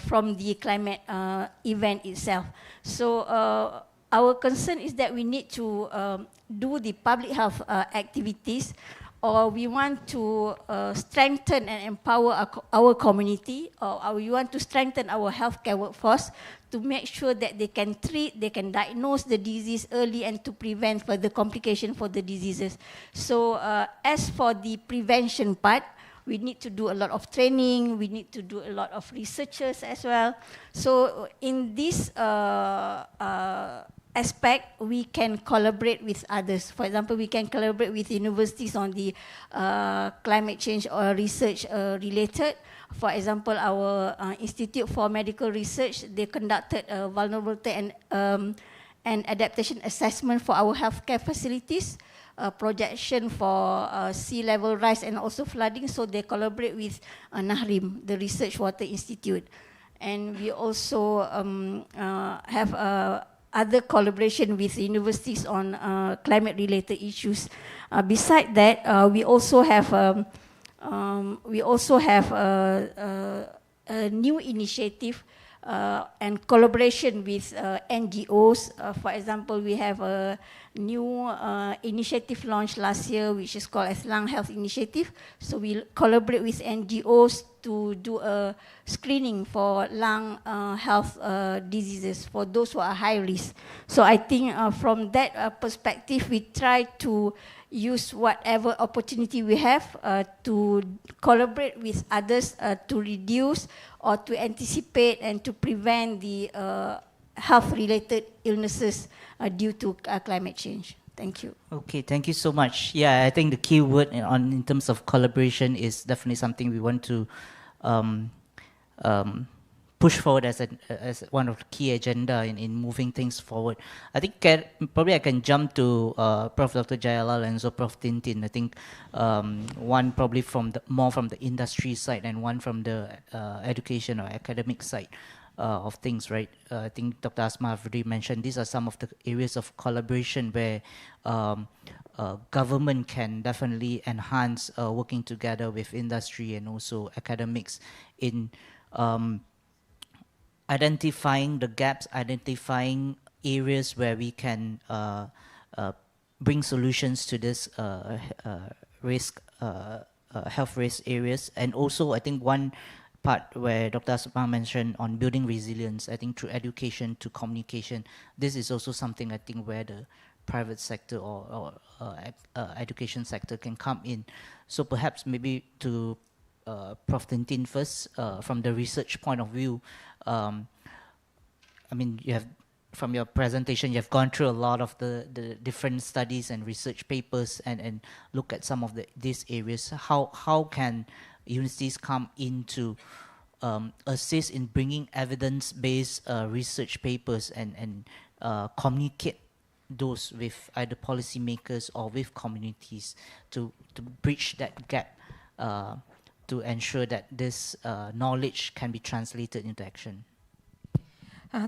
from the climate event itself. So our concern is that we need to do the public health activities, or we want to strengthen and empower our community, or we want to strengthen our healthcare workforce to make sure that they can treat, they can diagnose the disease early and to prevent further complication for the diseases. So as for the prevention part, we need to do a lot of training, we need to do a lot of researches as well. So in this aspect, we can collaborate with others. For example, we can collaborate with universities on the climate change or research related. For example, our Institute for Medical Research, they conducted a vulnerability and adaptation assessment for our healthcare facilities, projection for sea level rise and also flooding. So they collaborate with NAHRIM, the Research Water Institute. And we also have other collaboration with universities on climate-related issues. Besides that, we also have a new initiative and collaboration with NGOs. For example, we have a new initiative launched last year, which is called as Lung Health Initiative. So we collaborate with NGOs to do a screening for lung health diseases for those who are high risk. So I think from that perspective, we try to use whatever opportunity we have to collaborate with others to reduce or to anticipate and to prevent the health-related illnesses due to climate change. Thank you. Okay, thank you so much. Yeah, I think the key word in terms of collaboration is definitely something we want to push forward as one of the key agenda in moving things forward. I think probably I can jump to Prof. Dr. Jayalal and so Prof. Tintin. I think one probably more from the industry side and one from the education or academic side of things, right? I think Dr. Asma have already mentioned these are some of the areas of collaboration where government can definitely enhance working together with industry and also academics in identifying the gaps, identifying areas where we can bring solutions to this health risk areas. And also, I think one part where Dr. Asma mentioned on building resilience, I think through education to communication, this is also something I think where the private sector or education sector can come in. So perhaps maybe to Prof. Tintin first, from the research point of view, I mean, you have, from your presentation, you have gone through a lot of the different studies and research papers and look at some of these areas. How can universities come in to assist in bringing evidence-based research papers and communicate those with either policymakers or with communities to bridge that gap to ensure that this knowledge can be translated into action?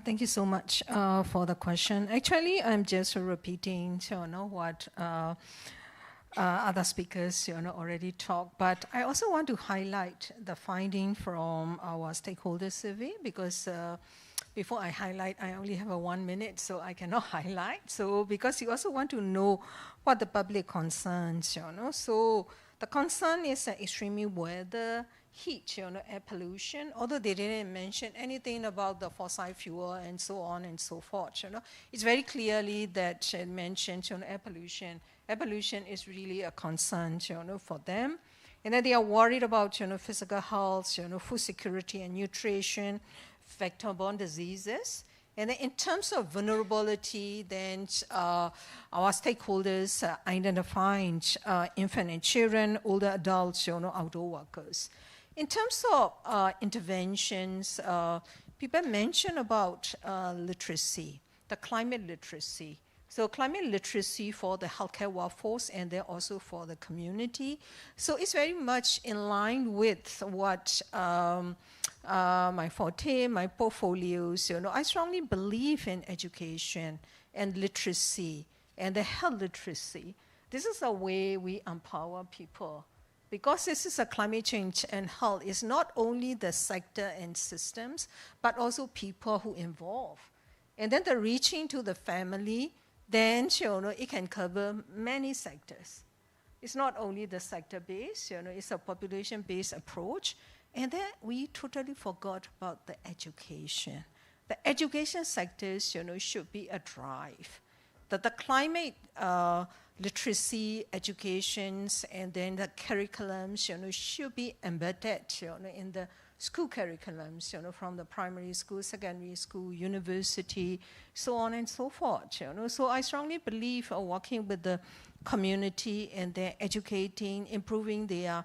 Thank you so much for the question. Actually, I'm just repeating what other speakers already talked, but I also want to highlight the finding from our stakeholder survey, because before I highlight, I only have 1 minute, so I cannot highlight. So because you also want to know what the public concerns, so the concern is extreme weather, heat, air pollution, although they didn't mention anything about the fossil fuel and so on and so forth. It's very clearly that it mentioned air pollution. Air pollution is really a concern for them. And then they are worried about physical health, food security and nutrition, vector-borne diseases. And then in terms of vulnerability, then our stakeholders identified infant and children, older adults, outdoor workers. In terms of interventions, people mention about literacy, the climate literacy. So climate literacy for the healthcare workforce and then also for the community. So it's very much in line with what my forte, my portfolios, I strongly believe in education and literacy and the health literacy. This is a way we empower people. Because this is a climate change and health, it's not only the sector and systems, but also people who involve. And then the reaching to the family, then it can cover many sectors. It's not only the sector-based, it's a population-based approach. And then we totally forgot about the education. The education sectors, should be a drive. That the climate literacy educations and then the curriculums, should be embedded, in the school curriculums, from the primary school, secondary school, university, so on and so forth. So I strongly believe working with the community and then educating, improving their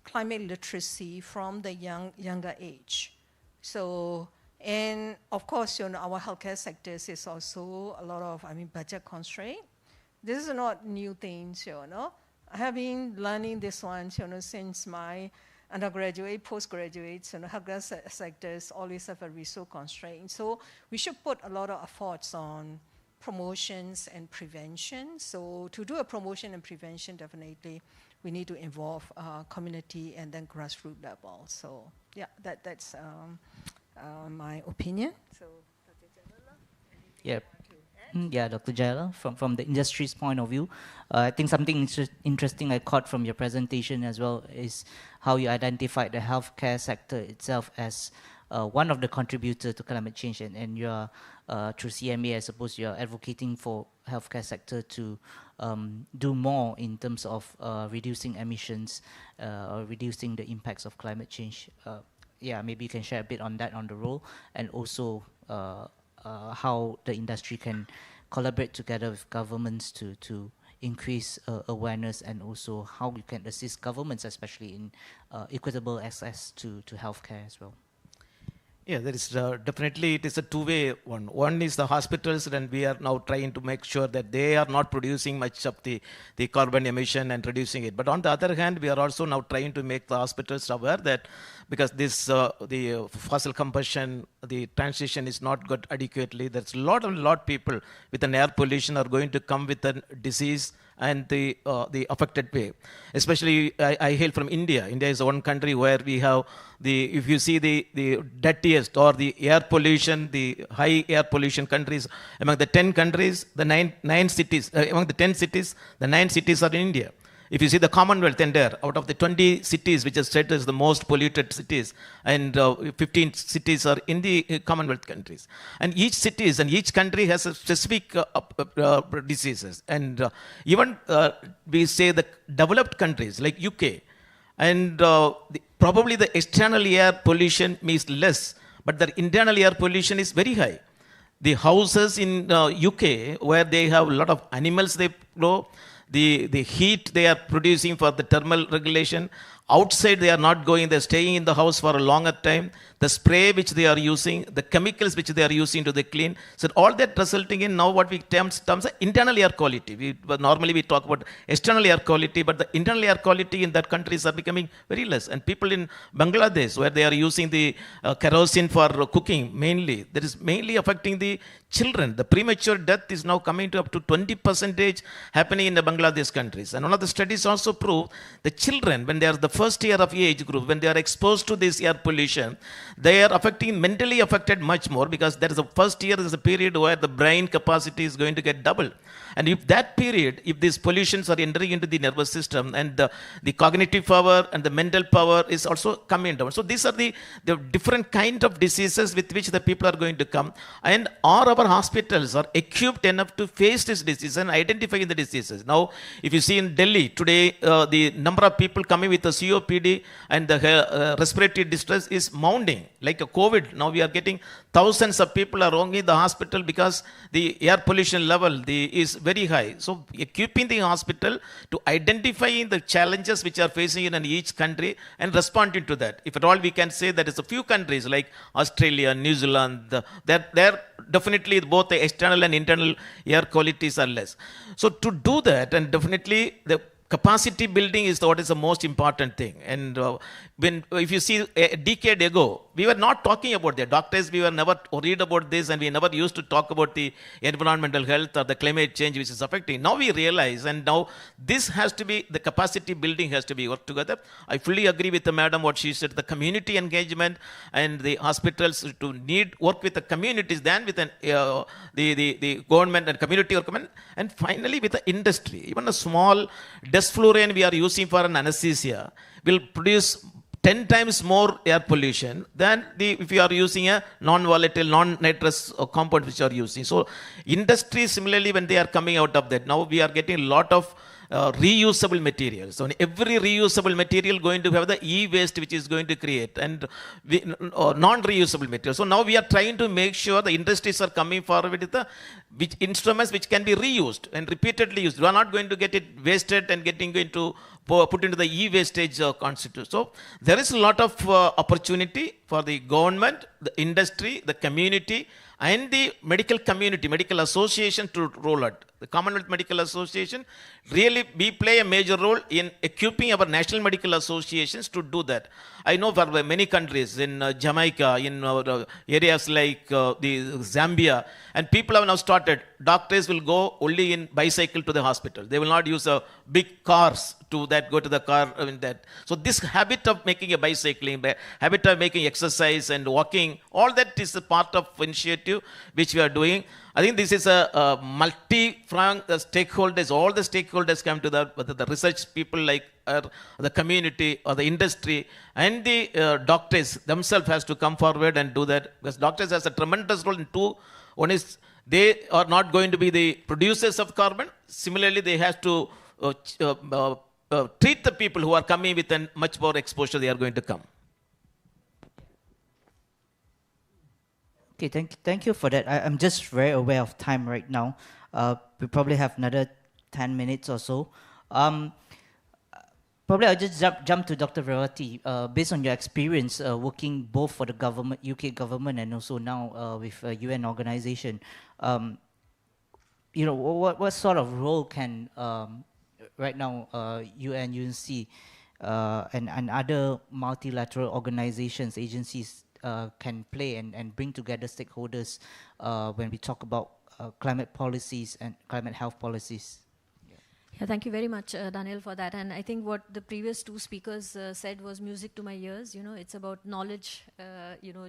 climate literacy from the younger age. So, and of course, our healthcare sectors is also a lot of, budget constraint. This is not new things, I have been learning this one, since my undergraduate, postgraduate, healthcare sectors always have a resource constraint. So we should put a lot of efforts on promotions and prevention. So to do a promotion and prevention, definitely we need to involve community and then grassroots level. So yeah, that's my opinion. So, yeah. Yeah, Dr. Jayala, from the industry's point of view, I think something interesting I caught from your presentation as well is how you identified the healthcare sector itself as one of the contributors to climate change, and you're, through CMA, I suppose you're advocating for healthcare sector to do more in terms of reducing emissions or reducing the impacts of climate change. Yeah, maybe you can share a bit on that, on the role, and also how the industry can collaborate together with governments to increase awareness, and also how you can assist governments, especially in equitable access to healthcare as well. Yeah, there is definitely, it is a two-way one. One is the hospitals, and we are now trying to make sure that they are not producing much of the carbon emission and reducing it. But on the other hand, we are also now trying to make the hospitals aware that because this, the fossil combustion, the transition is not got adequately, there's a lot of people with an air pollution are going to come with a disease and the affected way. Especially, I hail from India. India is one country where we have if you see the dirtiest or the air pollution, the high air pollution countries, among the 10 countries, the nine cities, among the 10 cities, the 9 cities are in India. If you see the Commonwealth and there, out of the 20 cities which is stated as the most polluted cities, and 15 cities are in the Commonwealth countries. And each cities and each country has a specific diseases. And even we say the developed countries like UK, and probably the external air pollution is less, but the internal air pollution is very high. The houses in UK where they have a lot of animals they grow, the heat they are producing for the thermal regulation, outside they are not going, they're staying in the house for a longer time, the spray which they are using, the chemicals which they are using to the clean, so all that resulting in now what we terms internal air quality. Normally we talk about external air quality, but the internal air quality in that countries are becoming very less. And people in Bangladesh where they are using the kerosene for cooking mainly, that is mainly affecting the children. The premature death is now coming to up to 20% happening in the Bangladesh countries. And one of the studies also prove the children, when they are the first year of age group, when they are exposed to this air pollution, they are mentally affected much more, because that is the first year is a period where the brain capacity is going to get doubled. And if that period, if these pollutions are entering into the nervous system, and the cognitive power and the mental power is also coming down. So these are the different kind of diseases with which the people are going to come. And all our hospitals are equipped enough to face this disease and identify the diseases. Now, if you see in Delhi today, the number of people coming with a COPD and the respiratory distress is mounting like a COVID. Now we are getting thousands of people are wrong in the hospital because the air pollution level is very high. So equipping the hospital to identify the challenges which are facing in each country and responding to that. If at all we can say that is a few countries like Australia, New Zealand, they're definitely both the external and internal air qualities are less. So to do that, and definitely the capacity building is what is the most important thing. And if you see a decade ago, we were not talking about that. Doctors, we were never worried about this, and we never used to talk about the environmental health or the climate change which is affecting. Now we realize, and now this has to be, the capacity building has to be worked together. I fully agree with the madam what she said, the community engagement and the hospitals to need work with the communities than with the government and community government. And finally with the industry. Even a small desflurane we are using for an anesthesia will produce 10 times more air pollution than if you are using a non-volatile, non-nitrous compound which you are using. So industry similarly, when they are coming out of that, now we are getting a lot of reusable materials. So every reusable material going to have the e-waste which is going to create, and non-reusable material. So now we are trying to make sure the industries are coming forward with the instruments which can be reused and repeatedly used. We are not going to get it wasted and getting into put into the e-wastage constitute. So there is a lot of opportunity for the government, the industry, the community, and the medical community, medical association to roll out. The Commonwealth Medical Association, really we play a major role in equipping our national medical associations to do that. I know for many countries, in Jamaica, in areas like the Zambia, and people have now started, doctors will go only in bicycle to the hospital. They will not use big cars to that, go to the car in that. So this habit of making a bicycling, habit of making exercise and walking, all that is a part of initiative which we are doing. I think this is a multi-pronged stakeholders, all the stakeholders come to that, whether the research people like the community or the industry and the doctors themselves has to come forward and do that, because doctors has a tremendous role in two. One is they are not going to be the producers of carbon. Similarly, they have to treat the people who are coming with a much more exposure they are going to come. Okay, thank you for that. I'm just very aware of time right now. We probably have another 10 minutes or so. Probably I'll just jump to Dr. Virawati. Based on your experience working both for the government, UK government, and also now with a UN organization, you know, what sort of role can right now UN, UNC, and other multilateral organizations, agencies can play and bring together stakeholders when we talk about climate policies and climate health policies? Yeah, thank you very much, Daniel, for that. And I think what the previous two speakers said was music to my ears. You know, it's about knowledge,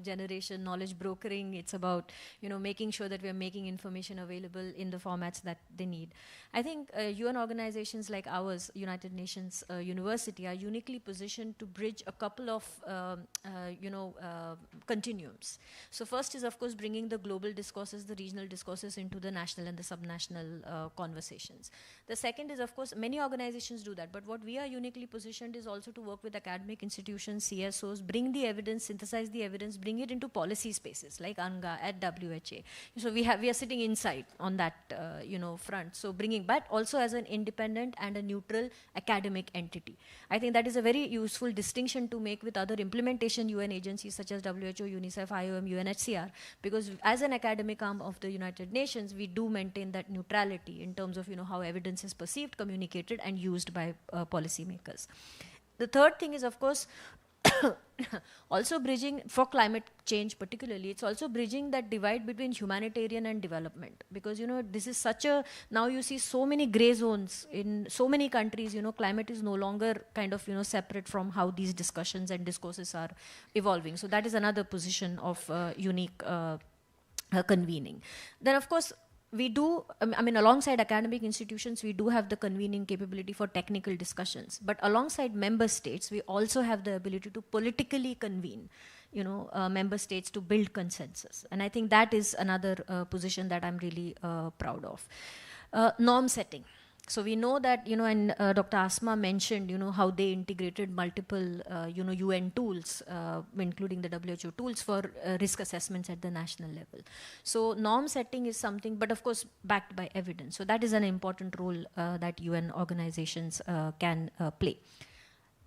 generation, knowledge brokering. It's about, making sure that we're making information available in the formats that they need. I think UN organizations like ours, United Nations University, are uniquely positioned to bridge a couple of, continuums. So first is, of course, bringing the global discourses, the regional discourses into the national and the subnational conversations. The second is, of course, many organizations do that, but what we are uniquely positioned is also to work with academic institutions, CSOs, bring the evidence, synthesize the evidence, bring it into policy spaces like ANGA at WHA. So we are sitting inside on that, front. So but also as an independent and a neutral academic entity. I think that is a very useful distinction to make with other implementation UN agencies such as WHO, UNICEF, IOM, UNHCR, because as an academic arm of the United Nations, we do maintain that neutrality in terms of, how evidence is perceived, communicated, and used by policymakers. The third thing is, of course, also bridging, for climate change particularly, it's also bridging that divide between humanitarian and development. Because, this is now you see so many gray zones in so many countries, climate is no longer kind of, separate from how these discussions and discourses are evolving. So that is another position of unique convening. Then, of course, we do, alongside academic institutions, we do have the convening capability for technical discussions. But alongside member states, we also have the ability to politically convene, member states to build consensus. And I think that is another position that I'm really proud of. Norm setting. So we know that, and Dr. Asma mentioned, how they integrated multiple, UN tools, including the WHO tools for risk assessments at the national level. So norm setting is something, but of course, backed by evidence. So that is an important role that UN organizations can play.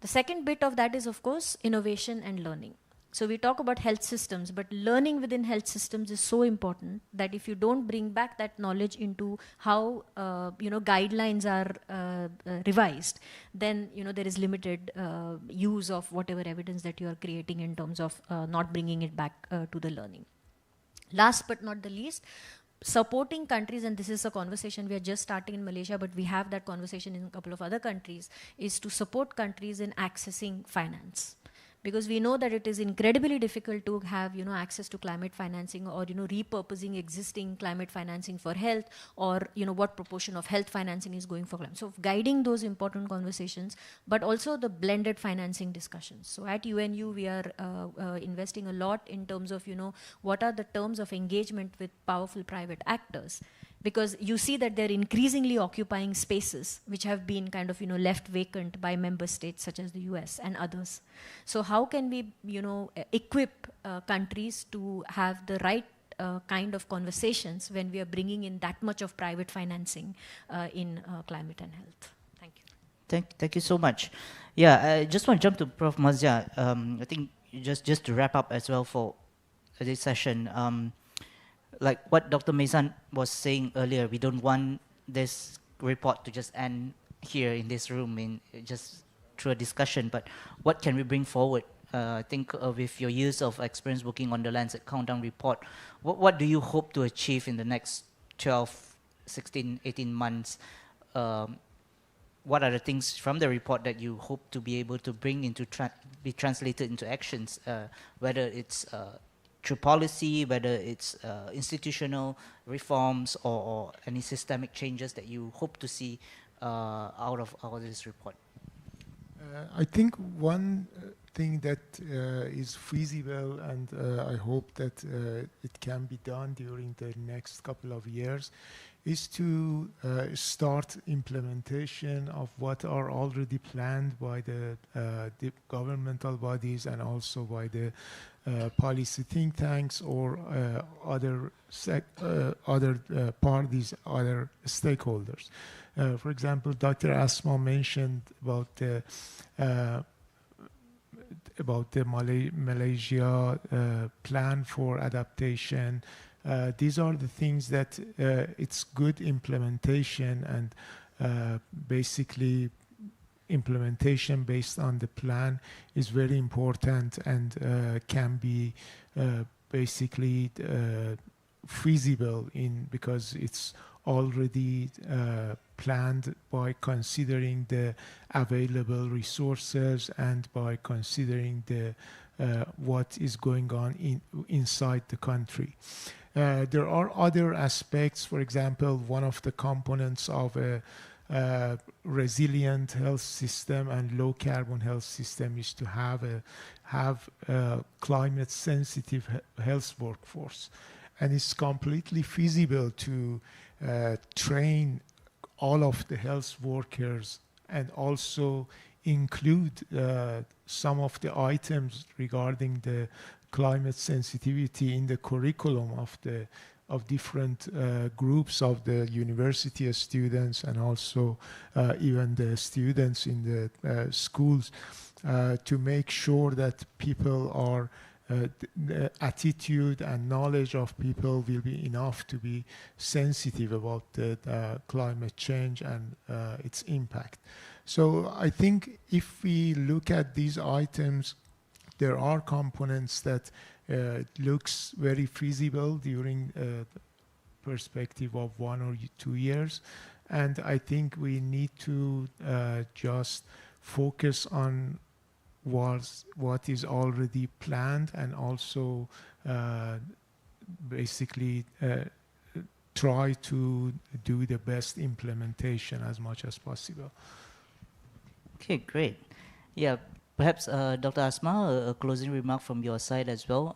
The second bit of that is, of course, innovation and learning. So we talk about health systems, but learning within health systems is so important that if you don't bring back that knowledge into how guidelines are revised, then there is limited use of whatever evidence that you are creating in terms of not bringing it back to the learning. Last but not the least, supporting countries, and this is a conversation we are just starting in Malaysia, but we have that conversation in a couple of other countries, is to support countries in accessing finance. Because we know that it is incredibly difficult to have access to climate financing, or repurposing existing climate financing for health, or what proportion of health financing is going for climate. So guiding those important conversations, but also the blended financing discussions. So at UNU we are investing a lot in terms of what are the terms of engagement with powerful private actors, because you see that they're increasingly occupying spaces which have been kind of left vacant by member states such as the US and others. So how can we equip countries to have the right kind of conversations when we are bringing in that much of private financing in climate and health? Thank you. Thank you so much. Yeah, I just want to jump to Prof. Mazia. I think just to wrap up as well for this session, like what Dr. Mesan was saying earlier, we don't want this report to just end here in this room in just through a discussion, but what can we bring forward? I think with your years of experience working on the Lancet Countdown report, what do you hope to achieve in the next 12, 16, 18 months? What are the things from the report that you hope to be able to bring into, be translated into actions, whether it's through policy, whether it's institutional reforms or any systemic changes that you hope to see out of this report? I think one thing that is feasible, and I hope that it can be done during the next couple of years, is to start implementation of what are already planned by the governmental bodies and also by the policy think tanks or other parties, other stakeholders. For example, Dr. Asma mentioned about the Malaysia plan for adaptation. These are the things that it's good implementation, and basically implementation based on the plan is very important and can be basically feasible because it's already planned by considering the available resources and by considering the what is going on inside the country. There are other aspects. For example, one of the components of a resilient health system and low carbon health system is to have a climate sensitive health workforce, and it's completely feasible to train all of the health workers and also include some of the items regarding the climate sensitivity in the curriculum of different groups of the university students and also even the students in the schools to make sure that people are the attitude and knowledge of people will be enough to be sensitive about the climate change and its impact. So I think if we look at these items, there are components that looks very feasible during perspective of 1 or 2 years, and I think we need to just focus on what is already planned and also basically try to do the best implementation as much as possible. Okay, great. Yeah, perhaps Dr. Asma, a closing remark from your side as well.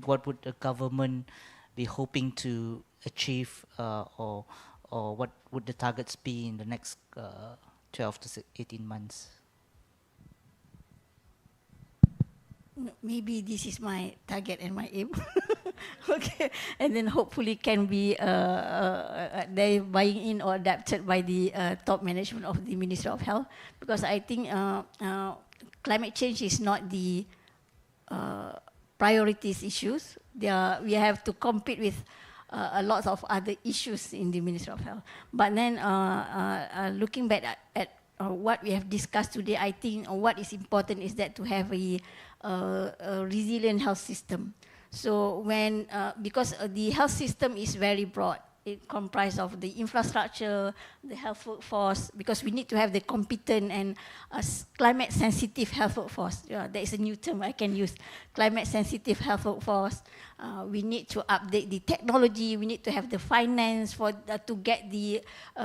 What would the government be hoping to achieve or what would the targets be in the next 12 to 18 months? Maybe this is my target and my aim. Okay, and then hopefully can be they buying in or adapted by the top management of the Ministry of Health, because I think climate change is not the priorities issues. We have to compete with a lot of other issues in the Ministry of Health. But then looking back at what we have discussed today, I think what is important is that to have a resilient health system. So when, because the health system is very broad, it comprises of the infrastructure, the health workforce, because we need to have the competent and climate sensitive health workforce. That is a new term I can use, climate sensitive health workforce. We need to update the technology, we need to have the finance for to get the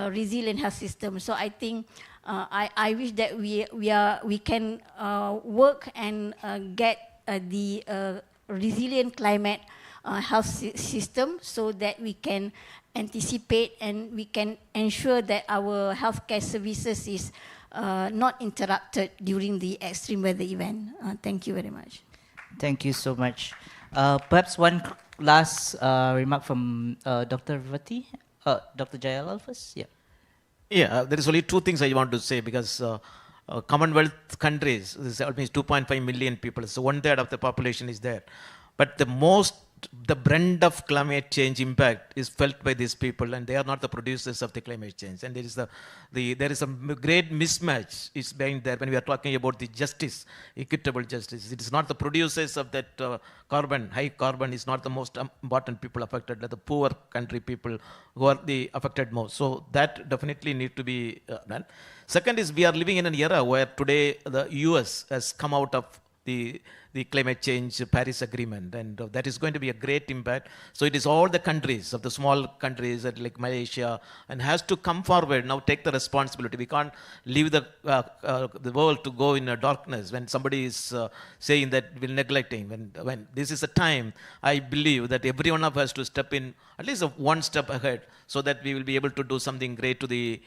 resilient health system. So I think I wish that we can work and get the resilient climate health system so that we can anticipate and we can ensure that our healthcare services is not interrupted during the extreme weather event. Thank you very much. Thank you so much. Perhaps one last remark from Dr. Vati, Dr. Jayalal first. Yeah. Yeah, there is only two things I want to say because Commonwealth countries, this means 2.5 million people, so 1/3 of the population is there. But the brunt of climate change impact is felt by these people, and they are not the producers of the climate change. And there is a great mismatch is being there when we are talking about the justice, equitable justice. It is not the producers of that carbon, high carbon is not the most important people affected, the poor country people who are the affected most. So that definitely need to be done. Second is we are living in an era where today the US has come out of the climate change Paris Agreement, and that is going to be a great impact. So it is all the countries of the small countries like Malaysia and has to come forward now, take the responsibility. We can't leave the world to go in a darkness when somebody is saying that we're neglecting. When this is a time, I believe that every one of us to step in at least one step ahead so that we will be able to do something great to the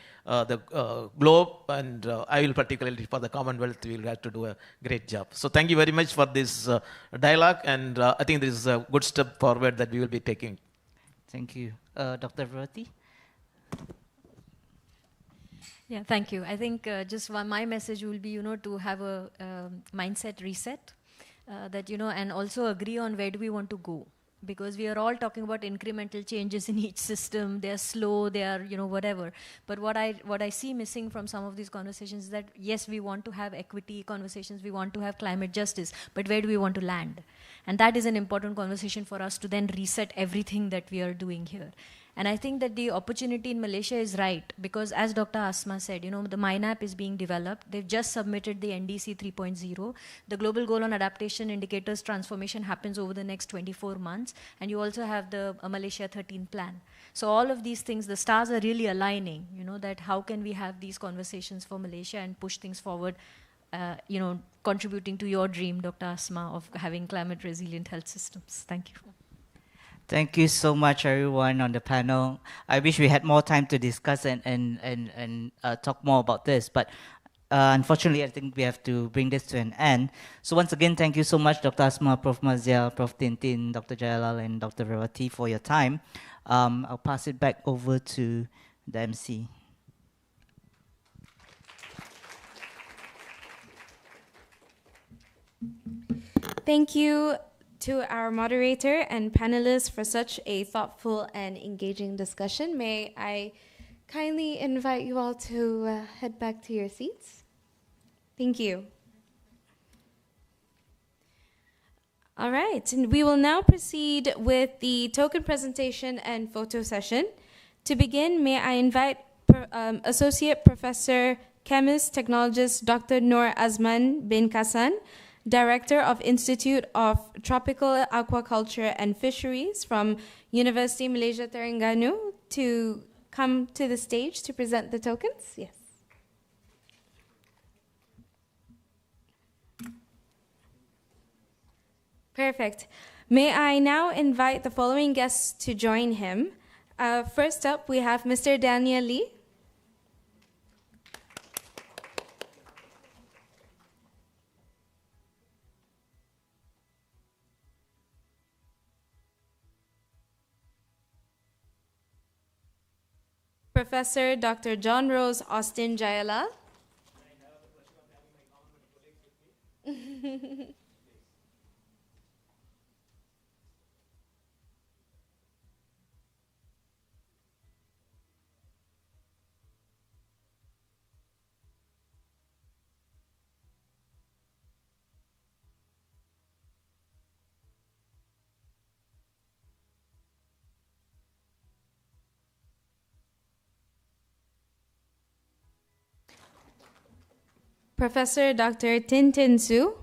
globe, and I will particularly for the Commonwealth, we will have to do a great job. So thank you very much for this dialogue, and I think this is a good step forward that we will be taking. Thank you. Dr. Vrati? Yeah, thank you. I think just my message will be, to have a mindset reset, that, and also agree on where do we want to go. Because we are all talking about incremental changes in each system. They are slow, they are, whatever. But what I see missing from some of these conversations is that, yes, we want to have equity conversations, we want to have climate justice, but where do we want to land? And that is an important conversation for us to then reset everything that we are doing here. And I think that the opportunity in Malaysia is right, because as Dr. Asma said, the MINAP is being developed. They've just submitted the NDC 3.0. The Global Goal on Adaptation Indicators transformation happens over the next 24 months. And you also have the Malaysia 13 plan. So all of these things, the stars are really aligning, that how can we have these conversations for Malaysia and push things forward, contributing to your dream, Dr. Asma, of having climate resilient health systems. Thank you. Thank you so much, everyone on the panel. I wish we had more time to discuss and talk more about this, but unfortunately, I think we have to bring this to an end. So once again, thank you so much, Dr. Asma, Prof. Mazia, Prof. Tintin, Dr. Jayalal, and Dr. Ravati for your time. I'll pass it back over to the MC. Thank you to our moderator and panelists for such a thoughtful and engaging discussion. May I kindly invite you all to head back to your seats? Thank you. All right, and we will now proceed with the token presentation and photo session. To begin, may I invite Associate Professor, Chemist, Technologist, Dr. Noor Azman bin Kassan, Director of Institute of Tropical Aquaculture and Fisheries from University Malaysia Terengganu, to come to the stage to present the tokens. Yes. Perfect. May I now invite the following guests to join him. First up, we have Mr. Daniel Lee. Professor Dr. John Rose Austin Jayalal. Professor Dr. Tin Tin Su.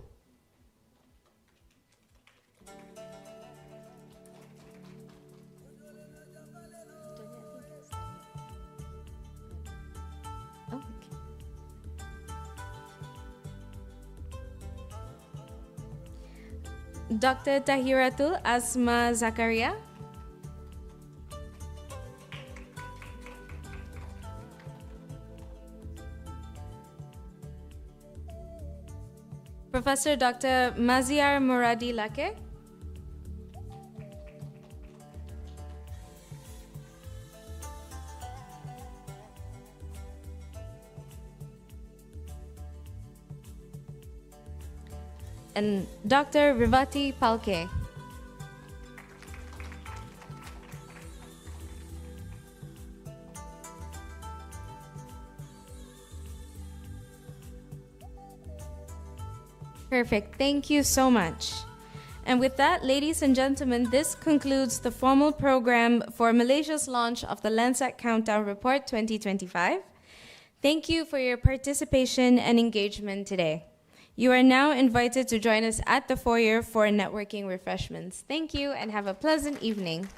Dr. Tahiratul Asma Zakaria. Professor Dr. Maziar Muradi Lake. And Dr. Rivati Palke. Perfect. Thank you so much. And with that, ladies and gentlemen, this concludes the formal program for Malaysia's launch of the LANCET Countdown Report 2025. Thank you for your participation and engagement today. You are now invited to join us at the foyer for networking refreshments. Thank you and have a pleasant evening.